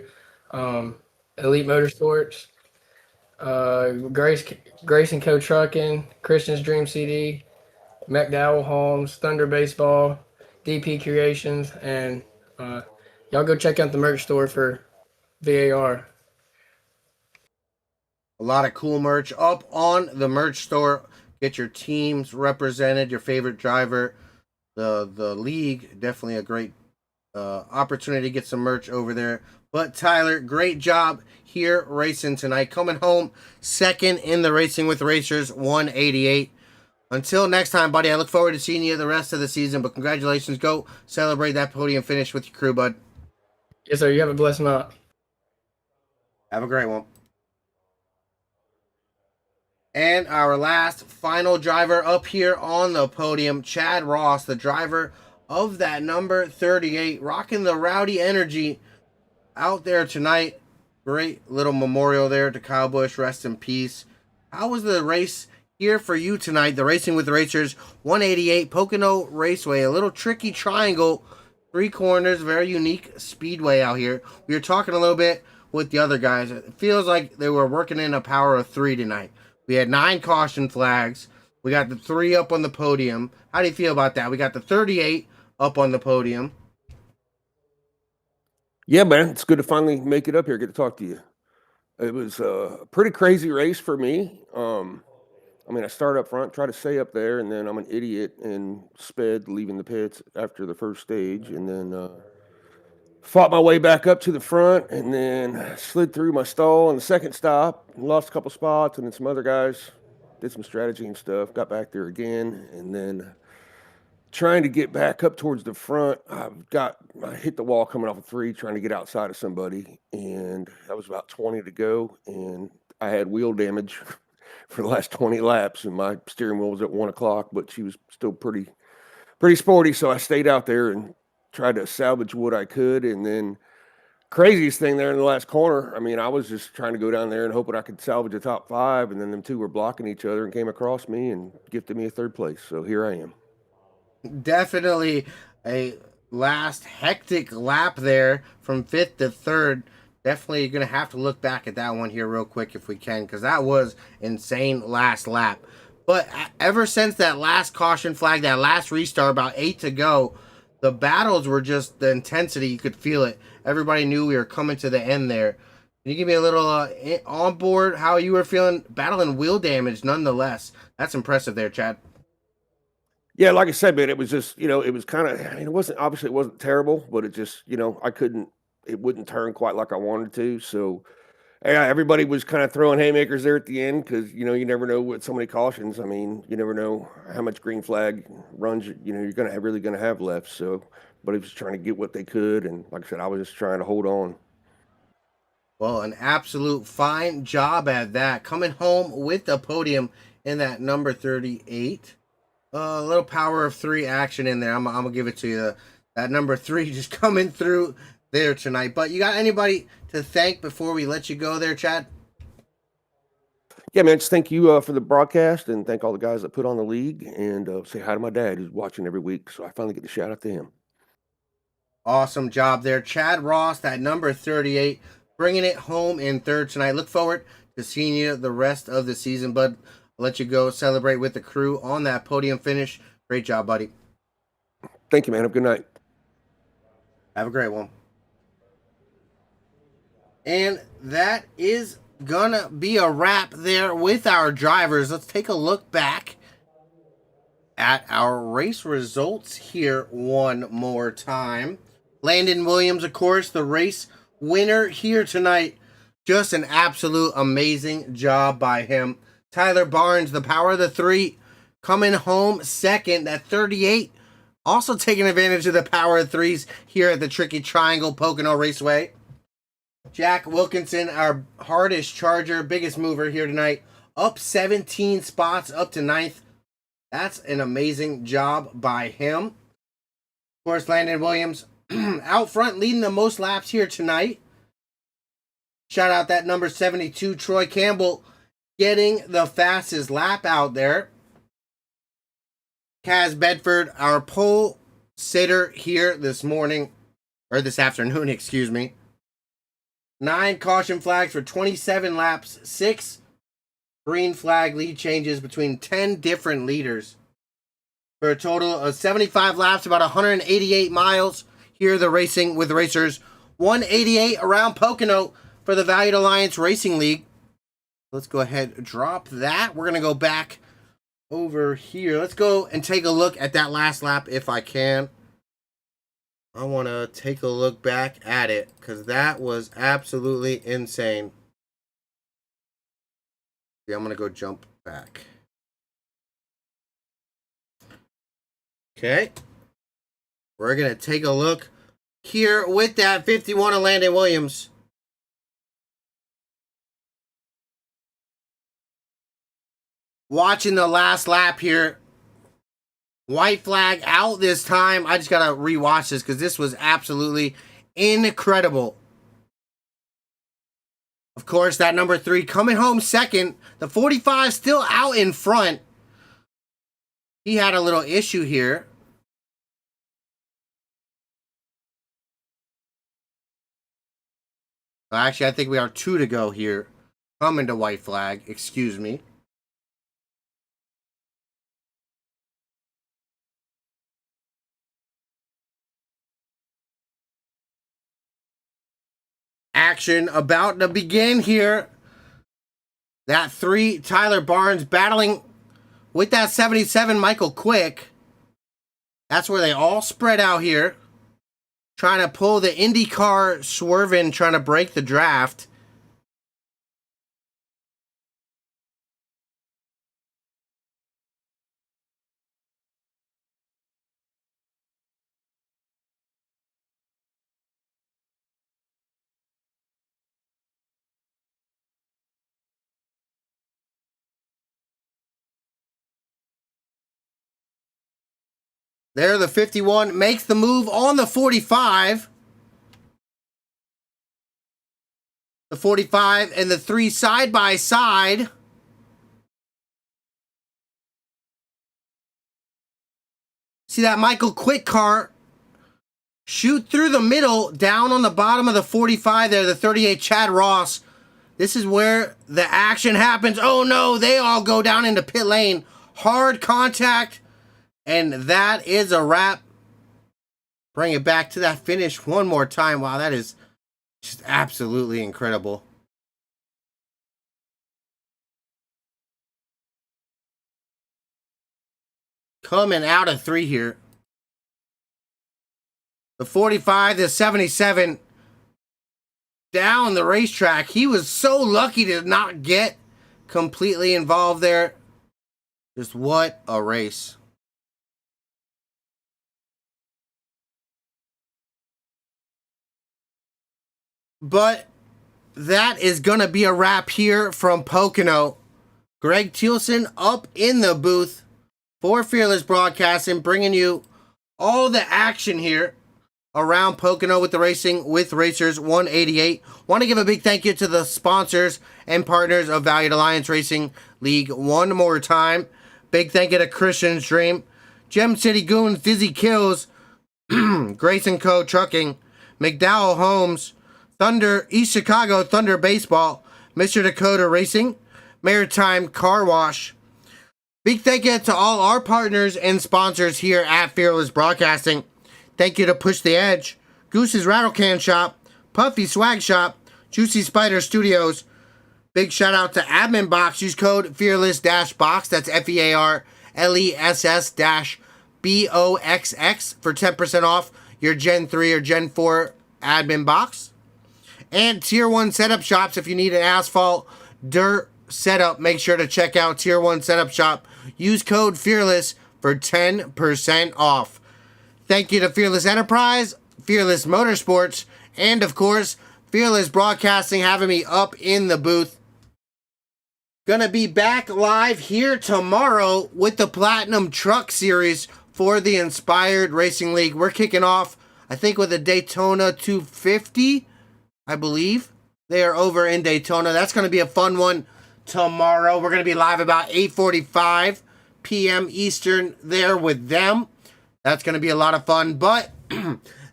Elite Motorsports, Grace and Co Trucking, Christian's Dream CD, McDowell Homes, Thunder Baseball, DP Creations, and y'all go check out the merch store for VAR.
A lot of cool merch up on the merch store. Get your teams represented, your favorite driver. The league, definitely a great opportunity to get some merch over there. But Tyler, great job here racing tonight. Coming home 2nd in the Racing with Racers 188. Until next time, buddy, I look forward to seeing you the rest of the season. But congratulations. Go celebrate that podium finish with your crew, bud.
Yes, sir. You have a blessed night.
Have a great one. And our last final driver up here on the podium, Chad Ross, the driver of that number 38, rocking the rowdy energy out there tonight. Great little memorial there to Kyle Busch, rest in peace. How was the race here for you tonight? The Racing with Racers 188 Pocono Raceway, a little tricky triangle, 3 corners, very unique speedway out here. We were talking a little bit with the other guys. It feels like they were working in a power of 3 tonight. We had 9 caution flags. We got the 3 up on the podium. How do you feel about that? We got the 38 up on the podium.
Yeah, man, it's good to finally make it up here, get to talk to you. It was a pretty crazy race for me. I started up front, tried to stay up there, and then I'm an idiot and sped leaving the pits after the first stage, and then fought my way back up to the front, and then slid through my stall on the second stop, lost a couple spots, and then some other guys did some strategy and stuff, got back there again, and then trying to get back up towards the front, I hit the wall coming off of 3, trying to get outside of somebody, and that was about 20 to go, and I had wheel damage for the last 20 laps, and my steering wheel was at 1 o'clock, but she was still pretty sporty, so I stayed out there and tried to salvage what I could. And then craziest thing there in the last corner, I was just trying to go down there and hoping I could salvage the top 5, and then them 2 were blocking each other and came across me and gifted me a 3rd place. So here I am.
Definitely a last hectic lap there from 5th to 3rd. Definitely going to have to look back at that one here real quick if we can, because that was insane last lap. But ever since that last caution flag, that last restart, about 8 to go, the battles were just the intensity. You could feel it. Everybody knew we were coming to the end there. Can you give me a little on board how you were feeling battling wheel damage nonetheless? That's impressive there, Chad.
Yeah, like I said, man, it was just, it was kind of, I mean, it wasn't terrible, but it just, it wouldn't turn quite like I wanted to. So, yeah, everybody was kind of throwing haymakers there at the end because, you never know with so many cautions. I mean, you never know how much green flag runs, you're really going to have left. So, but he was trying to get what they could. And like I said, I was just trying to hold on.
Well, an absolute fine job at that. Coming home with the podium in that number 38. A little power of 3 action in there. I'm going to give it to you. That number 3 just coming through there tonight. But you got anybody to thank before we let you go there, Chad?
Yeah, man, just thank you for the broadcast and thank all the guys that put on the league and say hi to my dad who's watching every week. So I finally get to shout out to him.
Awesome job there. Chad Ross, that number 38, bringing it home in third tonight. Look forward to seeing you the rest of the season, bud. I'll let you go celebrate with the crew on that podium finish. Great job, buddy.
Thank you, man. Have a good night.
Have a great one. And that is gonna be a wrap there with our drivers. Let's take a look back at our race results here one more time. Landon Williams, of course, the race winner here tonight. Just an absolute amazing job by him. Tyler Barnes, the power of the 3, coming home second at 38. Also taking advantage of the power of 3s here at the Tricky Triangle Pocono Raceway. Jack Wilkinson, our hardest charger, biggest mover here tonight, up 17 spots, up to 9th. That's an amazing job by him. Of course, Landon Williams out front, leading the most laps here tonight. Shout out that number 72, Troy Campbell, getting the fastest lap out there. Kaz Bedford, our pole sitter here this afternoon, excuse me. 9 caution flags for 27 laps, 6 green flag lead changes between 10 different leaders. For a total of 75 laps, about 188 miles. Here the Racing with Racers, 188 around Pocono for the Valued Alliance Racing League. Let's go ahead and drop that. We're going to go back over here. Let's go and take a look at that last lap if I can. I want to take a look back at it because that was absolutely insane. Yeah, I'm going to go jump back. Okay. We're going to take a look here with that 51 of Landon Williams. Watching the last lap here. White flag out this time. I just got to rewatch this because this was absolutely incredible. Of course, that number 3 coming home second. The 45 still out in front. He had a little issue here. Actually, I think we are 2 to go here. Coming to white flag. Excuse me. Action about to begin here. That 3, Tyler Barnes, battling with that 77, Michael Quick. That's where they all spread out here. Trying to pull the IndyCar swerving, trying to break the draft. There, the 51 makes the move on the 45. The 45 and the 3 side by side. See that Michael Quick car shoot through the middle, down on the bottom of the 45 there, the 38 Chad Ross. This is where the action happens. Oh no, they all go down into pit lane. Hard contact. And that is a wrap. Bring it back to that finish one more time. Wow, that is just absolutely incredible. coming out of 3 here. The 45, the 77 down the racetrack. He was so lucky to not get completely involved there. Just what a race. But that is going to be a wrap here from Pocono. Greg Thielsen up in the booth for Fearless Broadcasting, bringing you all the action here around Pocono with the Racing with Racers 188. Want to give a big thank you to the sponsors and partners of Valiant Alliance Racing League one more time. Big thank you to Christian's Dream, Gem City Goons, Dizzy Kills, Grayson Co. Trucking, McDowell Homes, Thunder, East Chicago Thunder Baseball, Mr. Dakota Racing, Maritime Car Wash. Big thank you to all our partners and sponsors here at Fearless Broadcasting. Thank you to Push the Edge, Goose's Rattle Can Shop, Puffy Swag Shop, Juicy Spider Studios. Big shout out to Admin Box. Use code Fearless-Box. That's FEARLESS-BOXX for 10% off your Gen 3 or Gen 4 Admin Box. And Tier 1 setup shops. If you need an asphalt dirt setup, make sure to check out Tier 1 setup shop. Use code Fearless for 10% off. Thank you to Fearless Enterprise, Fearless Motorsports, and of course, Fearless Broadcasting having me up in the booth. Gonna be back live here tomorrow with the Platinum Truck Series for the Inspired Racing League. We're kicking off, I think, with a Daytona 250. I believe they are over in Daytona. That's going to be a fun one tomorrow. We're going to be live about 8:45 p.m. Eastern there with them. That's going to be a lot of fun. But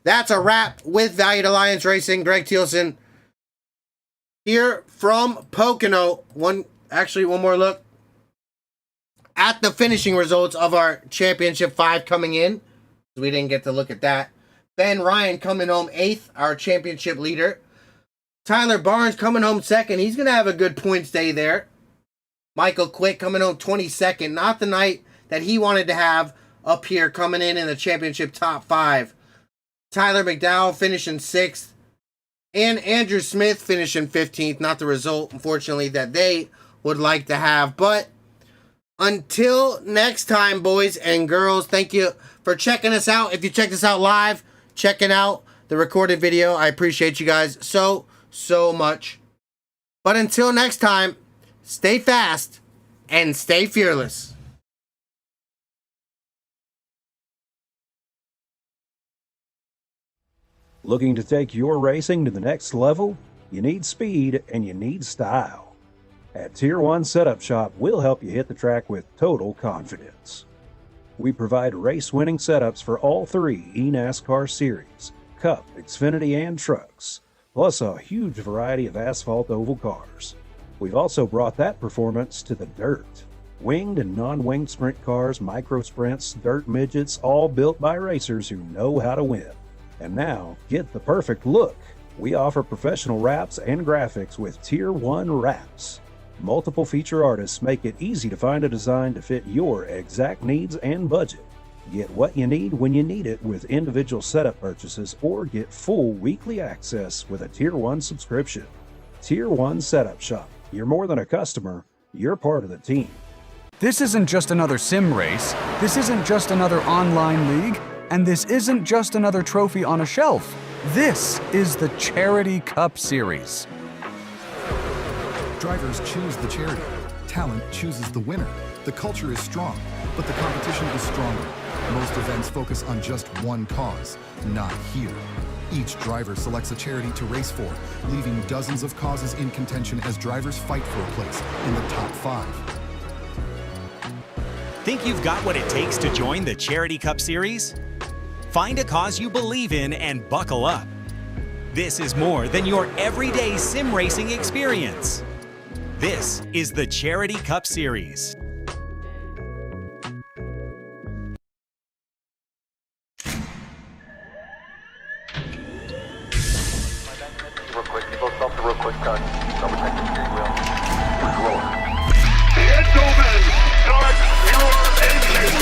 that's a wrap with Valiant Alliance Racing. Greg Thielsen here from Pocono. One more look at the finishing results of our Championship 5 coming in. We didn't get to look at that. Ben Ryan coming home 8th, our championship leader. Tyler Barnes coming home 2nd. He's going to have a good points day there. Michael Quick coming home 22nd. Not the night that he wanted to have up here, coming in the championship top 5. Tyler McDowell finishing 6th. And Andrew Smith finishing 15th. Not the result, unfortunately, that they would like to have. But until next time, boys and girls, thank you for checking us out. If you checked us out live, checking out the recorded video, I appreciate you guys so much. But until next time, stay fast and stay fearless.
Looking to take your racing to the next level? You need speed and you need style. At Tier 1 Setup Shop, we'll help you hit the track with total confidence. We provide race-winning setups for all 3 eNASCAR series, Cup, Xfinity, and trucks, plus a huge variety of asphalt oval cars. We've also brought that performance to the dirt. Winged and non-winged sprint cars, micro sprints, dirt midgets, all built by racers who know how to win. And now, get the perfect look. We offer professional wraps and graphics with Tier 1 wraps. Multiple feature artists make it easy to find a design to fit your exact needs and budget. Get what you need when you need it with individual setup purchases, or get full weekly access with a Tier 1 subscription. Tier 1 Setup Shop. You're more than a customer, you're part of the team.
This isn't just another sim race, this isn't just another online league, and this isn't just another trophy on a shelf. This is the Charity Cup Series.
Drivers choose the charity. Talent chooses the winner. The culture is strong, but the competition is stronger. Most events focus on just one cause, not here. Each driver selects a charity to race for, leaving dozens of causes in contention as drivers fight for a place in the top 5.
Think you've got what it takes to join the Charity Cup Series? Find a cause you believe in and buckle up. This is more than your everyday sim racing experience. This is the Charity Cup Series.
Real quick, you both stop the real quick cut. Double check the steering wheel.
Gentlemen, start your engines.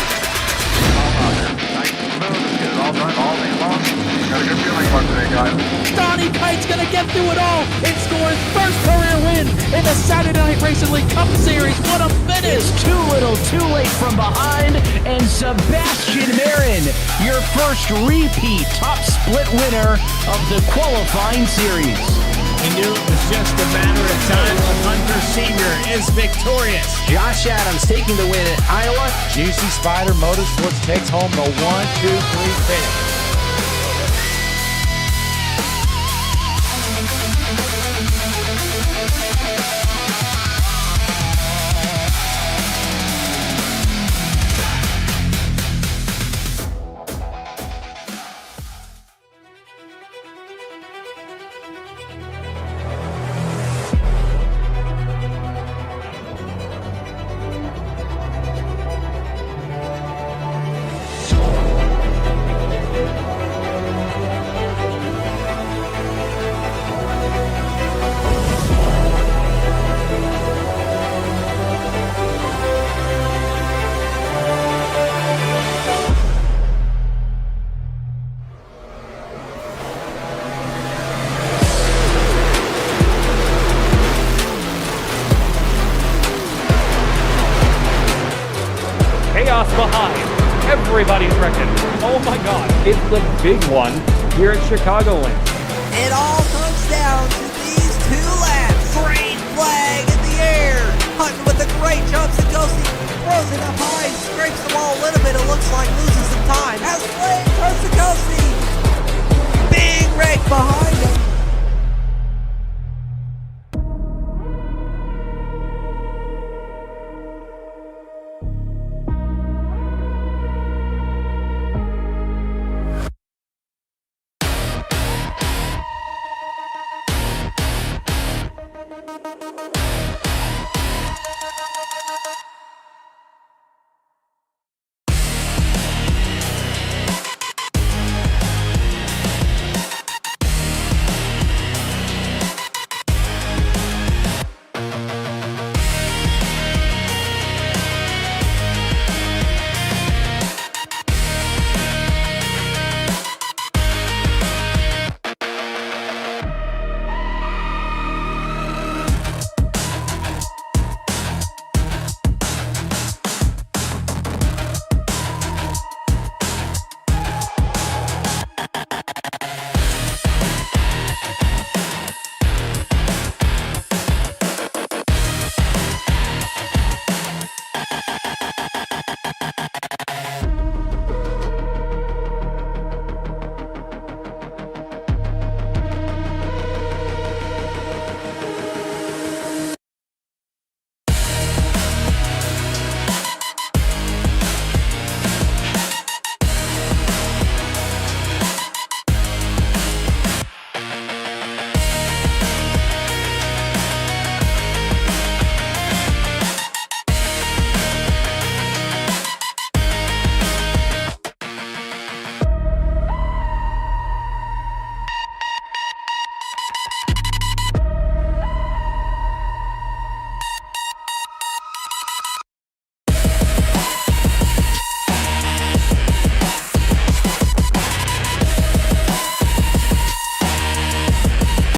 through it all and score his first career win in the Saturday Night Racing League Cup Series. What a finish!
It's too little, too late from behind, and Sebastian Marin, your first repeat top split winner of the qualifying series.
He knew it was just a matter of time. Hunter Sr. is victorious.
Josh Adams taking the win at Iowa.
Juicy Spider Motorsports takes home the 1, 2, 3 finish.
Chaos behind. Everybody's wrecking. Oh my god. It's the big one here at Chicagoland.
It all comes down to these 2 laps. Green flag in the air. Hunting with a great jump. Sagosi throws it up high. Scrapes the wall a little bit. It looks like losing some time. Has played for Sagosi. Big wreck behind